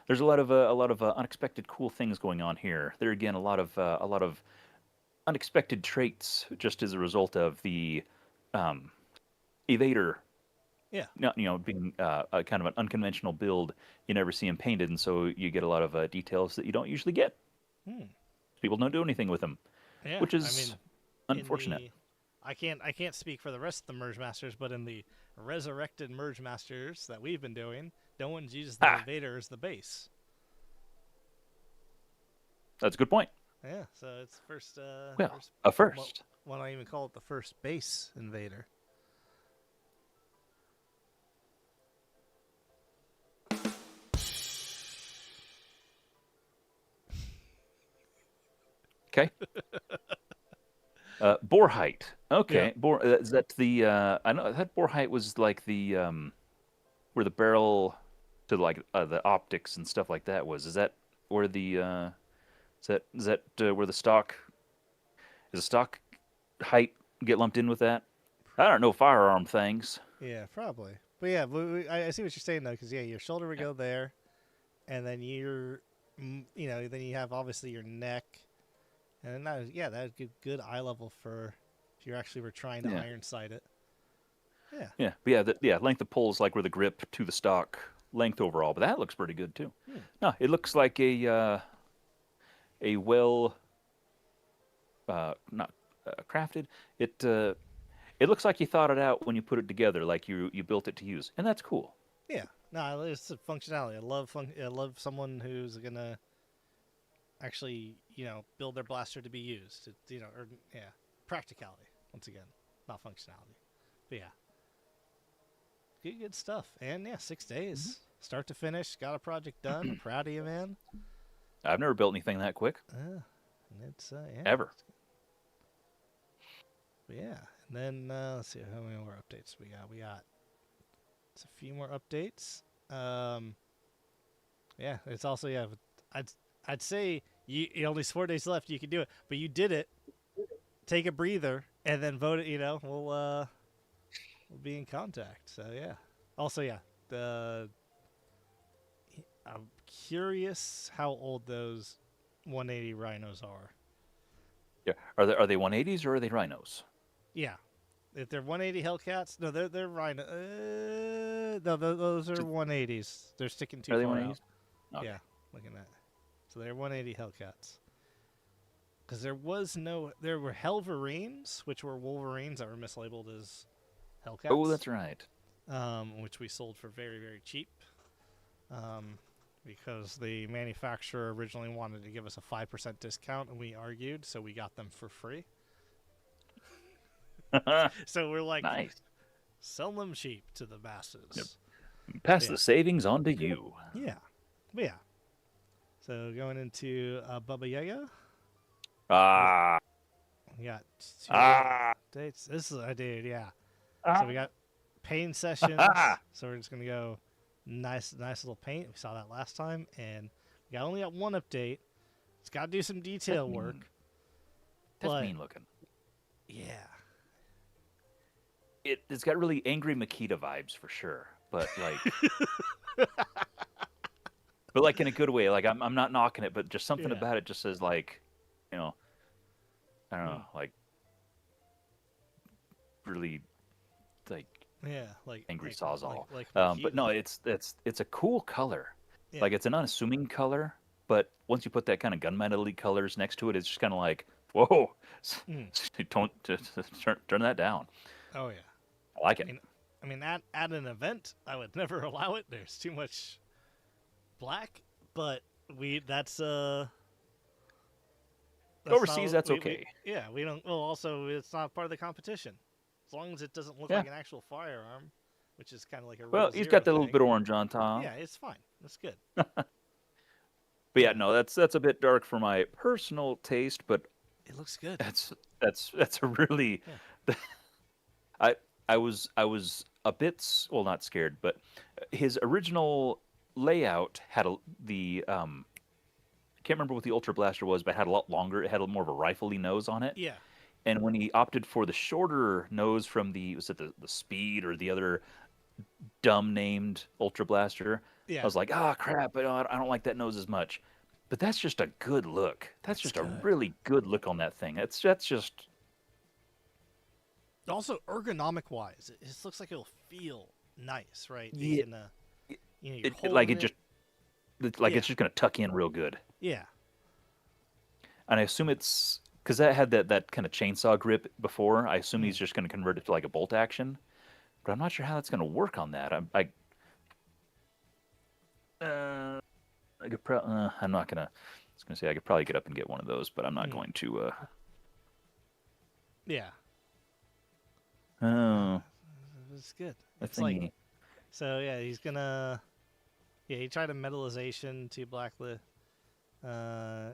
There's a lot of unexpected cool things going on here. There again, a lot of unexpected traits just as a result of the um, evader. Yeah. Being a kind of an unconventional build, you never see them painted, and so you get a lot of details that you don't usually get. Hmm. People don't do anything with them, Yeah. which I is mean, in unfortunate. the I can't speak for the rest of the Merge Masters, but in the resurrected Merge Masters that we've been doing, no one's used the Ah, Invader as the base. that's a good point. Yeah, so it's first Well, first a what first. why not even call it the first base Invader? Okay. Bore height. Yeah. Okay. Is that the? I know that bore height was like the where the barrel to like the optics and stuff like that was. Is that where the is that where the stock is the stock height get lumped in with that? I don't know firearm things. Yeah, probably. But yeah, I see what you're saying though, because yeah, your shoulder would Yeah. go there, and then then you have obviously your neck, and then that would give good eye level for if you actually were trying to Yeah. iron sight it. Yeah. Yeah. But yeah. Yeah. Length of pull is like where the grip to the stock length overall. But that looks pretty good too. Hmm. No, it looks like a well not crafted. It looks like you thought it out when you put it together, like you built it to use, and that's cool. Yeah. No, it's a functionality. I love someone who's gonna actually build their blaster to be used. Or yeah, practicality once again, not functionality. But yeah, good stuff. And yeah, 6 days, start to finish, got a project done. Proud of you, man. I've never built anything that quick And it's yeah. ever. But yeah, and then let's see how many more updates we got. We got a few more updates. Yeah, it's also yeah. I'd say only 4 days left. You can do it, but you did it. Take a breather and then vote it. We'll be in contact. So yeah. Also yeah, I'm curious how old those 180 rhinos are. Yeah, are they 180s or are they rhinos? Yeah, if they're 180 Hellcats, no, they're rhino. No, those are 180s. They're sticking too Are they far 180s? out. Okay. Yeah, looking at. So they're 180 Hellcats. Because there were Helverines, which were Wolverines that were mislabeled as Hellcats. Oh, that's right. Which we sold for very, very cheap. Because the manufacturer originally wanted to give us a 5% discount, and we argued, so we got them for free. So we're like, Nice. sell them cheap to the masses. Yep. Pass Yeah. the savings on to you. Yeah. But yeah. So going into Baba Yaga, Ah. we got two Ah. dates. This is a dude, yeah. Ah. So we got paint sessions. Ah. So we're just gonna go nice little paint. We saw that last time, and we only got one update. It's got to do some detail work. That's But mean looking. yeah, It's got really angry Makita vibes for sure, but like in a good way. Like I'm not knocking it, but just something Yeah. about it just says like, I don't know, like really like Yeah, like angry like sawzall. like But no, McHugh. it's a cool color. Yeah, Like it's an unassuming color, but once you put that kind of gunmetal-y colors next to it, it's just kind of like, whoa, mm. don't turn that down. Oh yeah. I like I it. mean, at an event, I would never allow it. There's too much black, but that's Overseas, not that's we okay. yeah, we don't. Well, also it's not part of the competition. As long as it doesn't look Yeah. like an actual firearm, which is kind of like a Well, rule he's zero got that little thing. bit of orange on top. Yeah, it's fine. That's good. But yeah, Yeah, no, that's a bit dark for my personal taste, but it looks good. that's a really Yeah. I I was a bit well, not scared, but his original layout had the I can't remember what the Ultra Blaster was, but it had a lot longer. It had a more of a rifle-y nose on it. Yeah. And when he opted for the shorter nose from was it the Speed or the other dumb named Ultra Blaster, I Yeah. was like, ah, crap, I don't like that nose as much. But that's just a good look. That's It's just a good. really good look on that thing. That's just Also, ergonomic wise, it just looks like it'll feel nice, right? You yeah, can, it, you're like holding it. it's like Yeah. it's just gonna tuck in real good. Yeah. And I assume it's because that had that kind of chainsaw grip before. I assume Mm. he's just gonna convert it to like a bolt action. But I'm not sure how that's gonna work on that. I could I'm not gonna. I was gonna say I could probably get up and get one of those, but I'm not Mm. going to. Yeah. Oh, It's good. a It's like thingy. so. Yeah, he's gonna. Yeah, he tried a metallization to Blacklist. Uh,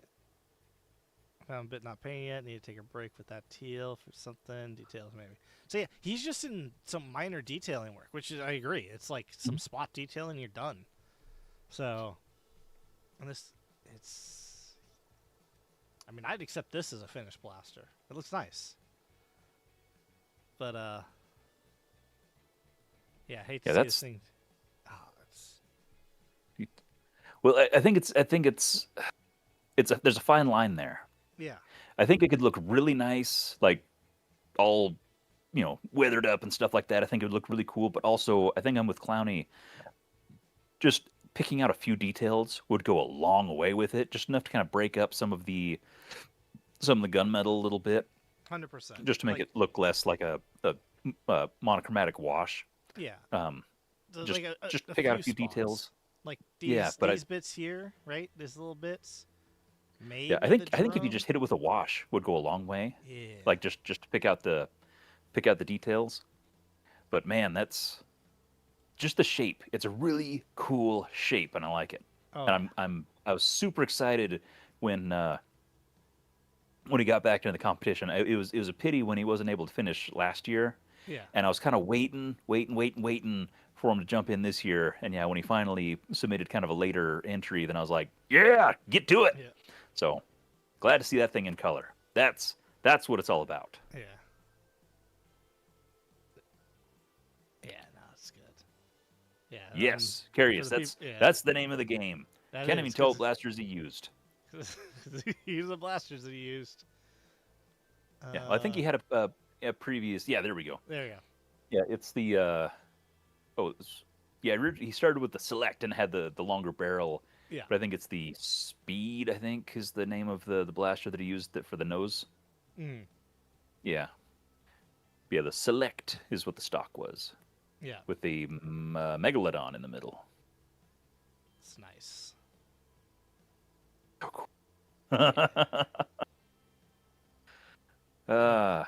found a bit not painting yet. Need to take a break with that teal for something details maybe. So yeah, he's just in some minor detailing work, which is I agree. It's like some spot detailing, you're done. So, and it's. I mean, I'd accept this as a finished blaster. It looks nice. But yeah, I hate to Yeah, see this that's. thing. Oh, it's Well, I think it's there's a fine line there. yeah. I think it could look really nice, like all weathered up and stuff like that. I think it would look really cool. But also, I think I'm with Clowney. Just picking out a few details would go a long way with it. Just enough to kind of break up some of the gunmetal a little bit, 100%. just to make Like, it look less like a monochromatic wash. yeah. Um, just Like just a pick out few a few spots. details. Like Yeah, these bits here, right? These little bits. yeah, I Maybe the think I think if you drum. just hit it with a wash would go a long way. Yeah. Like just to pick out the details. But man, that's just the shape. It's a really cool shape, and I like it. Oh And yeah. I was super excited when when he got back into the competition. It was a pity when he wasn't able to finish last year, Yeah. and I was kind of waiting for him to jump in this year. And yeah, when he finally submitted kind of a later entry, then I was like, yeah, get to it. Yeah. So glad to see that thing in color. That's what it's all about. Yeah. Yeah. No, it's good. Yeah. Yes, For Curious. the people. That's Yeah. that's the name of the game. That Can't is even tell what because blasters he used. he's the blasters that he used. Yeah, well, I think he had a previous. Yeah, there we go. There you go. Yeah, it's the. Oh, yeah. He started with the Select and had the longer barrel, Yeah. but I think it's the Speed. I think is the name of the blaster that he used for the nose. Mm. Yeah, yeah. The Select is what the stock was, Yeah. with the Megalodon in the middle. It's nice. uh,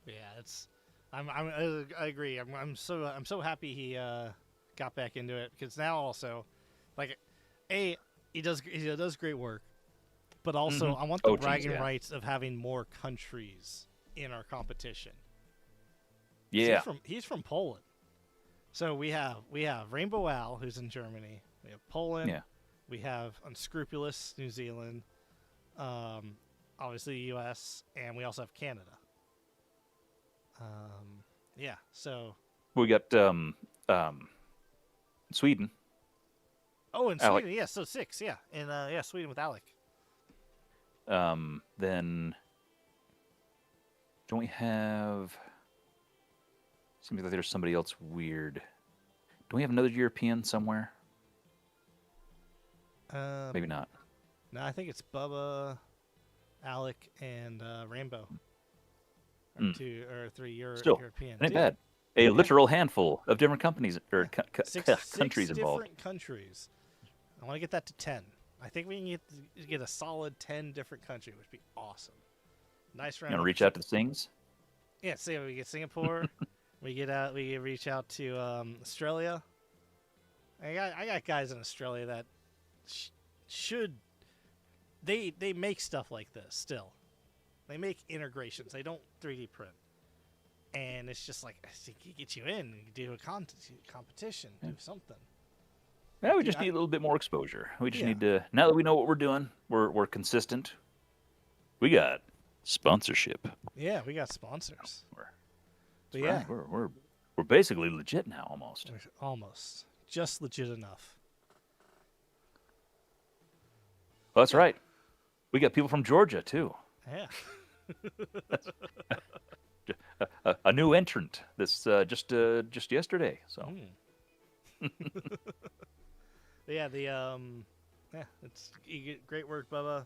Yeah. It's. I agree. I'm so happy he got back into it because now also, like, he does great work, but also I want the Oh, geez, bragging yeah. rights of having more countries in our competition. 'Cause yeah. he's from Poland, so we have Rainbow Al who's in Germany. We have Poland. Yeah. We have Unscrupulous New Zealand, obviously U.S. and we also have Canada. Yeah. So We got Sweden. oh, and Alec. Sweden, yeah. So 6, yeah, and yeah, Sweden with Alec. Then don't we have Seems like there's somebody else weird. Do we have another European somewhere? Maybe not. No, I think it's Bubba, Alec, and Rainbow. Or Mm. two or three Still, European. it ain't Dude, bad. A literal handful of different companies or six countries involved. different countries. I want to get that to 10. I think we can get a solid 10 different countries, which would be awesome. Nice round. You want to reach out to the Sings? Yeah, see, we get Singapore. We reach out to Australia. I got guys in Australia that should they make stuff like this still. They make integrations. They don't 3D print. And it's just like, I think you get you in, you do a competition, do something. Yeah, we just need a little bit more exposure. We just need to, now that we know what we're doing, we're consistent. We got sponsorship. Yeah, we got sponsors. But right. We're basically legit now, almost. Almost. Just legit enough. Well, that's right. We got people from Georgia, too. Yeah. A new entrant this just yesterday. So yeah, it's great work, Bubba.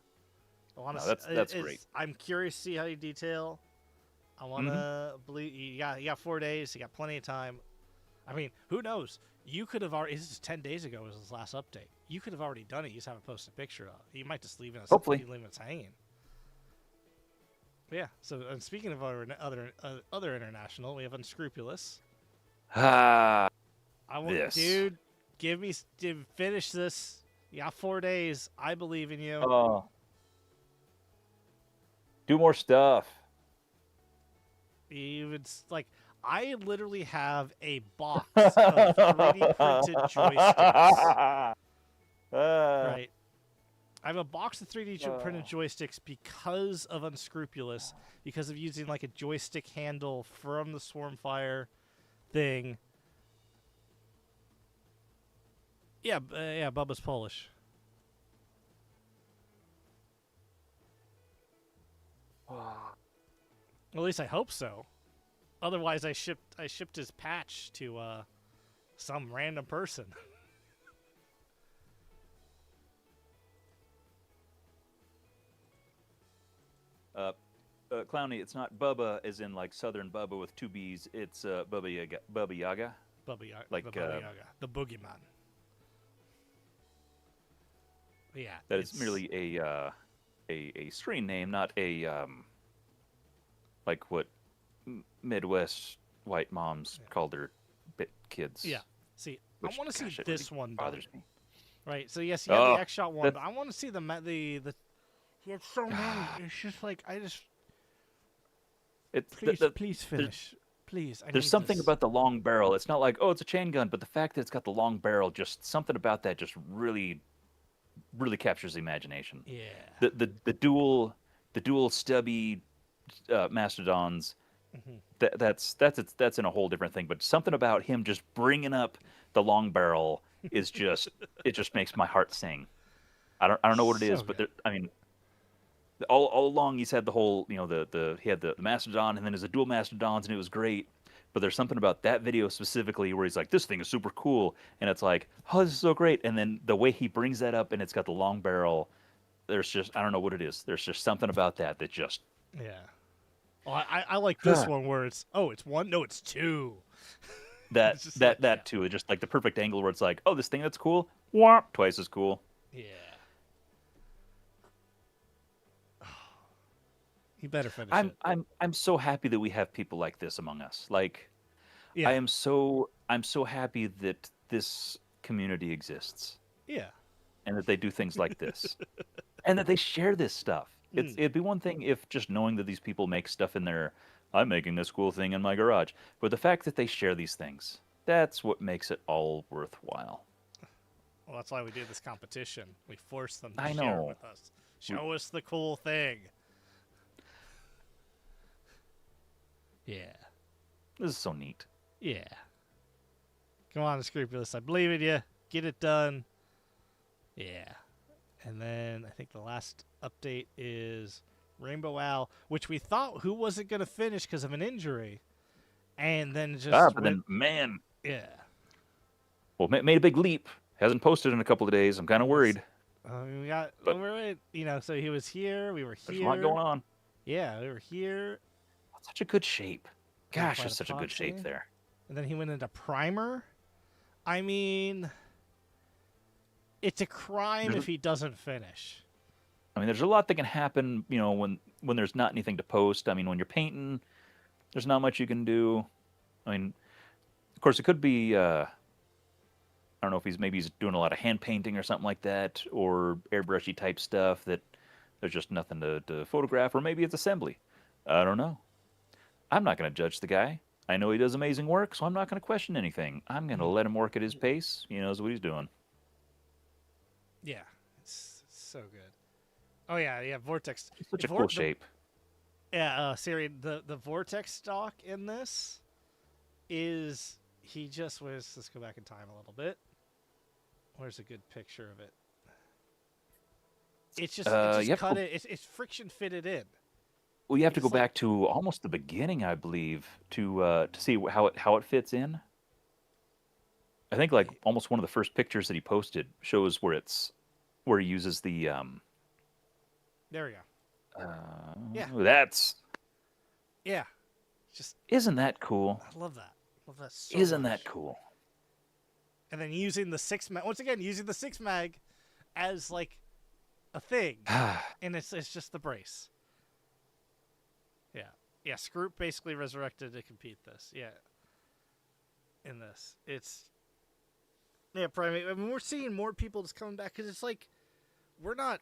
That's great. I'm curious to see how you detail. I want to believe you got 4 days. You got plenty of time. I mean, who knows? You could have already. This is 10 days ago. Was his last update? You could have already done it. You just haven't posted a picture of it. You might just leave it. Hopefully, leave it hanging. Yeah. So, and speaking of other international, we have Unscrupulous. I want, dude, finish this. You got 4 days. I believe in you. Oh, do more stuff. It's like I literally have a box of 3D printed joysticks. Right. I have a box of 3D printed joysticks because of Unscrupulous, because of using like a joystick handle from the Swarmfire thing. Yeah, Bubba's Polish. At least I hope so. Otherwise, I shipped his patch to some random person. Clowny, it's not Bubba as in like Southern Bubba with 2 B's. It's Bubba Yaga. Bubba Yaga, like the Bubba Yaga, the boogeyman. Yeah, that is merely a screen name, not a like what Midwest white moms call their kids. Yeah. See, which, I want to see this really one. Bothers me. Right. So yes, you have the X-Shot one, but I want to see the. He had so many. It's just like I just. Please finish. Please. There's something about the long barrel. It's not like, oh, it's a chain gun, but the fact that it's got the long barrel, just something about that just really captures the imagination. Yeah. The dual stubby mastodons. Mm-hmm. That's in a whole different thing. But something about him just bringing up the long barrel is just it just makes my heart sing. I don't know what it is, but I mean. All along he's had the whole, he had the mastodon, and then there's a dual mastodons, and it was great. But there's something about that video specifically where he's like, this thing is super cool, and it's like, oh, this is so great. And then the way he brings that up, and it's got the long barrel, there's just, I don't know what it is. There's just something about that just. Yeah. Well, I like this one where it's one, no, it's two. That too, just like the perfect angle where it's like, oh, this thing that's cool, whomp, twice as cool. Yeah. You better finish it. I'm so happy that we have people like this among us. Like, yeah. I'm so happy that this community exists. Yeah. And that they do things like this, and that they share this stuff. It'd be one thing if just knowing that these people make stuff in their, I'm making this cool thing in my garage, but the fact that they share these things, that's what makes it all worthwhile. Well, that's why we do this competition. We force them to share it with us. Show us the cool thing. Yeah. This is so neat. Yeah. Come on, Unscrupulous. I believe in you. Get it done. Yeah. And then I think the last update is Rainbow Owl, which we thought who wasn't going to finish because of an injury. and then Ah, just but went, then, man, yeah. well, made a big leap. Hasn't posted in a couple of days. I'm kind of Yes. worried, We got, but so he was here, we were there's a lot going here. on. Yeah, we were here. Such a good shape. Then Gosh, applied it's such a good shape epoxy, there. and then he went into primer. I mean, it's a crime There's, if he doesn't finish. I mean, there's a lot that can happen, when there's not anything to post. I mean, when you're painting, there's not much you can do. I mean, of course, it could be. I don't know if he's doing a lot of hand painting or something like that, or airbrushy type stuff that there's just nothing to photograph, or maybe it's assembly. I don't know. I'm not going to judge the guy. I know he does amazing work, so I'm not going to question anything. I'm going to let him work at his pace. He knows what he's doing. Yeah, it's so good. Oh yeah, Vortex. It's such a cool shape. Yeah, Siri, the Vortex stock in this is he just was. Let's go back in time a little bit. Where's a good picture of it? It's just cut it. It's friction fitted in. Well, you have to go back to almost the beginning, I believe, to see how it fits in. I think like almost one of the first pictures that he posted shows where he uses the There we go. Yeah. That's Yeah. Just isn't that cool? I love that. Love that so Isn't much. that cool? And then using the 6 mag once again, using the 6 mag as like a thing, and it's just the brace. Yeah. Scroop basically resurrected to compete this. Yeah. In this, it's primate. I mean, we're seeing more people just coming back because it's like we're not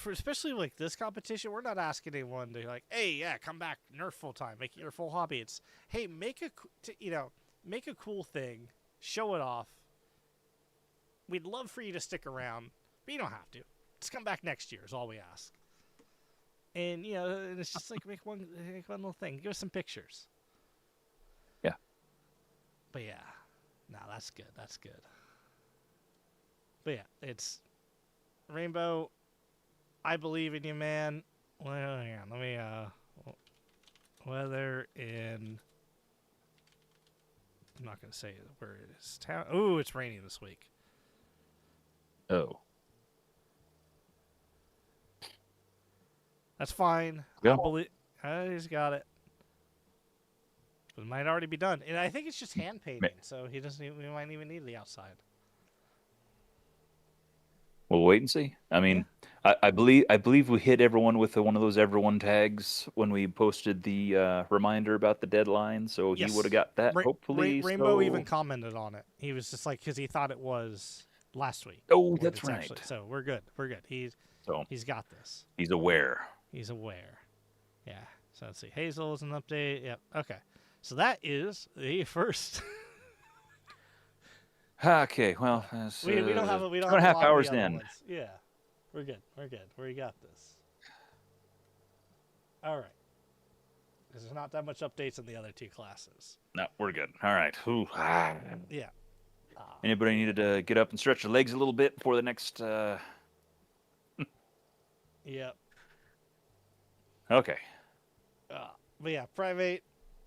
especially like this competition. We're not asking anyone to like, hey, yeah, come back, Nerf full time, make it your full hobby. It's hey, make a cool thing, show it off. We'd love for you to stick around, but you don't have to. Just come back next year is all we ask. And and it's just like make one little thing. Give us some pictures. Yeah. But yeah, no, that's good. That's good. But yeah, it's Rainbow. I believe in you, man. Well, hang on. Let me weather in. I'm not gonna say where it is. Town. Oh, it's raining this week. Oh. That's fine. Yeah. I believe he's got it. But it might already be done, and I think it's just hand painting, so he doesn't. We might even need the outside. We'll wait and see. I mean, I believe we hit everyone with one of those everyone tags when we posted the reminder about the deadline, so he would have got that hopefully. Rainbow even commented on it. He was just like because he thought it was last week. Oh, that's right. So we're good. We're good. He's got this. He's aware. He's aware. Yeah. So let's see. Hazel is an update. Yep. Okay. So that is the first. Okay. Well, we don't have 2.5 hours in. Yeah. We're good. We're good. We got this. All right. There's not that much updates in the other two classes. No, we're good. All right. Ooh. Yeah. Anybody needed to get up and stretch their legs a little bit before the next? Yep. Okay. But yeah, Private,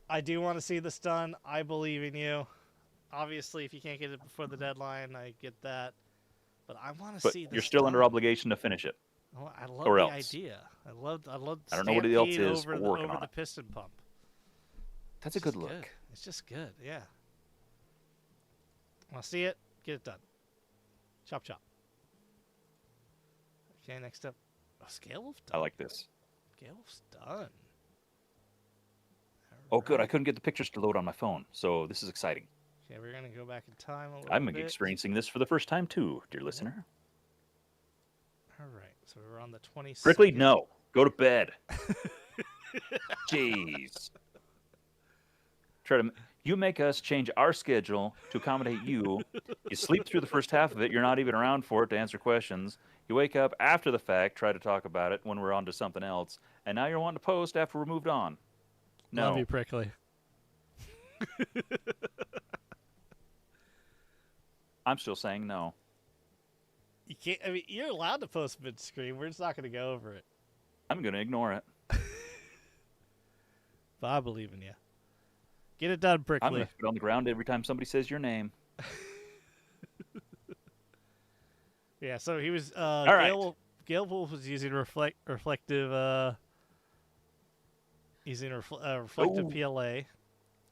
I do want to see this done. I believe in you. Obviously, if you can't get it before the deadline, I get that. But I want to see this. You're still done. under obligation to finish it. Oh, I love or the else. idea. I love. I don't know what else is. over, We're working over on the it. piston pump. That's a good look. Good. It's just good. Yeah. Want to see it? Get it done. Chop chop. Okay, next up. Oh, scale wolf done. I like this. Scale wolf's done. Oh, good. I couldn't get the pictures to load on my phone, so this is exciting. Okay, we're gonna go back in time a little I'm bit. experiencing this for the first time too, dear listener. All right, so we're on the 22nd. Prickly, no. Go to bed. Jeez. You make us change our schedule to accommodate you. You sleep through the first half of it. You're not even around for it to answer questions. You wake up after the fact, try to talk about it when we're on to something else, and now you're wanting to post after we're moved on. No. Love you, Prickly. I'm still saying no. You can't. I mean, you're allowed to post mid-screen. We're just not gonna go over it. I'm going to ignore it. But I believe in you. Get it done, I'm Brickley. gonna spit on the ground every time somebody says your name. Yeah, so he was All right. Gale Wolf was using reflective reflective Oh, PLA. that's right. It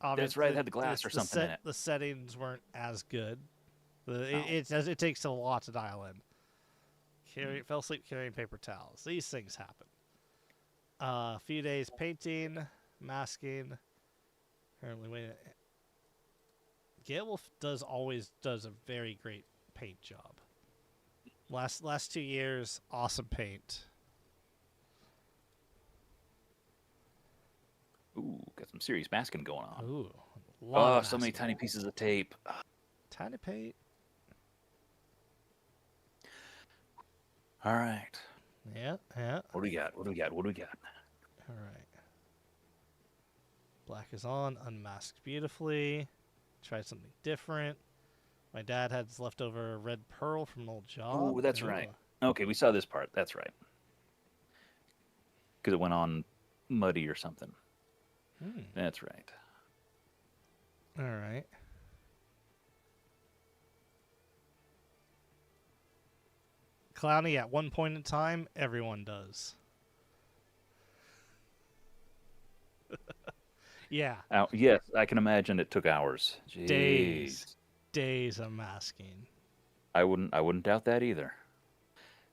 Obviously, had the glass or something in it. the settings weren't as good. Oh. It takes a lot to dial in. Fell asleep carrying paper towels. These things happen. A few days painting, masking. Apparently, Gale Wolf always does a very great paint job. Last 2 years, awesome paint. Ooh, got some serious masking going on. Ooh, a lot Oh, of so many masking. tiny pieces of tape. Tiny paint. All right. Yeah, yeah. What do we got? What do we got? What do we got? All right. Black is on, unmasked beautifully. Tried something different. My dad had his leftover red pearl from an old job. Ooh, that's right. Okay, we saw this part. That's right. Because it went on muddy or something. That's right. All right. Clowny at one point in time, everyone does. Yeah. Yes, I can imagine it took hours. Jeez. Days of masking. I wouldn't doubt that either.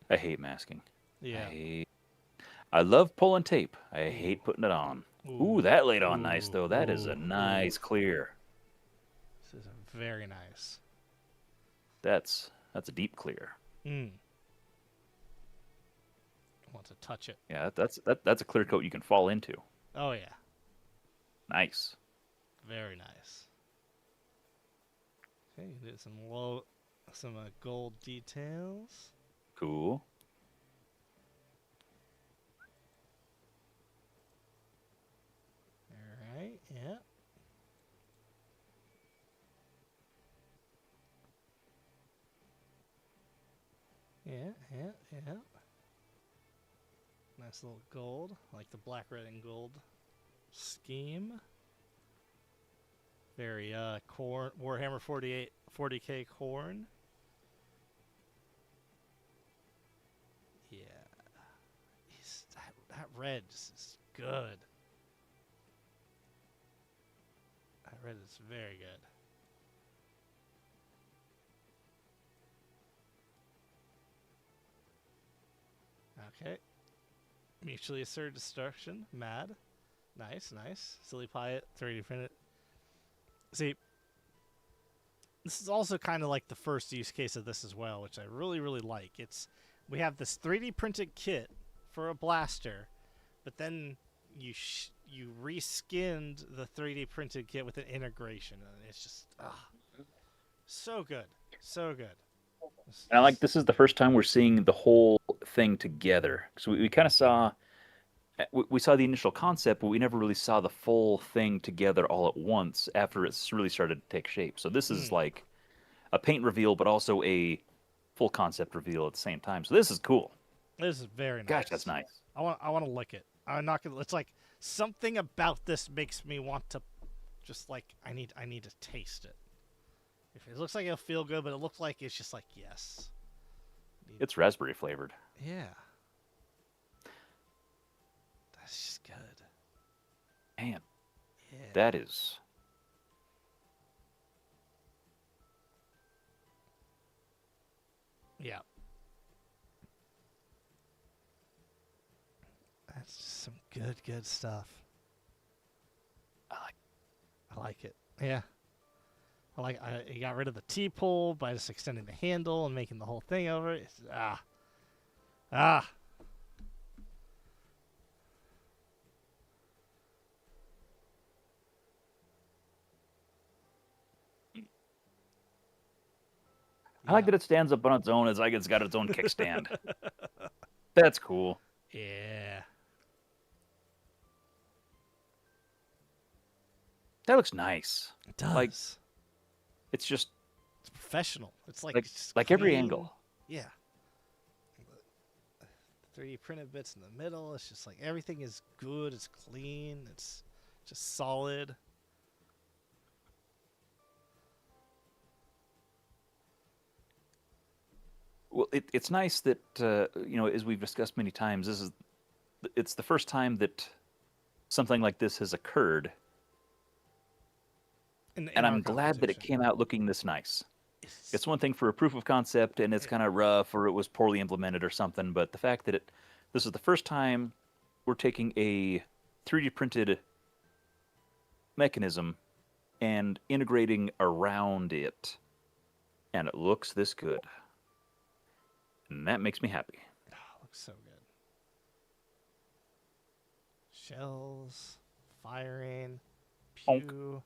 I hate masking. Yeah. I love pulling tape. I hate putting it on. Ooh, that laid on nice though. That is a nice clear. This is very nice. That's a deep clear. I want to touch it. Yeah, that's a clear coat you can fall into. Oh yeah. Nice. Very nice. Okay, you did some gold details. Cool. All right, yeah. Yeah. Nice little gold, like the black, red, and gold scheme. Very Warhammer 40k corn. Yeah, that red is good. That red is very good. Okay. Mutually assured destruction. Mad. Nice. Silly Pie 3D printed. See, this is also kind of like the first use case of this as well, which I really, really like. We have this 3D printed kit for a blaster, but then you reskinned the 3D printed kit with an integration, and it's just so good. And I like this is the first time we're seeing the whole thing together. So we kind of saw we saw the initial concept, but we never really saw the full thing together all at once after it's really started to take shape. So this is like a paint reveal, but also a full concept reveal at the same time. So this is cool. This is very nice. Gosh, that's nice. I want to lick it. I'm not gonna. It's like something about this makes me want to, just like I need to taste it. If it looks like it'll feel good, but it looks like it's just like yes. It's raspberry flavored. Yeah. That's just good. Man, Yeah. that is. Yeah. That's just some good stuff. I like it. Yeah. I got rid of the T-pole by just extending the handle and making the whole thing over. It's, I like that it stands up on its own. It's like it's got its own kickstand. That's cool. Yeah. That looks nice. It does. Like, it's just it's professional. It's just like every clean. angle. Yeah. 3D printed bits in the middle. It's just like everything is good. It's clean. It's just solid. Well, it's nice that as we've discussed many times, it's the first time that something like this has occurred, in and our I'm glad that it competition. came out looking this nice. It's- It's one thing for a proof of concept and it's yeah. kind of rough or it was poorly implemented or something, but the fact that this is the first time we're taking a 3D printed mechanism and integrating around it, and it looks this good, and that makes me happy. Oh, looks so good. Shells, firing, Onk. pew.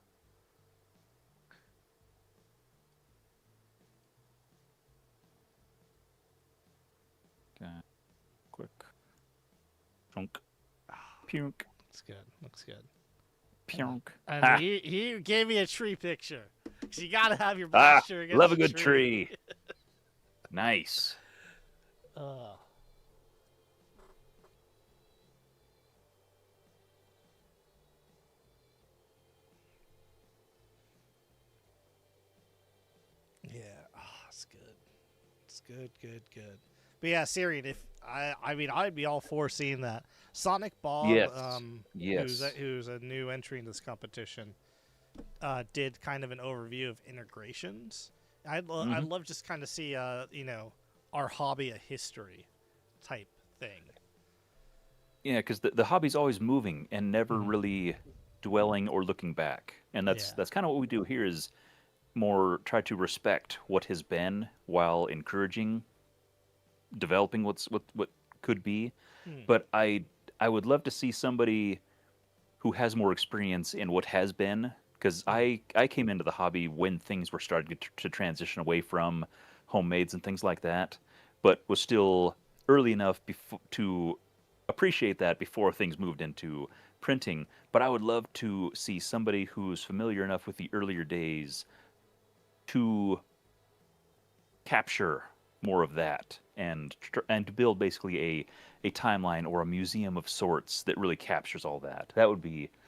Okay. Quick. Chunk. Punk. Looks good. Looks good. Punk. And Ha! he gave me a tree picture. So you gotta have your Ah! blaster against Love a the good tree. Nice. Uh, yeah, it's good. It's good, good, good. But yeah, Syrian, if I mean, I'd be all for seeing that. Sonic Bob, Yes. Yes. who's a new entry in this competition, did kind of an overview of integrations. I'd Mhm. love just kind of see our hobby a history type thing. Yeah, because the hobby's always moving and never Mhm. really dwelling or looking back, and that's Yeah. that's kind of what we do here is more try to respect what has been while encouraging developing what could be. Hmm. But I would love to see somebody who has more experience in what has been, because Hmm. I came into the hobby when things were starting to transition away from homemades and things like that, but was still early enough to appreciate that before things moved into printing. But I would love to see somebody who's familiar enough with the earlier days to capture more of that and to build basically a timeline or a museum of sorts that really captures all that.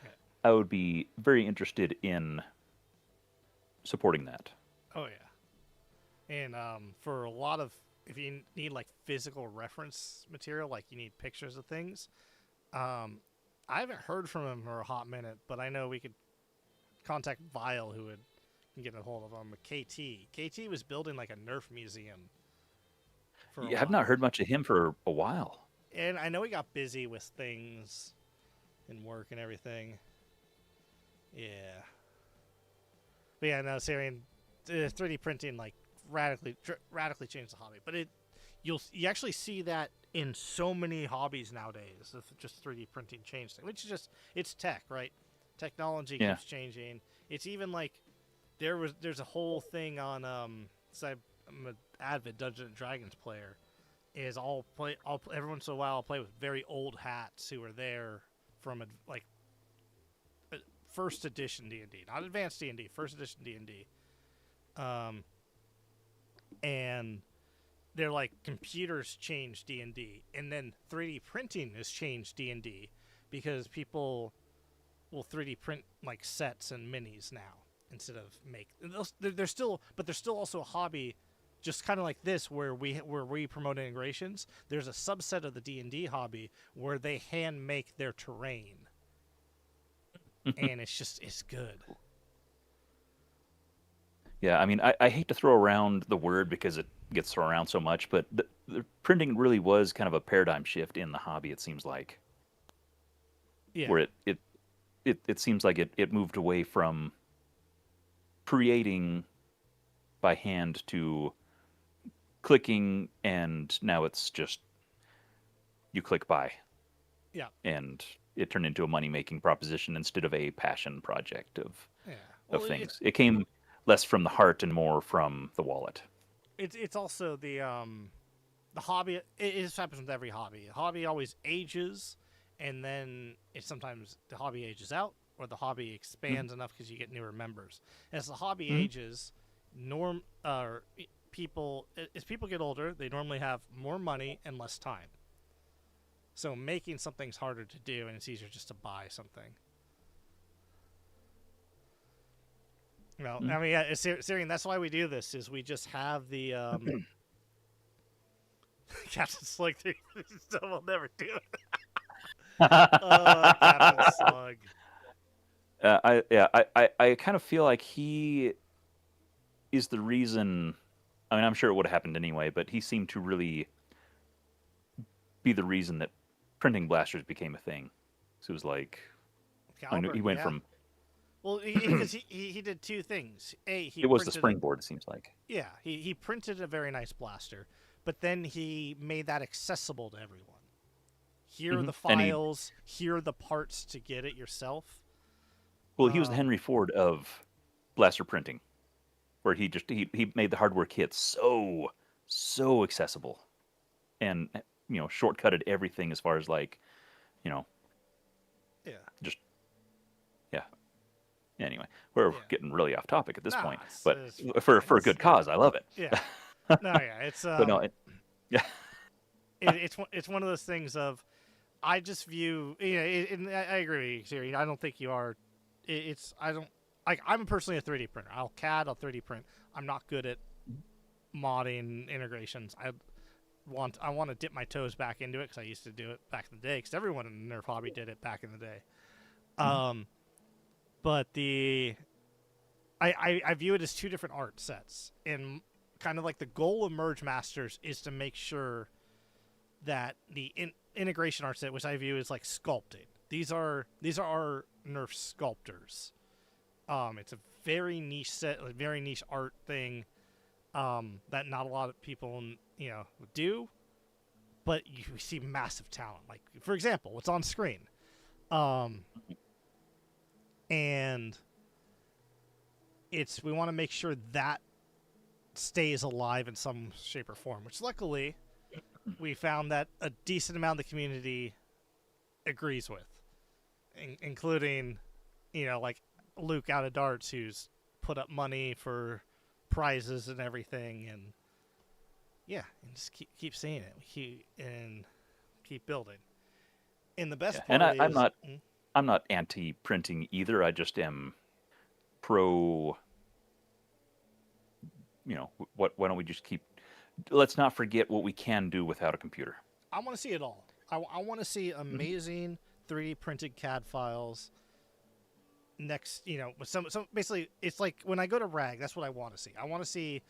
Yeah. I would be very interested in supporting that. Oh yeah. And for a lot of if you need like physical reference material, like you need pictures of things, um, I haven't heard from him for a hot minute, but I know we could contact Vile, who would can get a hold of him. KT was building like a Nerf museum for a Yeah, I've not while, heard much of him for a while. and I know he got busy with things and work and everything. Yeah, but yeah, no, Syrian, 3D printing like radically changed the hobby. But you actually see that in so many hobbies nowadays. Of just 3D printing changed it, which is just it's tech, right? Technology Yeah. keeps changing. It's even like there's a whole thing on so I'm an avid Dungeons and Dragons player. Is every once in a while I'll play with very old hats who are there from like first edition D&D, not advanced D&D, first edition D&D. Um, and they're like computers change D&D, and then 3D printing has changed D&D because people will 3D print like sets and minis now instead of make. They're still, but there's still also a hobby, just kind of like this, where we promote integrations. There's a subset of the D&D hobby where they hand make their terrain, and it's good. Yeah, I mean, I hate to throw around the word because it gets thrown around so much, but the printing really was kind of a paradigm shift in the hobby, it seems like, Yeah, where it seems like it moved away from creating by hand to clicking, and now it's just you click buy, yeah, and it turned into a money making proposition instead of a passion project yeah. of Well, things. It came less from the heart and more from the wallet. it's also the hobby. It just happens with every hobby. A hobby always ages, and then it sometimes the hobby ages out, or the hobby expands enough because you get newer members. As the hobby Mm-hmm. ages, norm people as people get older, they normally have more money and less time. So making something's harder to do, and it's easier just to buy something. Well, Mm-hmm. I mean, yeah, Syrian. That's why we do this. Is we just have Captain Slug 3 so we'll never do it. Captain Slug. I kind of feel like he is the reason. I mean, I'm sure it would have happened anyway, but he seemed to really be the reason that printing blasters became a thing. So it was like, I knew Caliber, he went yeah. from. Well, because he did two things. He It was the printed a, springboard. It seems like. yeah, he printed a very nice blaster, but then he made that accessible to everyone. Here are the And he, files. Here are the parts to get it yourself. well, he was the Henry Ford of blaster printing, where he made the hardware kits so accessible, and shortcutted everything as far as like, you know, Yeah. just yeah. Anyway, we're Yeah. getting really off topic at this Nah, point, it's, but it's for fine. a good cause, I love it. Yeah. No, yeah, it's But no, yeah, it's one of those things of I just view and I agree with you, Siri. I don't think you are. It's I don't like. I'm personally a 3D printer. I'll CAD. I'll 3D print. I'm not good at modding integrations. I want to dip my toes back into it because I used to do it back in the day. Because everyone in the Nerf hobby did it back in the day. But I view it as two different art sets, and kind of like the goal of MergeMasters is to make sure that the integration art set, which I view as like sculpting, these are our Nerf sculptors. It's a very niche set, a very niche art thing that not a lot of people do, but you see massive talent. Like for example, what's on screen, and we want to make sure that stays alive in some shape or form, which luckily we found that a decent amount of the community agrees with, including, like Luke out of Darts, who's put up money for prizes and everything, and yeah, and just keep seeing it, keep building. And the best part and is, I'm not anti-printing either. I just am pro. Why don't we just keep? Let's not forget what we can do without a computer. I want to see it all. I want to see amazing 3D printed CAD files. Next, with some basically, it's like when I go to RAG, that's what I want to see. I want to see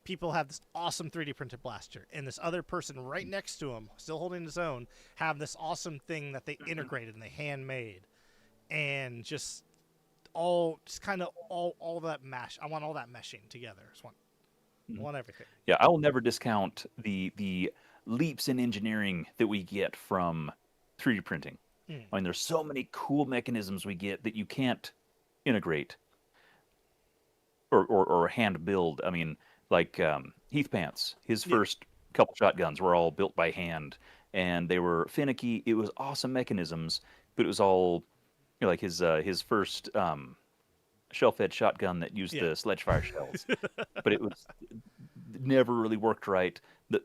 people have this awesome 3D printed blaster, and this other person right next to him, still holding his own, have this awesome thing that they integrated and they handmade, and just kind of all that mesh. I want all that meshing together. I want everything. Yeah, I will never discount the leaps in engineering that we get from 3D printing. I mean, there's so many cool mechanisms we get that you can't integrate or hand build. I mean, like Heath Pants, his first couple shotguns were all built by hand, and they were finicky. It was awesome mechanisms, but it was all like his first shell-fed shotgun that used the sledge-fire shells, but it never really worked right. The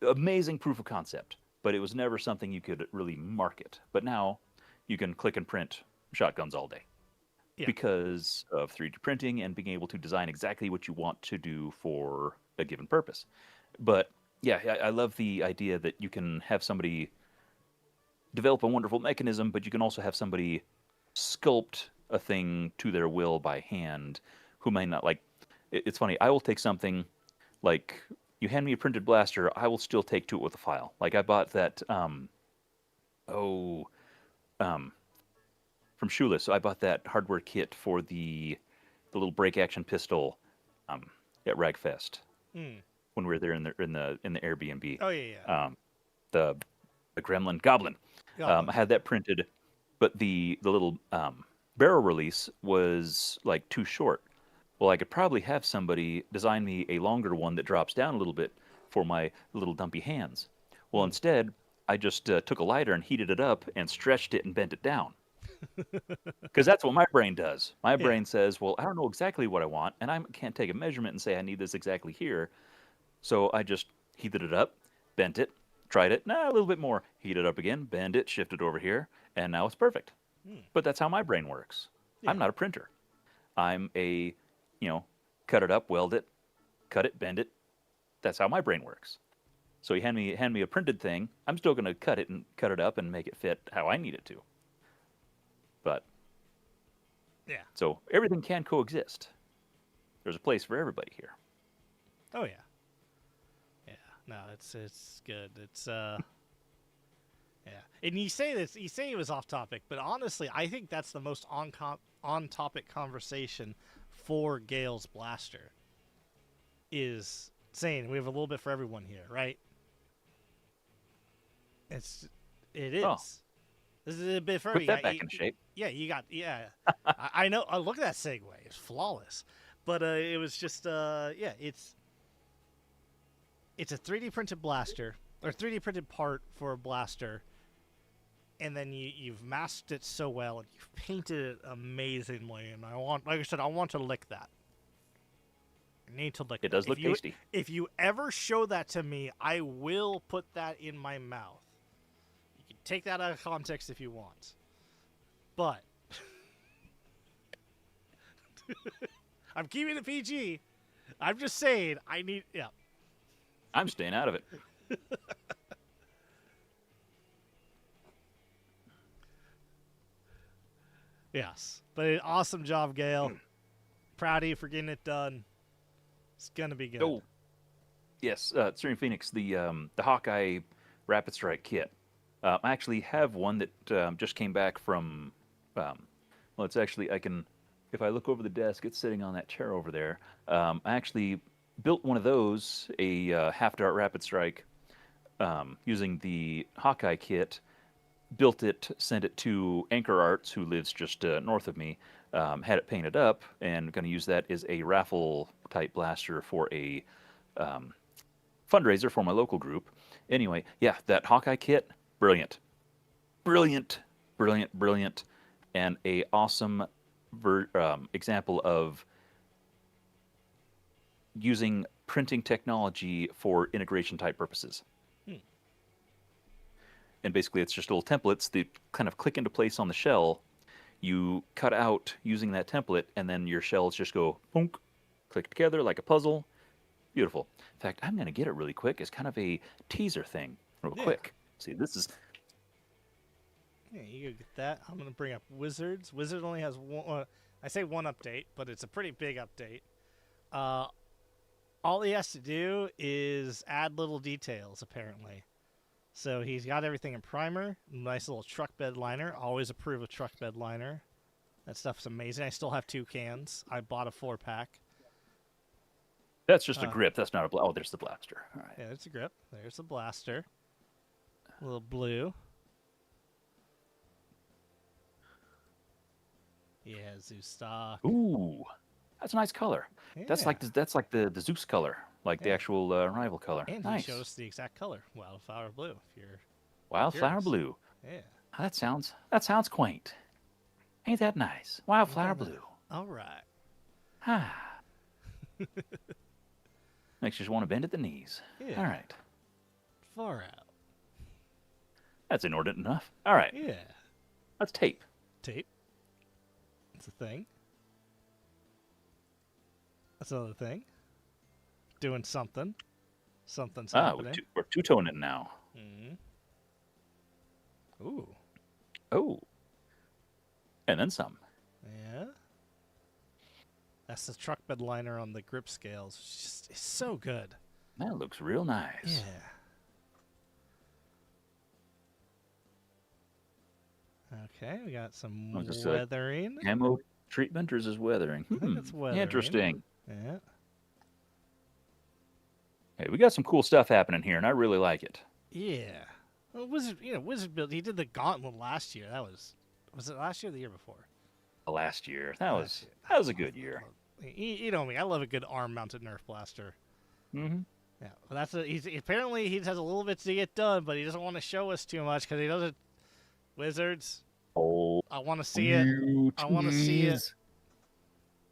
amazing proof of concept, but it was never something you could really market. But now you can click and print shotguns all day because of 3D printing and being able to design exactly what you want to do for a given purpose. But yeah, I love the idea that you can have somebody develop a wonderful mechanism, but you can also have somebody sculpt a thing to their will by hand who may not like. It's funny, I will take something like, you hand me a printed blaster, I will still take to it with a file. Like I bought that from Shoeless. So I bought that hardware kit for the little break action pistol at Ragfest when we were there in the Airbnb. Oh yeah. The Gremlin Goblin. I had that printed, but the little barrel release was like too short. Well, I could probably have somebody design me a longer one that drops down a little bit for my little dumpy hands. Well, instead, I just took a lighter and heated it up and stretched it and bent it down. Because that's what my brain does. My brain says, well, I don't know exactly what I want, and I can't take a measurement and say I need this exactly here. So I just heated it up, bent it, tried it, a little bit more, heat it up again, bend it, shift it over here, and now it's perfect. But that's how my brain works. I'm not a printer. I'm a cut it up, weld it, cut it, bend it. That's how my brain works. So he hand me a printed thing. I'm still going to cut it up and make it fit how I need it to. But Yeah. so everything can coexist. There's a place for everybody here. Oh yeah. Yeah. No, it's good. It's yeah. And you say this, you say it was off topic, but honestly, I think that's the most on topic conversation for Gale's blaster. Is saying we have a little bit for everyone here, right? It Oh, is. This is a bit for put you that got, back in shape. yeah, you got I know. Look at that segue; it's flawless. But it was just yeah, it's a 3D printed blaster or 3D printed part for a blaster, and then you've masked it so well and you've painted it amazingly. And I want, like I said, I want to lick that. I need to lick. It that. does look tasty. If you ever show that to me, I will put that in my mouth. You can take that out of context if you want, but I'm keeping it PG. I'm just saying I need. Yeah. I'm staying out of it. Yes, but an awesome job, Gale. Proud of you for getting it done. It's gonna be good. Oh, yes, Searing Phoenix, the Hawkeye Rapid Strike kit. I actually have one that just came back from. Well, it's actually I can, if I look over the desk, it's sitting on that chair over there. I actually built one of those, a half dart Rapid Strike, using the Hawkeye kit. Built it, sent it to Anchor Arts, who lives just north of me. Had it painted up, and going to use that as a raffle type blaster for a fundraiser for my local group. Anyway, yeah, that Hawkeye kit, brilliant, brilliant, brilliant, brilliant, and a awesome example of using printing technology for integration type purposes. And basically, it's just little templates that kind of click into place on the shell. You cut out using that template, and then your shells just go boonk, click together like a puzzle. Beautiful. In fact, I'm going to get it really quick. It's kind of a teaser thing, real quick. See, this is. Yeah, you go get that. I'm gonna bring up Wizards. Wizard only has one. I say one update, but it's a pretty big update. All he has to do is add little details, apparently. So he's got everything in primer. Nice little truck bed liner. Always approve of truck bed liner. That stuff's amazing. I still have 2 cans. I bought a 4-pack. That's just a grip. That's not a. Oh, there's the blaster. All right. Yeah, there's a grip. There's the blaster. A little blue. Yeah, Zeus stock. Ooh, that's a nice color. Yeah. That's like the Zeus color, like the actual rival color. And nice. he showed us the exact color, wildflower blue. If you're Wildflower curious. blue. Yeah. That sounds quaint. Ain't that nice? Wildflower blue. All right. Ah. Makes you just want to bend at the knees. Yeah. All right. Far out. That's inordinate enough. All right. Yeah. Let's tape. Tape. It's a thing. That's another thing. Doing something. Something's happening. We're two-toning now. Mm-hmm. Ooh. Oh. And then some. Yeah. That's the truck bed liner on the grip scales. It's so good. That looks real nice. Yeah. Okay, we got some weathering. Camo treatment, or is this weathering? I think it's weathering. Interesting. Yeah. Hey, we got some cool stuff happening here, and I really like it. Yeah. Well, Wizard build. He did the gauntlet last year. Was it last year or the year before? Last year. That was a good year. You know me. I love a good arm-mounted Nerf blaster. Mm-hmm. Yeah. Well, apparently he has a little bit to get done, but he doesn't want to show us too much because he doesn't. Wizards. Oh. I want to see it. I want to see it.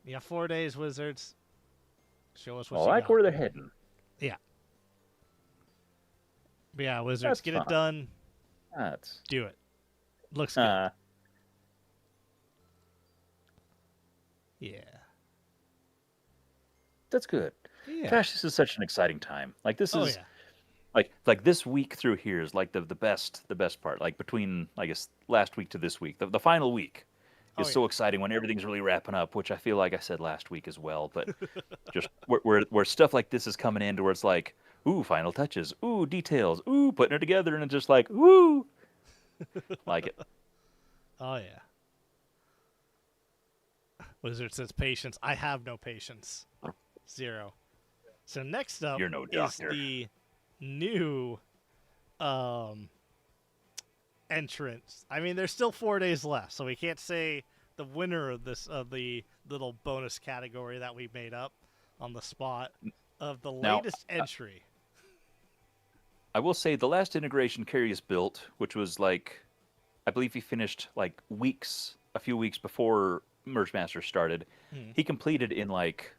Yeah, 4 days, Wizards. Show us what you I like got. where they're heading. Yeah. But yeah, Wizards, get it done. Do it. Looks good. Yeah. That's good. Yeah. Gosh, this is such an exciting time. Like this is like this week through here is like the best part. Like between I guess last week to this week, the final week Oh is yeah. so exciting when everything's really wrapping up, which I feel like I said last week as well. But just where stuff like this is coming in, to where it's like, ooh, final touches, ooh, details, ooh, putting it together, and it's just like, ooh, like it. Oh yeah. Wizard says patience. I have no patience. 0. So next up You're no is doctor. the new entrance. I mean, there's still 4 days left, so we can't say the winner of the little bonus category that we made up on the spot of the Now, latest entry. I will say the last integration Carius built, which was like, I believe he finished like a few weeks before MergeMasters started. Hmm. He completed in like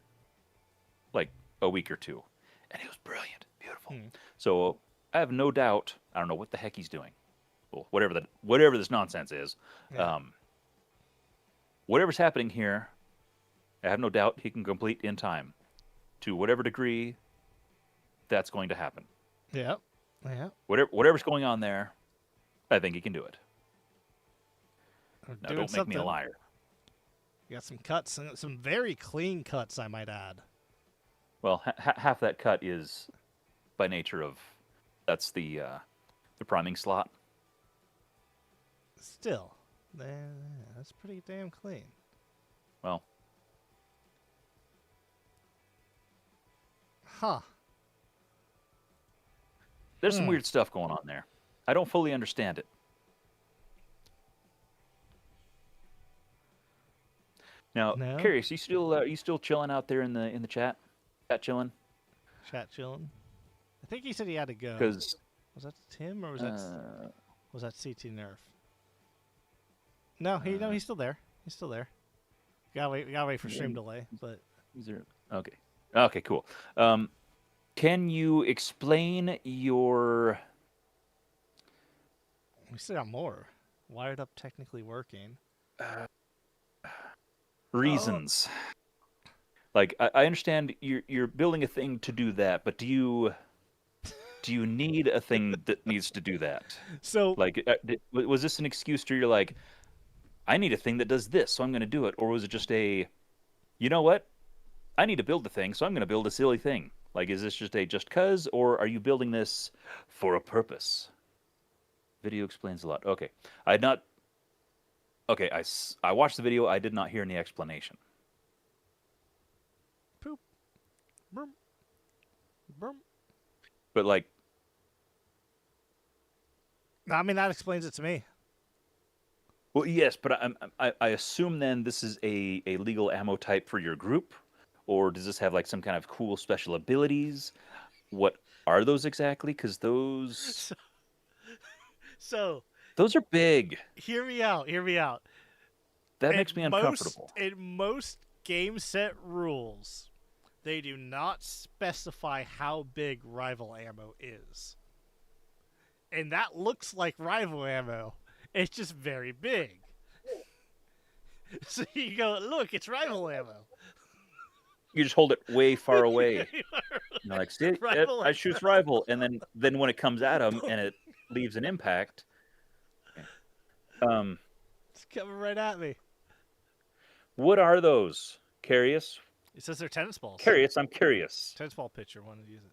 a week or two, and it was brilliant, beautiful. Hmm. So I have no doubt. I don't know what the heck he's doing. Well, whatever this nonsense is, Yeah. whatever's happening here, I have no doubt he can complete in time, to whatever degree that's going to happen. Yeah. Yeah. Whatever's going on there, I think he can do it. We're Now, doing don't make me a something. liar. We got some cuts, some very clean cuts, I might add. Well, half that cut is by nature of that's the priming slot. Still, that's pretty damn clean. Well, Huh. there's some weird stuff going on there. I don't fully understand it. Now, No? curious, you still chilling out there in the chat? Chat chilling? Chat chilling. I think he said he had to go. Because Was that Tim or was that CT Nerf? No, he's still there. He's still there. We gotta wait for stream delay, but is there? Okay, okay, cool. Can you explain your we still got more. Wired up, technically working. reasons? Like, I understand you're building a thing to do that, but do you need a thing that needs to do that? So Like, was this an excuse to you're like, I need a thing that does this, so I'm going to do it, or was it just a, you know what? I need to build the thing, so I'm going to build a silly thing. Like, is this just cuz, or are you building this for a purpose? Video explains a lot. Okay, I had not. Okay, I watched the video. I did not hear any explanation. poop. Boom. Boom. But like, I mean, that explains it to me. well, yes, but I assume then this is a legal ammo type for your group, or does this have like some kind of cool special abilities? What are those exactly? Because So those are big. hear me out. Hear me out. That makes me uncomfortable. In most game set rules, they do not specify how big rival ammo is. And that looks like rival ammo. It's just very big. So you go, look, it's rival ammo. You just hold it way far away. You're like, see, Rival I shoots rival, and then when it comes at him and it leaves an impact, It's coming right at me. what are those? Curious, It says they're tennis balls. curious. I'm curious. Tennis ball pitcher wanted to use it.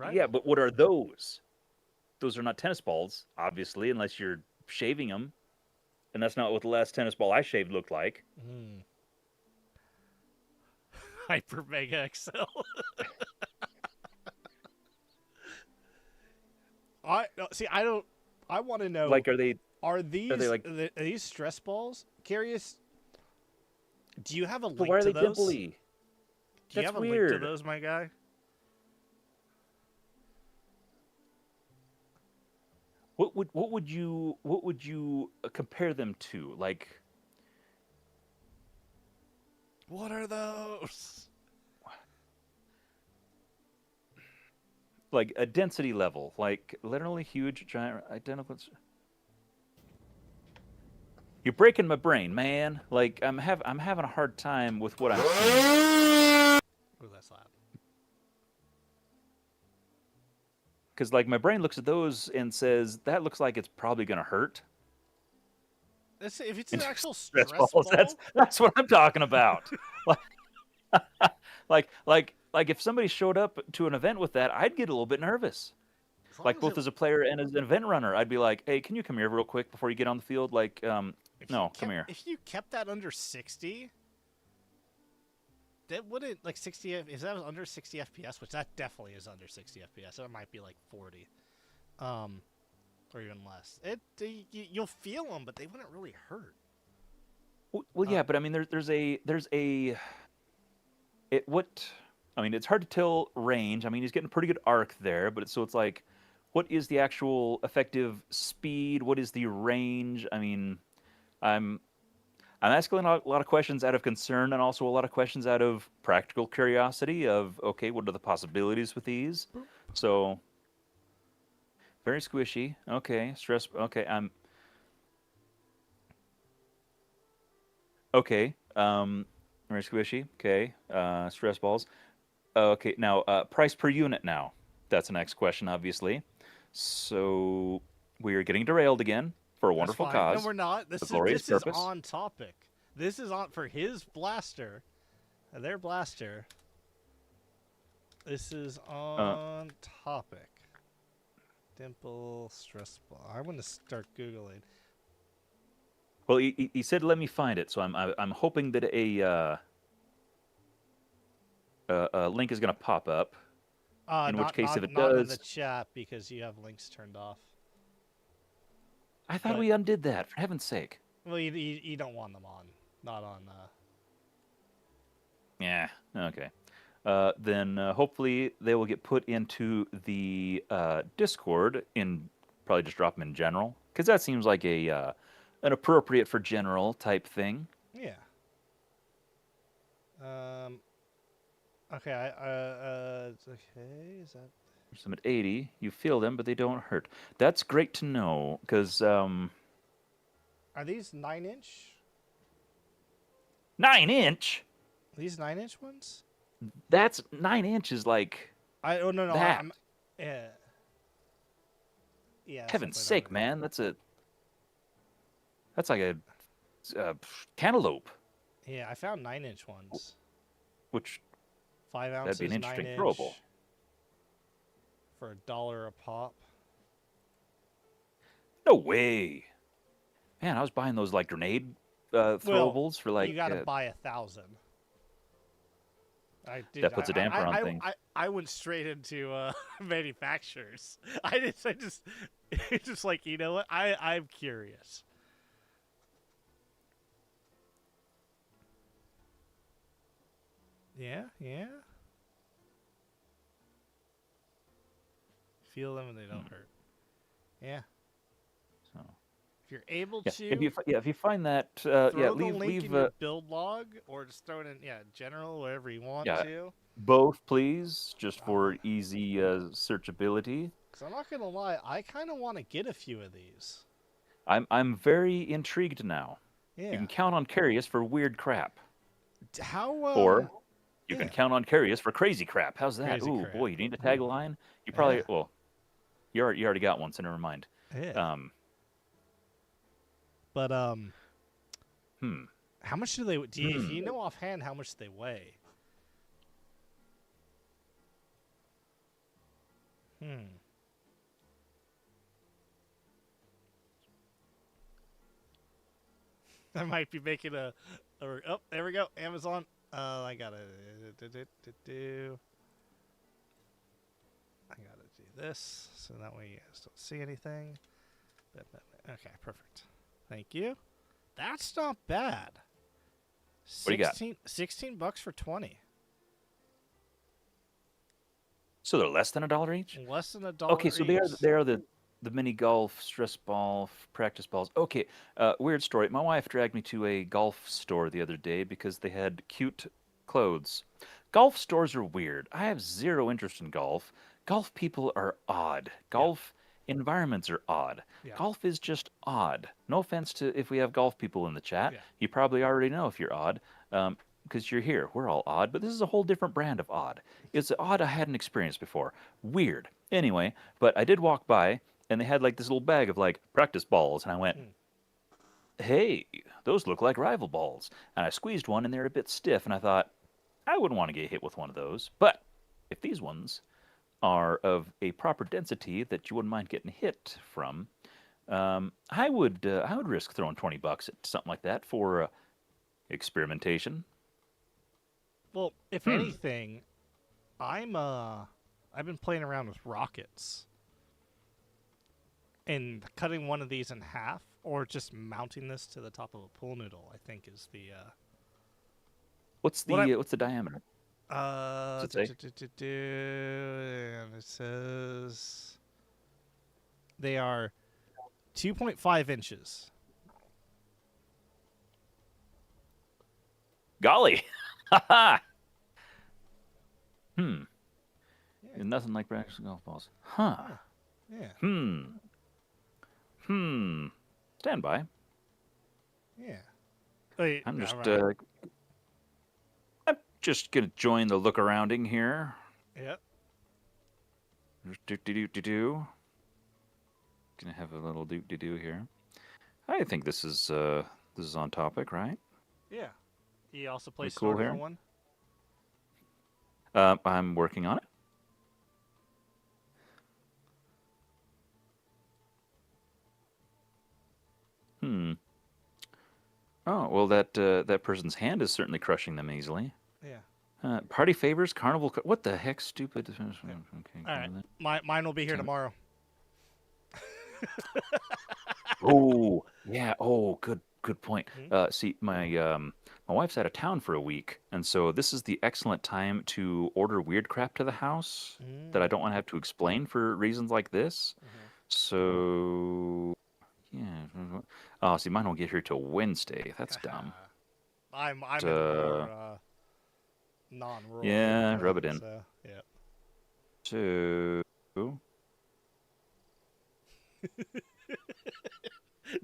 Well, yeah, but what are those? Those are not tennis balls, obviously, unless you're shaving them, and that's not what the last tennis ball I shaved looked like. Hyper Mega XL. I want to know. Like, are they like? are these stress balls? Curious. Do you have a But link why are to they those? dimply? Do you That's have a weird. link to those, my guy? What would you compare them to? Like, What are those? like a density level, like literally huge, giant, identical. You're breaking my brain, man. Like I'm having a hard time with what I'm seeing. Ooh, that's loud. because like my brain looks at those and says that looks like it's probably gonna hurt. If it's an actual Stress stress balls. ball, That's what I'm talking about. like, like if somebody showed up to an event with that, I'd get a little bit nervous. as long Like as both as a player and as an event runner, I'd be like, "Hey, can you come here real quick before you get on the field?" Like, no, come here. if you kept that under 60, that wouldn't like 60. If that was under 60 FPS, which that definitely is under 60 FPS, it might be like 40, or even less. You'll feel them, but they wouldn't really hurt. Well, yeah, but I mean, what? I mean, it's hard to tell range. I mean, he's getting a pretty good arc there, but so it's like, what is the actual effective speed? What is the range? I mean, I'm I'm asking a lot of questions out of concern and also a lot of questions out of practical curiosity of, okay, what are the possibilities with these? So, very squishy. Okay, stress. Okay, okay. Very squishy. Okay, stress balls. Okay, now price per unit. Now, that's the next question, obviously. So we are getting derailed again for a That's wonderful fine. No, cause, we're not. a glorious This is purpose. on topic. This is on for his blaster, their blaster. This is Uh, on topic. Dimple stress ball. I'm gonna start googling. well, he said let me find it, so I'm hoping that a link is going to pop up. In which case, if it Not in the does, chat because you have links turned off. I thought But we undid that. For heaven's sake. well, you don't want them on. Not on. Yeah. Okay. Then hopefully they will get put into the Discord in probably just drop them in general because that seems like a an appropriate for general type thing. Yeah. Okay. Okay. Is that? Some at 80, you feel them, but they don't hurt. That's great to know because Are these 9-inch? 9 inch. Are these 9-inch ones? That's 9 inch is like Oh no. that. Yeah. Yeah. Heaven's something sake, like man, that's like a cantaloupe, that. Yeah, I found 9-inch ones. which 5 that'd be ounces, an interesting 9-inch. throwable. For $1 a pop. No way, man! I was buying those like grenade throwables for like you got to buy 1,000. that puts a damper on things. I went straight into manufacturers. I just it's just like, you know what? I'm curious. Yeah. Feel them and they don't hurt. Yeah. So If you're able yeah, to, if you find that throw the leave link in your build log, or just throw it in general, wherever you want yeah, to. both please, just for easy searchability. Because I'm not gonna lie, I kind of want to get a few of these. I'm very intrigued now. Yeah. You can count on Curious for weird crap, How or you yeah. can count on Curious for crazy crap. How's that? Crazy Ooh crap. boy, you need a tagline. You probably Yeah. well, you already got one, so never mind. Yeah. But how much do they? If you know offhand, how much they weigh? I might be making a oh, there we go. Amazon. I gotta do. I gotta do this so that way you guys don't see anything. Okay, perfect. Thank you. That's not bad. What do you got? $16 for 20. So they're less than $1 each. Less than $1. Okay, so they are the mini golf stress ball practice balls. Okay, weird story. My wife dragged me to a golf store the other day because they had cute clothes. Golf stores are weird. I have zero interest in golf. Golf people are odd. Golf environments are odd. Yeah. Golf is just odd. No offense to if we have golf people in the chat. Yeah. You probably already know if you're odd. because you're here. We're all odd, but this is a whole different brand of odd. It's odd I hadn't experienced before. Weird. Anyway, but I did walk by, and they had like this little bag of like practice balls, and I went, Hmm. "Hey, those look like rival balls." And I squeezed one, and they're a bit stiff, and I thought I wouldn't want to get hit with one of those. But if these ones are of a proper density that you wouldn't mind getting hit from, I would risk throwing $20 at something like that for experimentation. Well, if Hmm. anything, I've been playing around with rockets and cutting one of these in half, or just mounting this to the top of a pool noodle. I think is the What's what I what's the diameter? Does it say? and it says they are 2.5 inches. Golly. Ha ha. Hmm. Yeah, Nothing like practicing golf balls. Huh. yeah, yeah, Hmm. Hmm. Stand by. yeah. Wait, I'm all just right. uh I'm just gonna join the look arounding here. Yep. Do do do do do. Gonna have a little do do do here. I think this is on topic, right? Yeah. He also We plays cool Star here? one. I'm working on it. Hmm. Oh, well, that person's hand is certainly crushing them easily. Yeah. Party favors, carnival. What the heck, stupid? Yep. Okay, All go right. with it. Mine will be here tomorrow. Oh, yeah. Oh, good point. Hmm? See, my wife's out of town for a week, and so this is the excellent time to order weird crap to the house that I Mm. don't want to have to explain for reasons like this. Hmm. So, yeah. Oh, see, mine won't get here till Wednesday. That's dumb. I'm in the Uh, more non-rural yeah, area, rub it in. so yeah. So,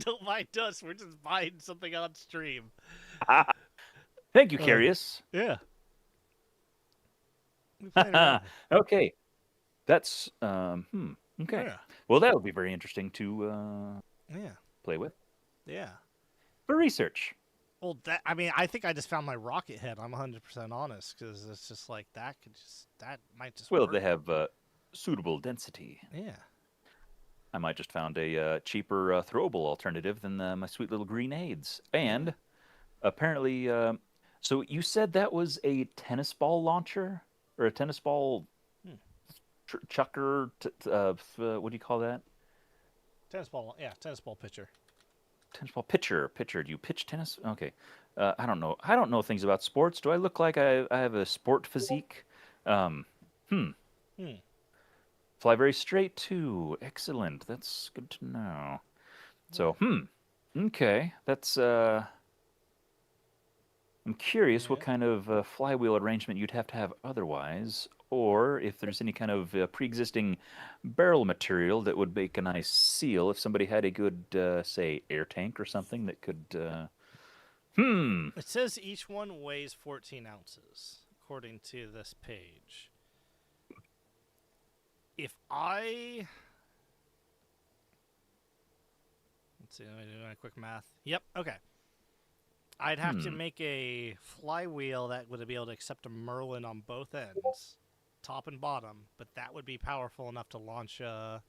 Don't mind us. We're just buying something on stream. thank you, Uh, Curious. yeah. We playing around. Okay, that's okay. Yeah. Well, that would be very interesting to Yeah. play with Yeah. for research. Well, I mean, I think I just found my rocket head. I'm 100% honest, because it's just like that might just Well, work. they have suitable density. Yeah. I might just found a cheaper throwable alternative than my sweet little grenades. Yeah. And apparently, so you said that was a tennis ball launcher or a tennis ball Hmm. chucker? What do you call that? Tennis ball. Yeah, tennis ball pitcher. Tennis ball pitcher. Pitcher. Do you pitch tennis? Okay. I don't know. I don't know things about sports. Do I look like I have a sport physique? Um, hmm. Hmm. Fly very straight too. Excellent. That's good to know. Yeah. So, okay. That's I'm curious what Yeah. kind of flywheel arrangement you'd have to have otherwise, or if there's any kind of pre-existing barrel material that would make a nice seal if somebody had a good, say, air tank or something that could. Hmm. It says each one weighs 14 ounces, according to this page. If I let's see, let me do my quick math. Yep. Okay. I'd have to Hmm. make a flywheel that would be able to accept a Merlin on both ends, top and bottom, but that would be powerful enough to launch that.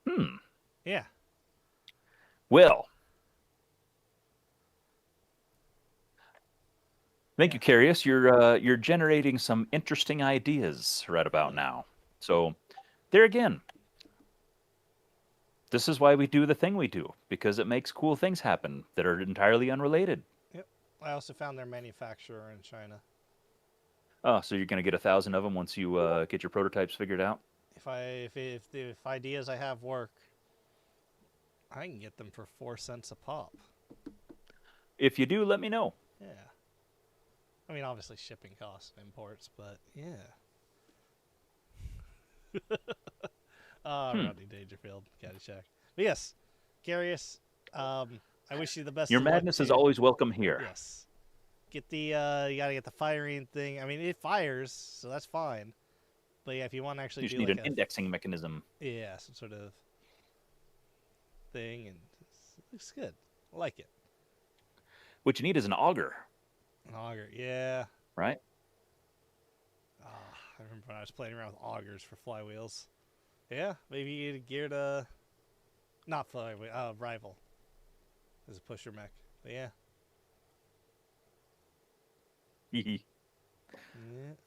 Hmm. Yeah. Well, thank Yeah. you, Carius. You're generating some interesting ideas right about Hmm. now. So, there again, this is why we do the thing we do because it makes cool things happen that are entirely unrelated. Yep. I also found their manufacturer in China. Oh, so you're gonna get 1,000 of them once you get your prototypes figured out? If ideas I have work, I can get them for 4 cents a pop. If you do, let me know. Yeah. I mean, obviously shipping costs and imports, but yeah. Hmm. Rodney Dangerfield, Caddyshack. But yes, Garius, I wish you the best Your of luck, madness is too. always welcome here. Yes. Get the you gotta get the firing thing. I mean, it fires, so that's fine. But yeah, if you want to actually You just do need like an indexing mechanism. yeah, some sort of thing, and it looks good. I like it. What you need is an auger, An auger, yeah. right? I remember when I was playing around with augers for flywheels. Yeah, maybe you get a geared not flywheel, rival as a pusher mech. But yeah, All yeah.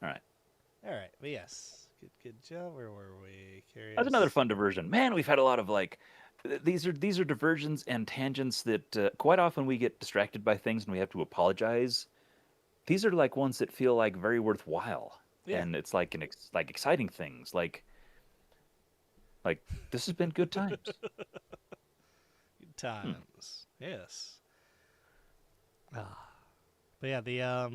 right. All right, but yes, good job. Where were we? Curious. That's another fun diversion. Man, we've had a lot of these are diversions and tangents that quite often we get distracted by things and we have to apologize. These are like ones that feel like very worthwhile, Yeah, and it's like like exciting things. Like this has been good times. good times. Yes. Ah, but yeah, yeah.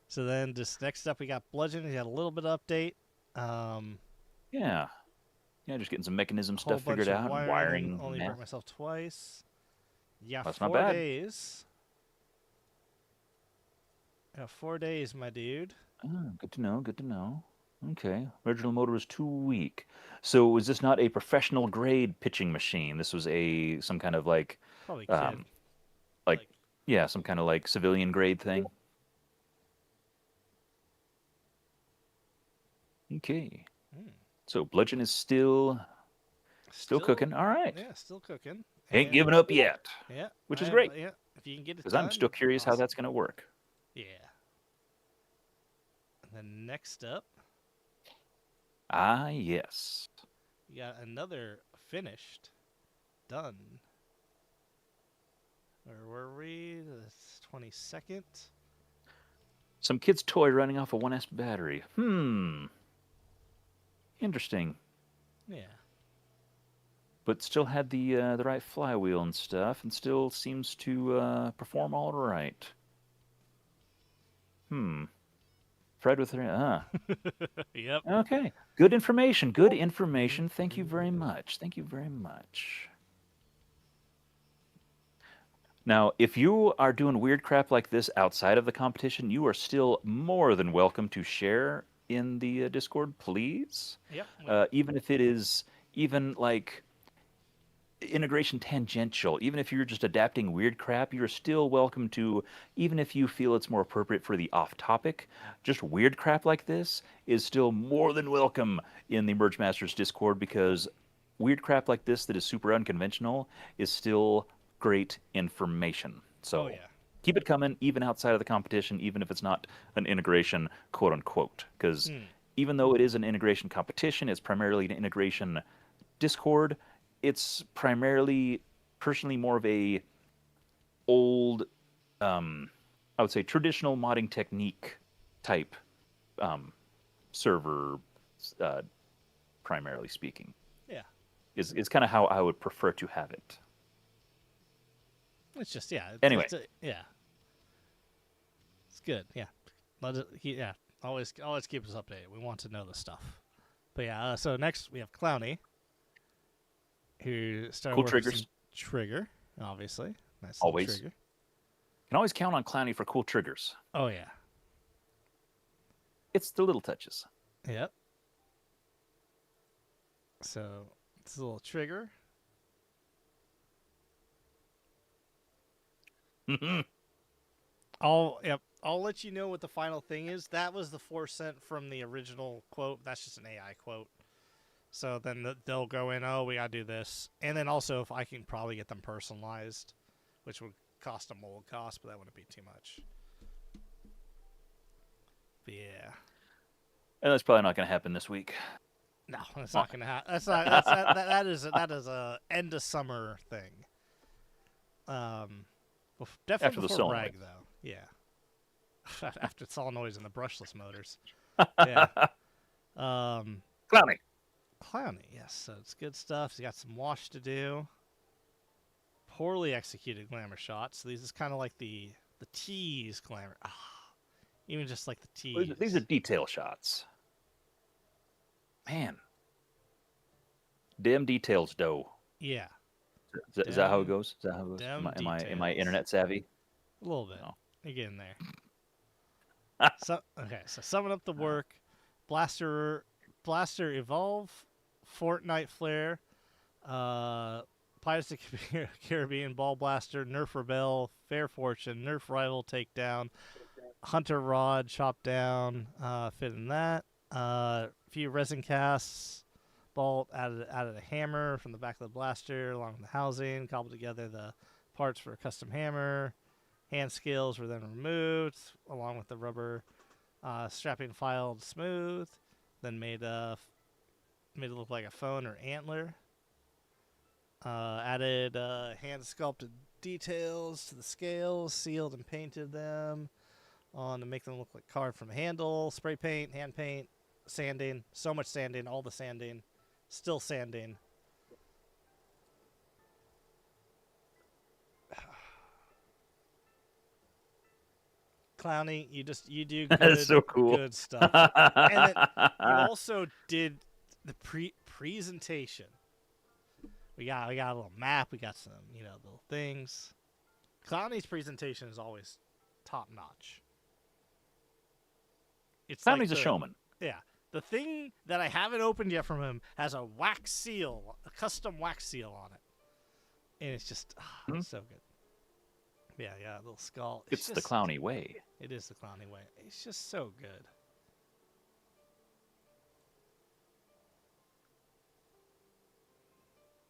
So then, just next up, we got bludgeon. We got a little bit of update. Yeah, yeah, just getting some mechanism Whole stuff figured bunch of out, and wiring. wiring Only math. burnt myself twice. Yeah, That's not 4 bad. days. Yeah, 4 days, my dude. Oh, good to know. Good to know. Okay, original motor was too weak. So was this not a professional grade pitching machine? This was some kind of Probably kid. um, like yeah, some kind of like civilian grade thing. Okay, Mm. so bludgeon is still cooking. All right, Yeah, still cooking. ain't giving up yet, Yeah, which is I- great Yeah, if you can get it because done. I'm still curious how awesome. that's gonna work. Yeah. And then next up, Ah, yes. you got another finished, done. Where were we? The 22nd. Some kid's toy running off a 1S battery. Interesting. Yeah. But still had the right flywheel and stuff, and still seems to perform all right. Fred with Yep. okay. Good information. Good information. Thank you very much. Thank you very much. Now, if you are doing weird crap like this outside of the competition, you are still more than welcome to share in the Discord, please. Yep. Even if it is even like integration tangential, even if you're just adapting weird crap, you're still welcome to, even if you feel it's more appropriate for the off topic, just weird crap like this is still more than welcome in the MergeMasters Discord, because weird crap like this that is super unconventional is still great information. So Oh, yeah. keep it coming, even outside of the competition, even if it's not an integration, quote unquote. Because even though it is an integration competition, it's primarily an integration Discord. It's primarily, personally, more of a old, I would say, traditional modding technique type server, primarily speaking. Yeah. Is kind of how I would prefer to have it. It's just yeah. Anyway. Yeah. It's good. Yeah. Yeah. Always keep us updated. We want to know the stuff. But yeah. So next we have Clowny, who started Cool working triggers. some trigger, obviously. Nice little Always. trigger. Can always count on Clowny for cool triggers. Oh yeah. It's the little touches. Yep. So it's a little trigger. I'll let you know what the final thing is. That was the 4 cent from the original quote. That's just an AI quote. So then they'll go in, oh, we gotta do this. And then also, if I can probably get them personalized, which would cost a mold cost, but that wouldn't be too much. But yeah. And that's probably not going to happen this week. No, that's not gonna happen. That is a end of summer thing. Definitely After the before solenoid. Rag though. Yeah. After solenoids and the brushless motors. Yeah. Clowny. Clowny, yes. So it's good stuff. He's got some wash to do. Poorly executed glamour shots. So these is kind of like the tease glamour. Even just like the tease. These are detail shots. Man. Damn details, dough. Yeah. Is that how it Dem goes? Is that how it goes? dem Am I details. internet savvy? A little bit. No. You're getting there. So okay, so summing up the work, Blaster Evolve, Fortnite Flare, Pirates of the Caribbean Ball Blaster, Nerf Rebel, Fair Fortune, Nerf Rival Takedown, Hunter Rod Chop Down, fit in that. Few resin casts, Bolt added a hammer from the back of the blaster along with the housing, cobbled together the parts for a custom hammer. Hand scales were then removed along with the rubber strapping filed smooth, then made it look like a phone or antler. Added hand sculpted details to the scales, sealed and painted them on to make them look like carved from a handle. Spray paint, hand paint, sanding. So much sanding, all the sanding. Still sanding. Clowny, you do That good is so cool. good stuff. And then you also did the presentation. We got a little map. We got some little things. Clowny's presentation is always top notch. It's Clowney's like a showman. Yeah, the thing that I haven't opened yet from him has a wax seal, a custom wax seal on it, and it's just it's so good. Yeah, a little skull. It's the Clowny way. It is the Clowny way. It's just so good.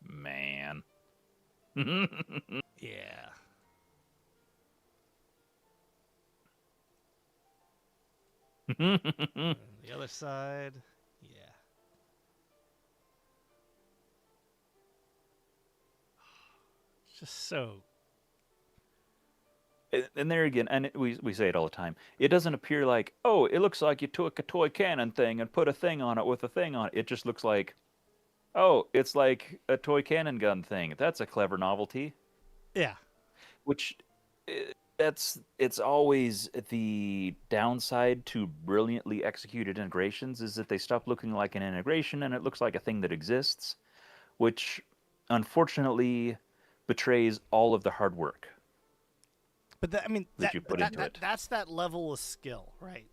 Man. Yeah. And the other side, yeah. It's just so. And there again, and we say it all the time. It doesn't appear like, oh, it looks like you took a toy cannon thing and put a thing on it with a thing on it. It just looks like, oh, it's like a toy cannon gun thing. That's a clever novelty. Yeah. Which, it's always the downside to brilliantly executed integrations is that they stop looking like an integration and it looks like a thing that exists, which unfortunately betrays all of the hard work. But that you put into it. That's that level of skill, right?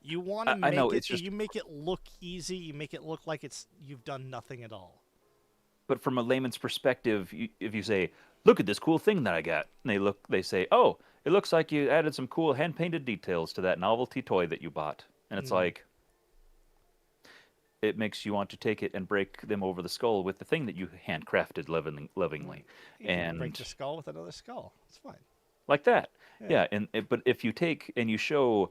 You want to I make know, it. it's just, you make it look easy. You make it look like you've done nothing at all. but from a layman's perspective, if you say, "Look at this cool thing that I got," and they say, "Oh, it looks like you added some cool hand painted details to that novelty toy that you bought," and it's like, it makes you want to take it and break them over the skull with the thing that you handcrafted lovingly, You can and break the skull with another skull. It's fine. like that. Yeah, but if you take and you show,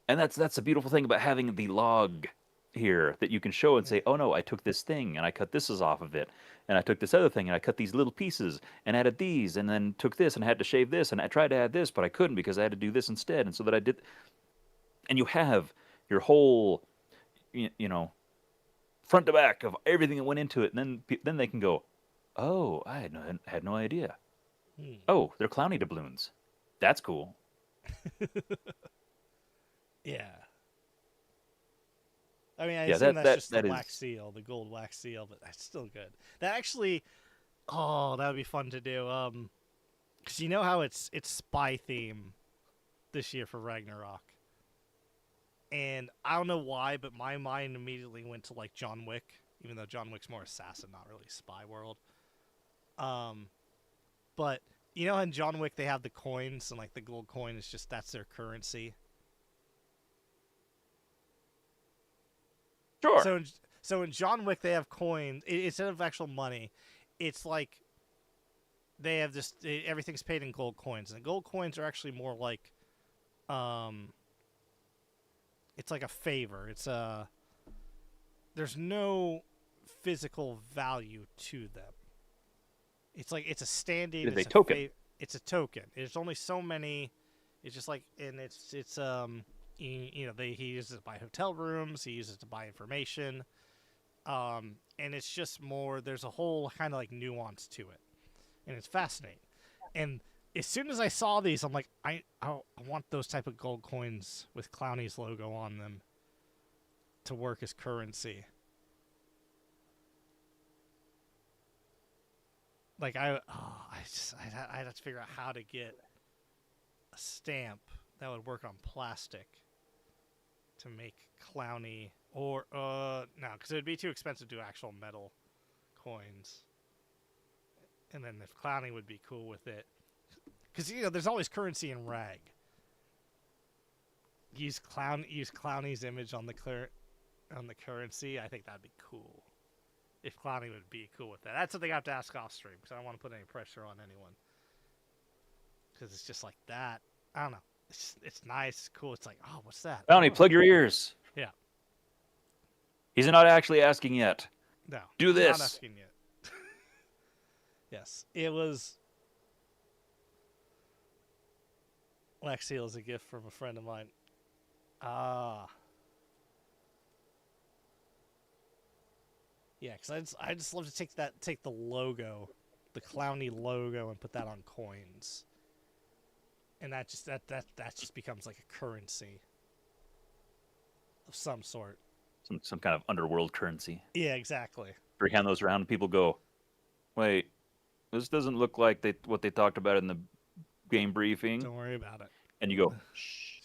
and that's the beautiful thing about having the log here that you can show and say, oh no, I took this thing and I cut this off of it, and I took this other thing and I cut these little pieces and added these, and then took this and had to shave this, and I tried to add this, but I couldn't because I had to do this instead, and so that I did, and you have your whole, front to back of everything that went into it, and then they can go, oh, I had no idea. Oh, they're clowny doubloons. That's cool. Yeah. I mean, I assume that's just the wax is... seal, the gold wax seal, but that's still good. That actually, that would be fun to do. Because you know how it's spy theme this year for Ragnarok, and I don't know why, but my mind immediately went to like John Wick, even though John Wick's more assassin, not really spy world. But you know, in John Wick they have the coins, and like the gold coin is just that's their currency. Sure. So in John Wick they have coins instead of actual money. It's like they have this. Everything's paid in gold coins, and the gold coins are actually more like, it's like a favor. There's no physical value to them. It's like it's a standing. It's a token. It's a token. There's only so many. It's just like, and it's he uses it to buy hotel rooms. He uses it to buy information. And it's just more. There's a whole kind of like nuance to it, and it's fascinating. And as soon as I saw these, I'm like, I want those type of gold coins with Clowney's logo on them to work as currency. Like I'd have to figure out how to get a stamp that would work on plastic to make Clowny, or no, because it would be too expensive to do actual metal coins. And then if Clowny would be cool with it, because there's always currency in rag. Use Clowny's image on the currency. I think that'd be cool. If Clowny would be cool with that. That's something I have to ask off stream because I don't want to put any pressure on anyone. Because it's just like that. I don't know. It's nice, it's cool. It's like, oh, what's that? Bounty, Oh. plug your ears. Yeah. He's not actually asking yet. No. Do I'm this. not asking yet. Yes. It was. Lexi is a gift from a friend of mine. Yeah, because I just love to take the logo, the Clowny logo, and put that on coins. And that just becomes like a currency of some sort. Some kind of underworld currency. Yeah, exactly. We hand those around and people go, wait, this doesn't look like what they talked about in the game briefing. Don't worry about it. And you go, shh.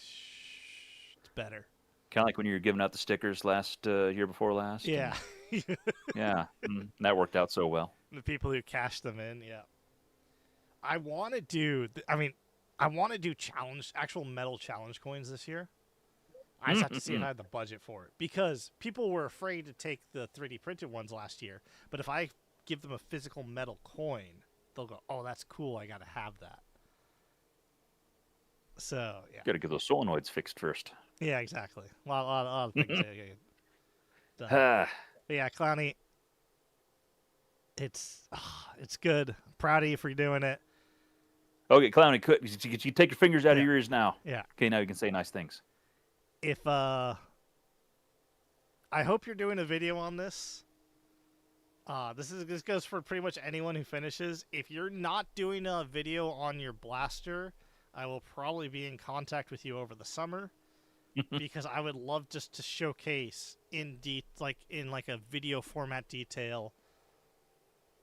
It's better. Kind of like when you were giving out the stickers year before last. Yeah. Yeah. That worked out so well. The people who cash them in, yeah. I want to do actual metal challenge coins this year. I just have to see if I have the budget for it. Because people were afraid to take the 3D printed ones last year. But if I give them a physical metal coin, they'll go, oh, that's cool, I got to have that. So, yeah. Got to get those solenoids fixed first. Yeah, exactly. A lot of things. But yeah, Clowny, it's good. I'm proud of you for doing it. Okay, Clowny, you take your fingers out of your ears now. Yeah. Okay, now you can say nice things. If I hope you're doing a video on this. This goes for pretty much anyone who finishes. If you're not doing a video on your blaster, I will probably be in contact with you over the summer because I would love just to showcase in a video format detail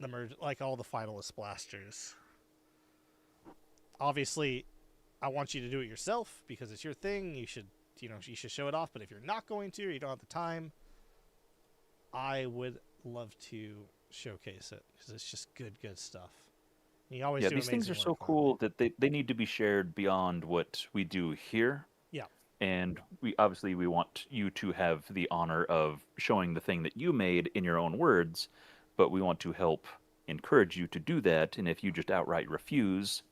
all the finalist blasters. Obviously, I want you to do it yourself because it's your thing. You should show it off. But if you're not going to, or you don't have the time, I would love to showcase it because it's just good stuff. You always do these things are so work on cool that they need to be shared beyond what we do here. Yeah. And we want you to have the honor of showing the thing that you made in your own words, but we want to help encourage you to do that. And if you just outright refuse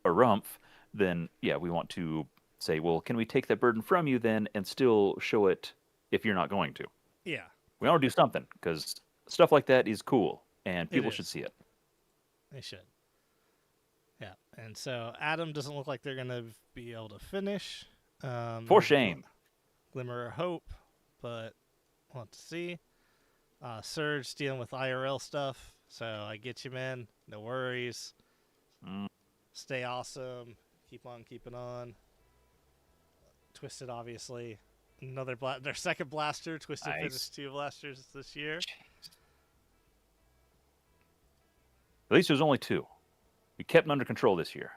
a rumph, then we want to say, well, can we take that burden from you then and still show it if you're not going to? Yeah. We want to do something because stuff like that is cool and people should see it. They should. Yeah. And so Adam doesn't look like they're going to be able to finish. For shame. Glimmer of hope, but we'll have to see. Surge dealing with IRL stuff, so I get you, man. No worries. Stay awesome. Keep on keeping on. Twisted, obviously. Their second blaster. Twisted finished 2 blasters this year. At least there's only 2. We kept them under control this year.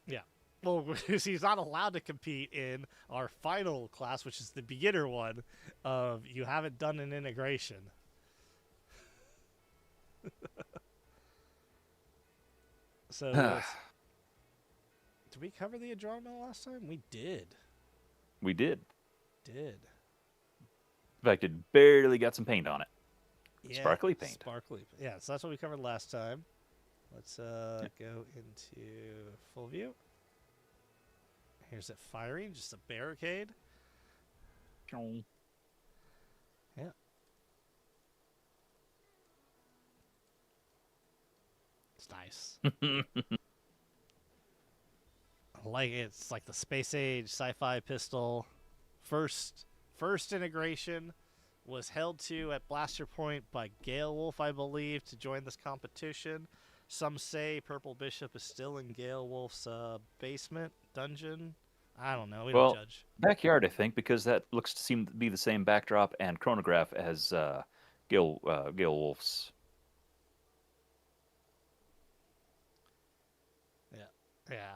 Yeah. Well, because he's not allowed to compete in our final class, which is the beginner one of you haven't done an integration. So, did we cover the Adrono last time? We did. We did. Did. In fact, it barely got some paint on it. Yeah, Sparkly paint. Sparkly. Yeah, so that's what we covered last time. Let's go into full view. Here's it firing, just a barricade. Yeah. It's nice. It's like the space age sci-fi pistol. First integration was held to at Blaster Point by Gale Wolf, I believe, to join this competition. Some say Purple Bishop is still in Gale Wolf's basement dungeon. I don't know. We don't judge. Backyard, I think, because that looks to seem to be the same backdrop and chronograph as Gale Wolf's. Yeah.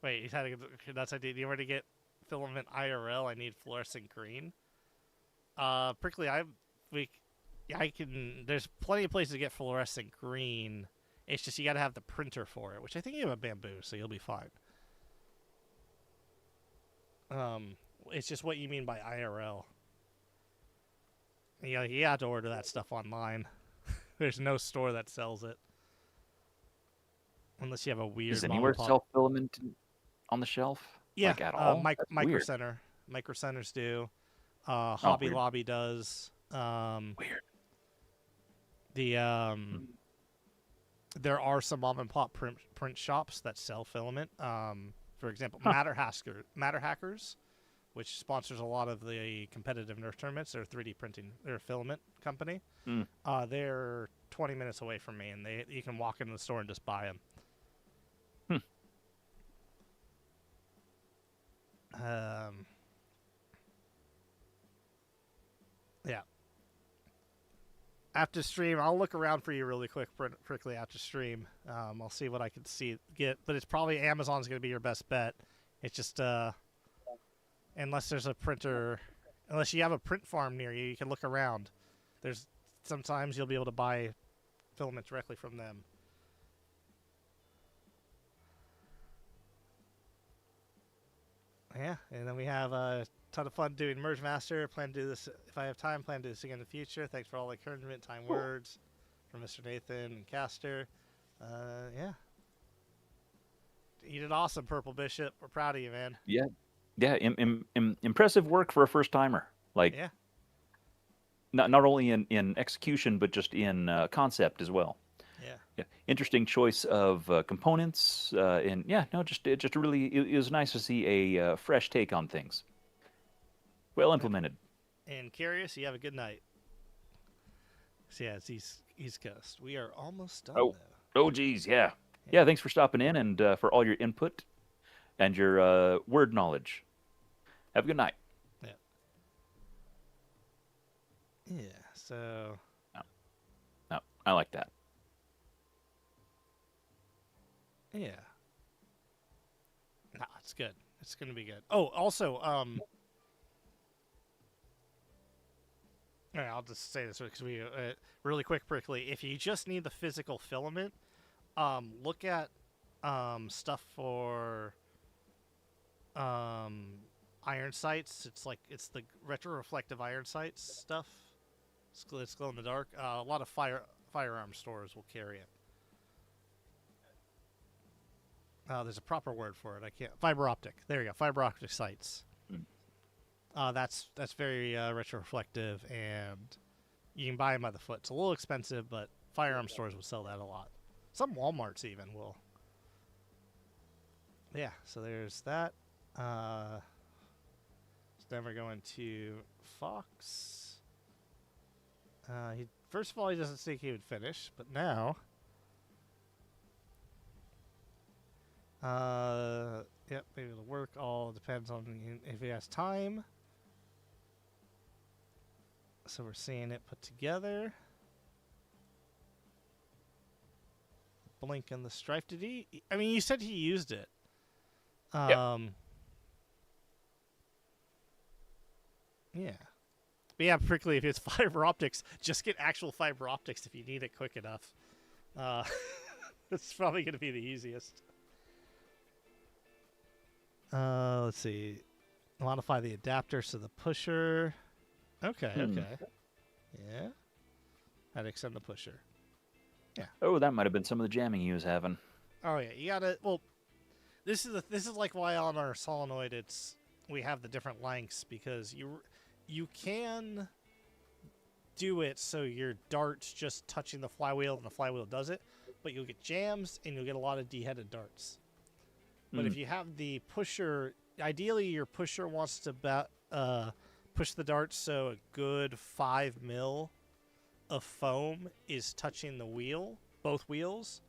Wait, you had to get, that's idea. Do you want to get filament IRL? I need fluorescent green. Prickly, we, yeah, I can. There's plenty of places to get fluorescent green. It's just you got to have the printer for it, which I think you have a bamboo, so you'll be fine. It's just what you mean by IRL. You have to order that stuff online. There's no store that sells it. Unless you have a weird Does mom anywhere and pop. sell filament on the shelf? Yeah, Like at all? That's Micro weird. Center. Micro Centers do. Oh, Hobby weird. Lobby does. Weird. The there are some mom and pop print shops that sell filament. For example, Huh. Matter Hackers, which sponsors a lot of the competitive Nerf tournaments. They're 3D printing. They're a filament company. Mm. They're 20 minutes away from me, and you can walk into the store and just buy them. Hmm. Yeah. After stream, I'll look around for you really quickly after stream. I'll see what I can get, but it's probably Amazon's going to be your best bet. It's just unless there's a printer, unless you have a print farm near you, you can look around. There's sometimes you'll be able to buy filament directly from them. Yeah, and then we have a ton of fun doing MergeMaster. Plan to do this if I have time. Plan to do this again in the future. Thanks for all the encouragement, kind words from Mr. Nathan and Caster. Yeah, you did awesome, Purple Bishop. We're proud of you, man. Yeah. Yeah. Impressive work for a first timer. Like, Yeah, not only in execution, but just in concept as well. yeah. Yeah, interesting choice of components, and yeah, no, just really, it was nice to see a fresh take on things. Well implemented. And Curious, you have a good night. So yeah, it's East Coast. We are almost done Oh, though. oh, geez, yeah, yeah. Thanks for stopping in and for all your input and your word knowledge. Have a good night. Yeah. Yeah. So No, no, I like that. yeah. Nah, it's good. It's gonna be good. Oh, also, all right, I'll just say this because we really quick, prickly. If you just need the physical filament, look at stuff for iron sights. It's the retroreflective iron sights stuff. It's glow in the dark. A lot of firearm stores will carry it. There's a proper word for it. I can't. Fiber optic. There you go. Fiber optic sights. Mm. That's very retroreflective, and you can buy them by the foot. It's a little expensive, but firearm stores will sell that a lot. Some WalMarts even will. Yeah. So there's that. So then we're going to Fox. First of all, he doesn't think he would finish, but now. Yep, maybe it'll work. All depends on if he has time. So we're seeing it put together. Blink and the strife. Did he? I mean, you said he used it. Yep. Yeah. But yeah, particularly if it's fiber optics, just get actual fiber optics if you need it quick enough. It's probably going to be the easiest. Let's see. Modify the adapter so the pusher. Okay, okay. Yeah. How to extend the pusher. Yeah. Oh, that might have been some of the jamming he was having. Oh yeah, you gotta. Well, this is like why on our solenoid we have the different lengths, because you can do it so your dart's just touching the flywheel and the flywheel does it, but you'll get jams and you'll get a lot of deheaded darts. But if you have the pusher, ideally your pusher wants to push the dart so a good 5 mil of foam is touching the wheel, both wheels,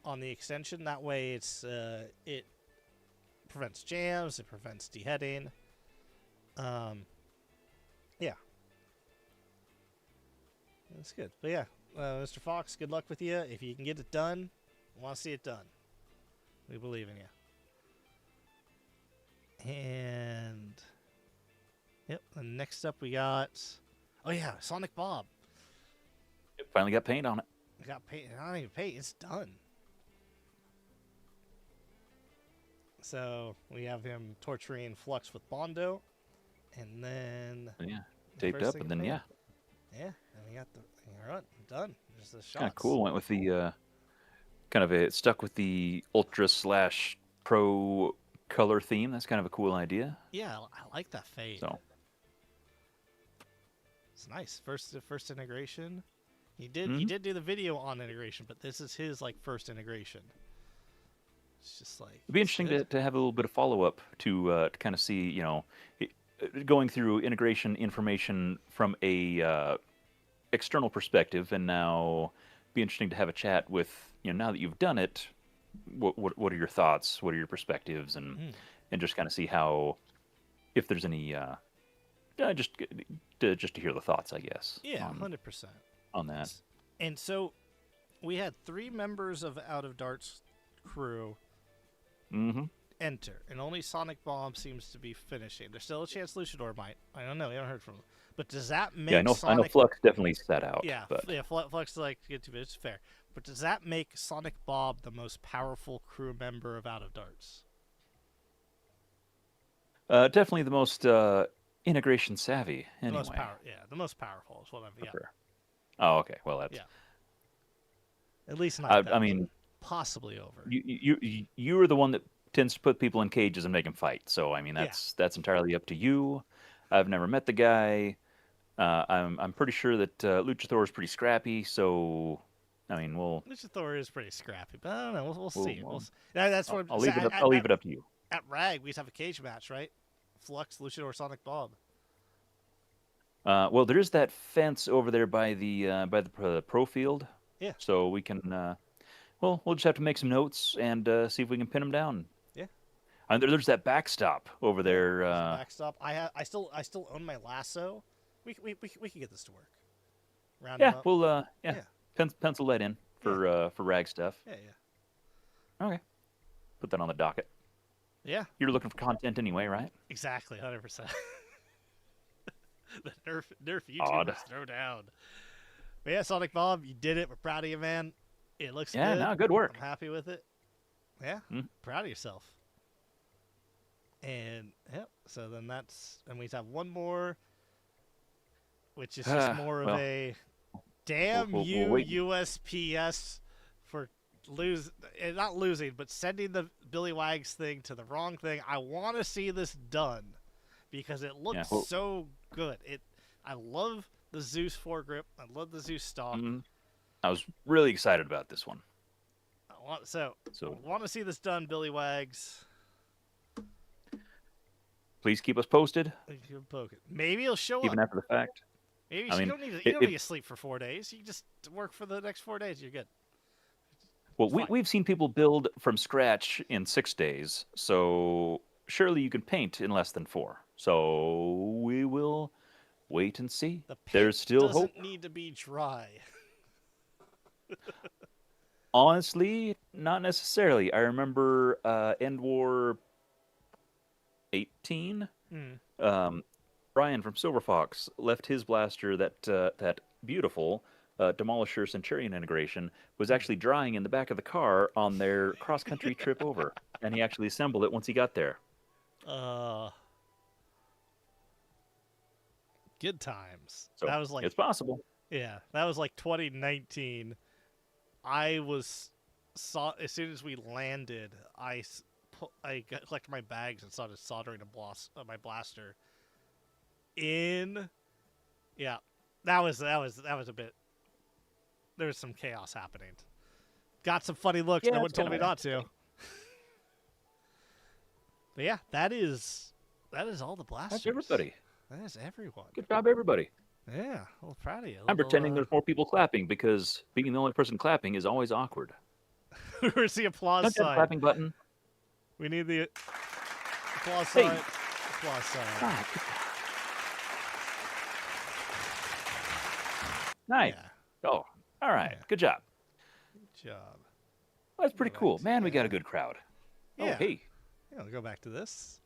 on the extension. That way it prevents jams, it prevents deheading. Yeah. That's good. But yeah, Mr. Fox, good luck with you. If you can get it done, I want to see it done. We believe in you. And yep. And next up we got. Oh yeah, Sonic Bob. It finally got paint on it. We got paint. I don't even paint. It's done. So we have him torturing Flux with Bondo, and then Yeah, the taped first up, thing and to then paint. yeah, Yeah, and we got the all right, done. Just the shots. kind of cool. Went with the kind of a stuck with the ultra slash pro color theme. That's kind of a cool idea. Yeah, I like that fade. So It's nice. First integration. He did do the video on integration, but this is his like first integration. It's just like it'd be it's interesting good. to have a little bit of follow up to kind of see, going through integration information from a external perspective, and now be interesting to have a chat with, now that you've done it, what are your thoughts, what are your perspectives, and just kind of see how, if there's any just to hear the thoughts, I guess. Yeah, 100%. On that. And so we had 3 members of Out of Dart's crew enter, and only Sonic Bomb seems to be finishing. There's still a chance Luchador might. I don't know. We haven't heard from him. But does that make Yeah, I know Flux definitely sat out. Yeah, but Flux is like get to it. It's fair. But does that make Sonic Bob the most powerful crew member of Out of Darts? definitely the most integration savvy. Anyway. The most powerful is what I'm. Yeah. Sure. Oh, okay. Well, that's. Yeah. At least not. I mean, possibly over. You are the one that tends to put people in cages and make them fight. So I mean, that's entirely up to you. I've never met the guy. I'm pretty sure that Luchasaur is pretty scrappy. So I mean, Luchasaur is pretty scrappy, but I don't know. We'll see. That's what I'll leave it up. I'll leave it up to you. At Rag, we used to have a cage match, right? Flux, Luchador, Sonic Bob. Well, there is that fence over there by the pro field. Yeah. So we can. We'll just have to make some notes and see if we can pin them down. Yeah. And there's that backstop over there. Backstop. I still own my lasso. We can get this to work. Round yeah. them up. We'll pencil that in for rag stuff. Yeah. Okay. Put that on the docket. Yeah. You're looking for content anyway, right? Exactly, 100%. The nerf Odd. YouTubers throw down. But yeah, Sonic Bob, you did it. We're proud of you, man. It looks good. Yeah, no, good work. I'm happy with it. Yeah, proud of yourself. And so then and we have one more, which is just more of a damn you USPS for not losing, but sending the Billy Wags thing to the wrong thing. I want to see this done because it looks so good. I love the Zeus foregrip. I love the Zeus stock. I was really excited about this one. I want to see this done, Billy Wags. Please keep us posted. Maybe he'll show even up. After the fact. Maybe you don't need to sleep for 4 days. You just work for the next 4 days. You're good. Well, we've seen people build from scratch in 6 days, so surely you can paint in less than 4. So we will wait and see. There's still hope. Doesn't need to be dry. Honestly, not necessarily. I remember End War 18. Brian from Silver Fox left his blaster that beautiful Demolisher Centurion integration was actually drying in the back of the car on their cross-country trip over, and he actually assembled it once he got there. Good times. So that was like it's possible. Yeah, that was like 2019. As soon as we landed, I collected my bags and started soldering my blaster. Yeah, that was a bit. There was some chaos happening. Got some funny looks. No one told me not to. But yeah, that is all the blasters. That's everybody. That is everyone. Good job, everybody. Yeah, well, proud of you. I'm pretending there's more people clapping because being the only person clapping is always awkward. Where's the applause sign? Clapping button. We need the applause sign. Hey. Applause sign. Ah, nice. Yeah. Oh, all right. Yeah. Good job. Good job. Well, that's pretty cool. Man, we got a good crowd. Yeah. Oh, hey. Yeah, I'll go back to this.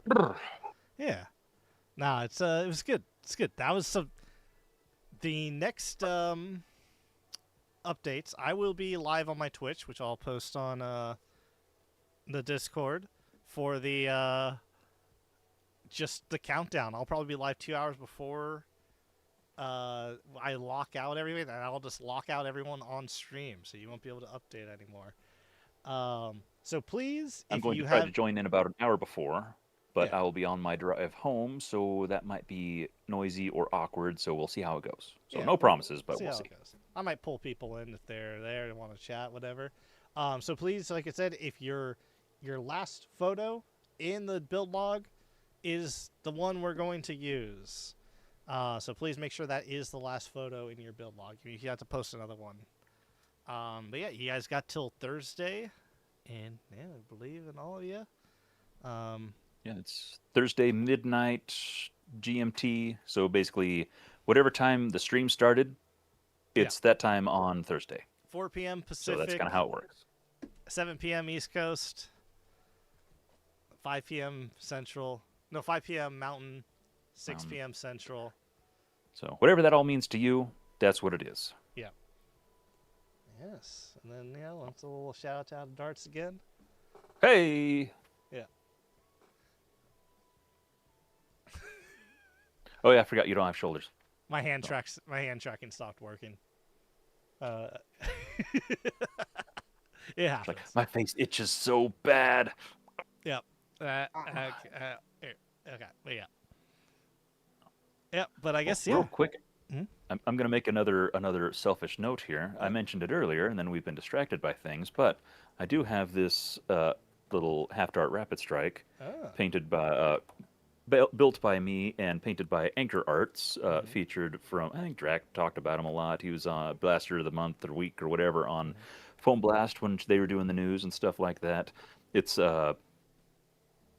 Brr. Yeah. Nah, it was good. It's good. That was some. The next updates, I will be live on my Twitch, which I'll post on the Discord for the just the countdown. I'll probably be live 2 hours before I lock out everything, and I'll just lock out everyone on stream, so you won't be able to update anymore. So please, I'm if going you to try have, to join in about an hour before, but yeah, I will be on my drive home, so that might be noisy or awkward, so we'll see how it goes. So yeah, no we'll promises, but see we'll how see. it goes. I might pull people in if they're there and want to chat, whatever. So please, like I said, if your last photo in the build log is the one we're going to use. So please make sure that is the last photo in your build log. You have to post another one. But yeah, you guys got till Thursday, and yeah, I believe in all of you. Yeah, it's Thursday midnight GMT, so basically whatever time the stream started, it's that time on Thursday. 4 p.m. So that's Pacific, kind of how it works. 7 p.m. East Coast, 5 p.m. Central. No, 5 p.m. Mountain, 6 p.m. Central. So whatever that all means to you, that's what it is. Yeah. Yes. And then, yeah, let's a little shout out to Darts again. Hey! Yeah. Oh yeah, I forgot you don't have shoulders. My hand tracking stopped working. It happens. Like, my face itches so bad. Yep. Here. Okay. But yeah. Yep. But I guess Real quick, Mhm. I'm going to make another selfish note here. I mentioned it earlier, and then we've been distracted by things, but I do have this little half dart rapid strike painted by built by me and painted by Anchor Arts, featured from, I think Drac talked about him a lot. He was on Blaster of the Month or Week or whatever on Foam Blast when they were doing the news and stuff like that. It's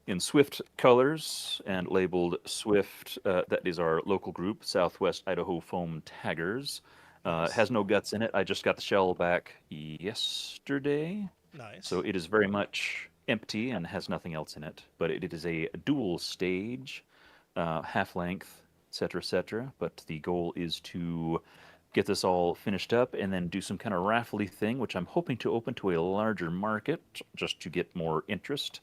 in Swift colors and labeled Swift. That is our local group, Southwest Idaho Foam Taggers. It has no guts in it. I just got the shell back yesterday. Nice. So it is very much empty and has nothing else in it. But it is a dual stage, half length, etc., etc. But the goal is to get this all finished up and then do some kind of raffly thing, which I'm hoping to open to a larger market just to get more interest.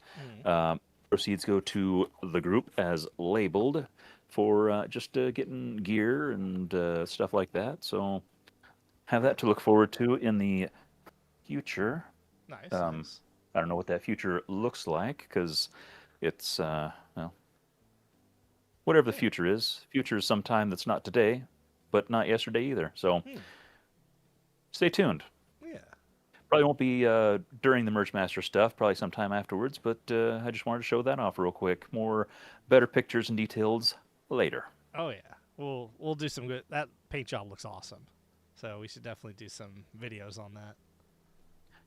Proceeds go to the group as labeled for just getting gear and stuff like that. So have that to look forward to in the future. Nice. Nice. I don't know what that future looks like because it's, well, whatever the future is. Future is sometime that's not today, but not yesterday either. So stay tuned. Yeah. Probably won't be during the MergeMaster stuff, probably sometime afterwards, but I just wanted to show that off real quick. More better pictures and details later. Oh yeah. We'll do some good. That paint job looks awesome. So we should definitely do some videos on that.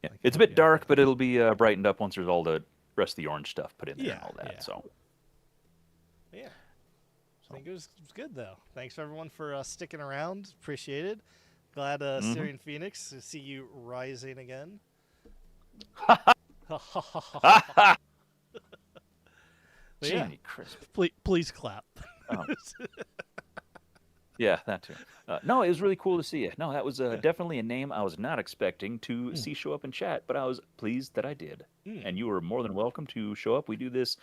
Yeah, Like, it's a bit dark, but it'll be brightened up once there's all the rest of the orange stuff put in there and all that. Yeah. So yeah. I think it was good though. Thanks everyone for sticking around. Appreciate it. Glad Syrian Phoenix to see you rising again. Jenny Crisp. Please clap. Yeah, that too. No, it was really cool to see you. No, that was definitely a name I was not expecting to see show up in chat, but I was pleased that I did. And you were more than welcome to show up. We do this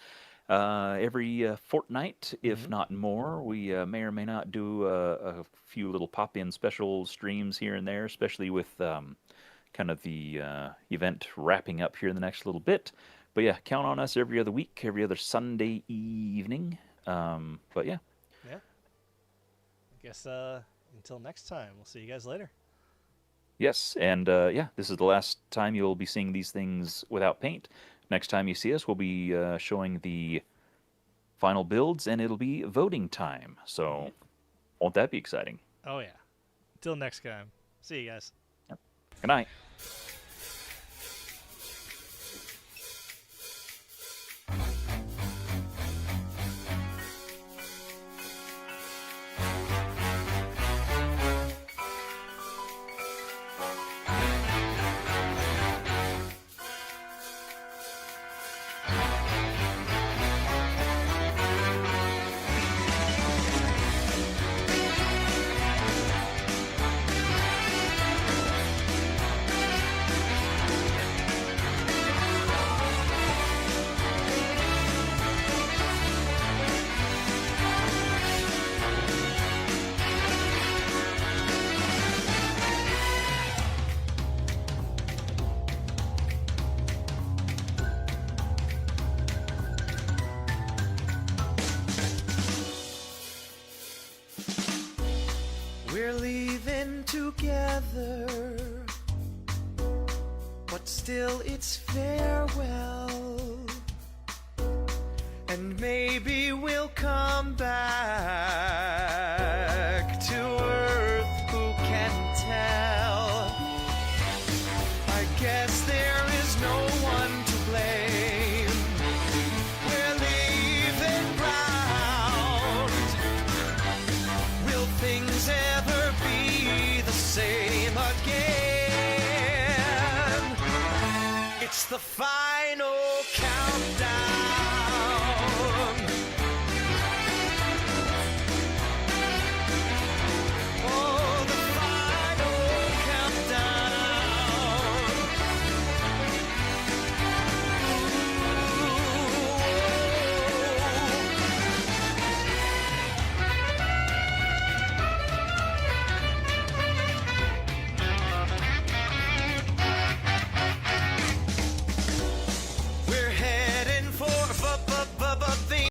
every fortnight, if not more. We may or may not do a few little pop-in special streams here and there, especially with kind of the event wrapping up here in the next little bit. But yeah, count on us every other week, every other Sunday evening. But yeah. Yeah. I guess until next time, we'll see you guys later. Yes, and yeah, this is the last time you'll be seeing these things without paint. Next time you see us, we'll be showing the final builds, and it'll be voting time. So won't that be exciting? Oh, yeah. Until next time. See you guys. Yep. Good night. leaving together, but still it's farewell. And maybe we'll come back to Earth, who can tell? I guess there is no one to blame. We're leaving ground. Will things ever be the same again? It's the final